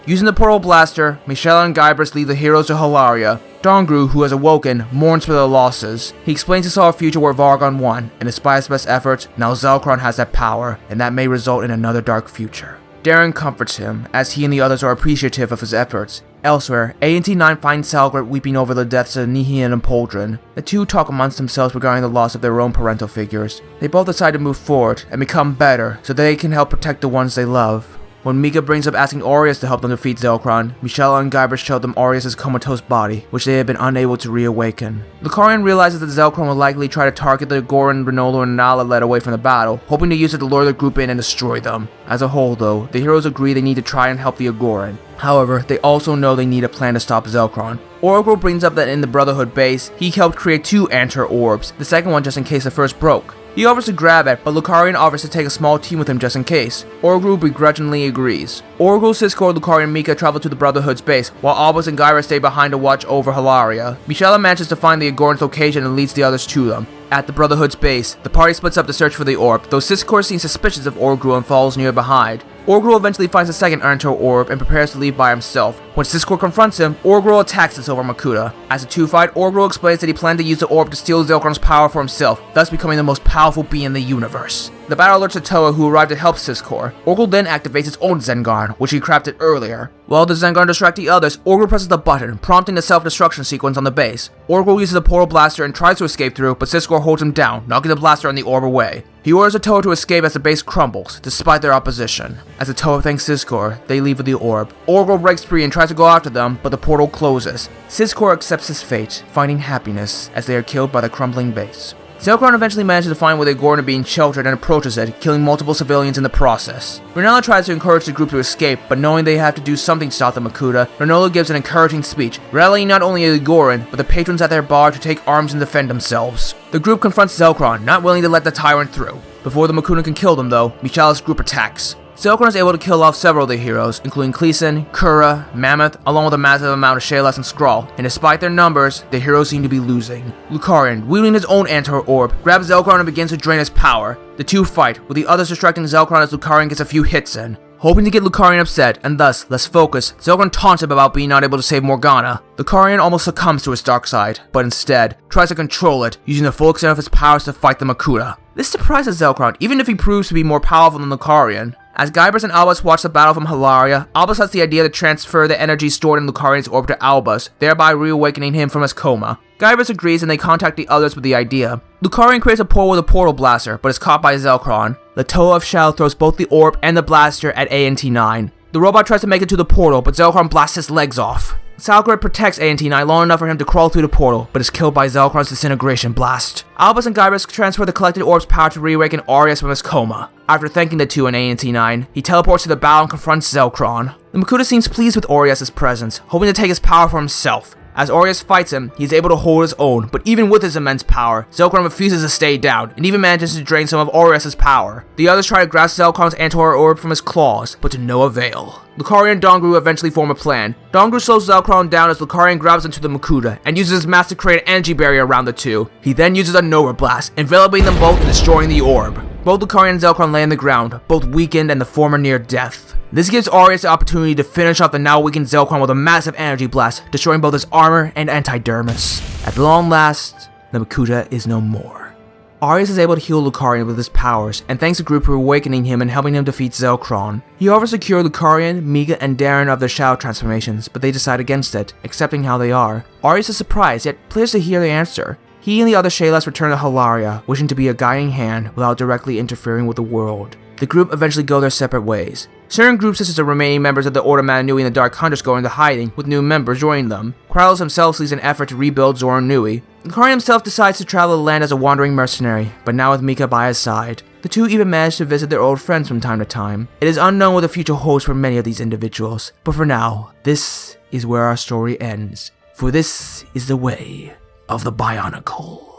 Using the Portal Blaster, M'Shala and Guybrush lead the heroes to Hilaria. Dongru, who has awoken, mourns for their losses. He explains he saw a future where Vargon won, and despite his best efforts, now Zelkron has that power, and that may result in another dark future. Darren comforts him, as he and the others are appreciative of his efforts. Elsewhere, ANT9 finds Salgret weeping over the deaths of Nihian and Poldrin. The two talk amongst themselves regarding the loss of their own parental figures. They both decide to move forward and become better, so they can help protect the ones they love. When Mika brings up asking Aureus to help them defeat Zelkron, M'Shala and Guybrush show them Aureus' comatose body, which they had been unable to reawaken. Lucarian realizes that Zelkron will likely try to target the Goran, Renolo, and Nala led away from the battle, hoping to use it to lure the group in and destroy them. As a whole though, the heroes agree they need to try and help the Agoran. However, they also know they need a plan to stop Zelkron. Oracle brings up that in the Brotherhood base, he helped create 2 Anter orbs, the second one just in case the first broke. He offers to grab it, but Lucarian offers to take a small team with him just in case. Orgru begrudgingly agrees. Orgru, Cisco, Lucarian, and Mika travel to the Brotherhood's base, while Albus and Gyra stay behind to watch over Hilaria. M'Shala manages to find the Agoran's location and leads the others to them. At the Brotherhood's base, the party splits up to search for the orb, though Cisco seems suspicious of Orgru and follows near behind. Orgru eventually finds the second Ernto orb and prepares to leave by himself. When Cisco confronts him, Orgru attacks the Silver Makuta. As the two fight, Orgru explains that he planned to use the orb to steal Zelkron's power for himself, thus becoming the most powerful being in the universe. The battle alerts Atoa, who arrived to help Cisco. Orgru then activates its own Zengarn, which he crafted earlier. While the Zengarn distracts the others, Orgru presses the button, prompting the self-destruction sequence on the base. Orgru uses the Portal Blaster and tries to escape through, but Cisco holds him down, knocking the blaster and the orb away. He orders Atoa to escape as the base crumbles, despite their opposition. As Atoa thanks Cisco, they leave with the orb. Orgru breaks free and tries to go after them, but the portal closes. Cisco accepts his fate, finding happiness as they are killed by the crumbling base. Zelkron eventually manages to find where the Agoran are being sheltered and approaches it, killing multiple civilians in the process. Renala tries to encourage the group to escape, but knowing they have to do something to stop the Makuta, Renolo gives an encouraging speech, rallying not only the Agoran, but the patrons at their bar to take arms and defend themselves. The group confronts Zelkron, not willing to let the tyrant through. Before the Makuta can kill them though, M'Shala's group attacks. Zelkron is able to kill off several of the heroes, including Kleeson, Kura, Mammoth, along with a massive amount of Shaylas and Skrull, and despite their numbers, the heroes seem to be losing. Lucarian, wielding his own Antar Orb, grabs Zelkron and begins to drain his power. The two fight, with the others distracting Zelkron as Lucarian gets a few hits in. Hoping to get Lucarian upset, and thus less focused, Zelkron taunts him about being not able to save Morgana. Lucarian almost succumbs to his dark side, but instead, tries to control it, using the full extent of his powers to fight the Makuta. This surprises Zelkron, even if he proves to be more powerful than Lucarian. As Guybrush and Albus watch the battle from Hilaria, Albus has the idea to transfer the energy stored in Lucarian's orb to Albus, thereby reawakening him from his coma. Guybrush agrees and they contact the others with the idea. Lucarian creates a portal with a portal blaster, but is caught by Zelkron. Latoa of Shell throws both the orb and the blaster at ANT9. The robot tries to make it to the portal, but Zelkron blasts his legs off. Salgret protects ANT9 long enough for him to crawl through the portal, but is killed by Zelkron's disintegration blast. Albus and Guybrush transfer the collected orb's power to reawaken Aureus from his coma. After thanking the two in ANT9, he teleports to the battle and confronts Zelkron. The Makuta seems pleased with Aureus' presence, hoping to take his power for himself. As Aureus fights him, he is able to hold his own, but even with his immense power, Zelkron refuses to stay down, and even manages to drain some of Aureus' power. The others try to grasp Zelkron's Antor orb from his claws, but to no avail. Lucario and Dongru eventually form a plan. Dongru slows Zelkron down as Lucario grabs into the Makuta, and uses his mask to create an energy barrier around the two. He then uses a Nova Blast, enveloping them both and destroying the orb. Both Lucario and Zelkron lay on the ground, both weakened and the former near death. This gives Aureus the opportunity to finish off the now weakened Zelkron with a massive energy blast, destroying both his armor and antidermis. At long last, the Makuta is no more. Aureus is able to heal Lucario with his powers, and thanks to Group for awakening him and helping him defeat Zelkron. He offers to cure Lucario, Mika, and Darren of their shadow transformations, but they decide against it, accepting how they are. Aureus is surprised, yet pleased to hear the answer. He and the other Shaylas return to Hilaria, wishing to be a guiding hand without directly interfering with the world. The group eventually go their separate ways. Certain groups such as the remaining members of the Automata Nui and the Dark Hunters go into hiding, with new members joining them. Chronicles himself leads an effort to rebuild Zoran Nui. Lucario himself decides to travel the land as a wandering mercenary, but now with Mika by his side. The two even manage to visit their old friends from time to time. It is unknown what the future holds for many of these individuals, but for now, this is where our story ends. For this is the way of the Bionicle.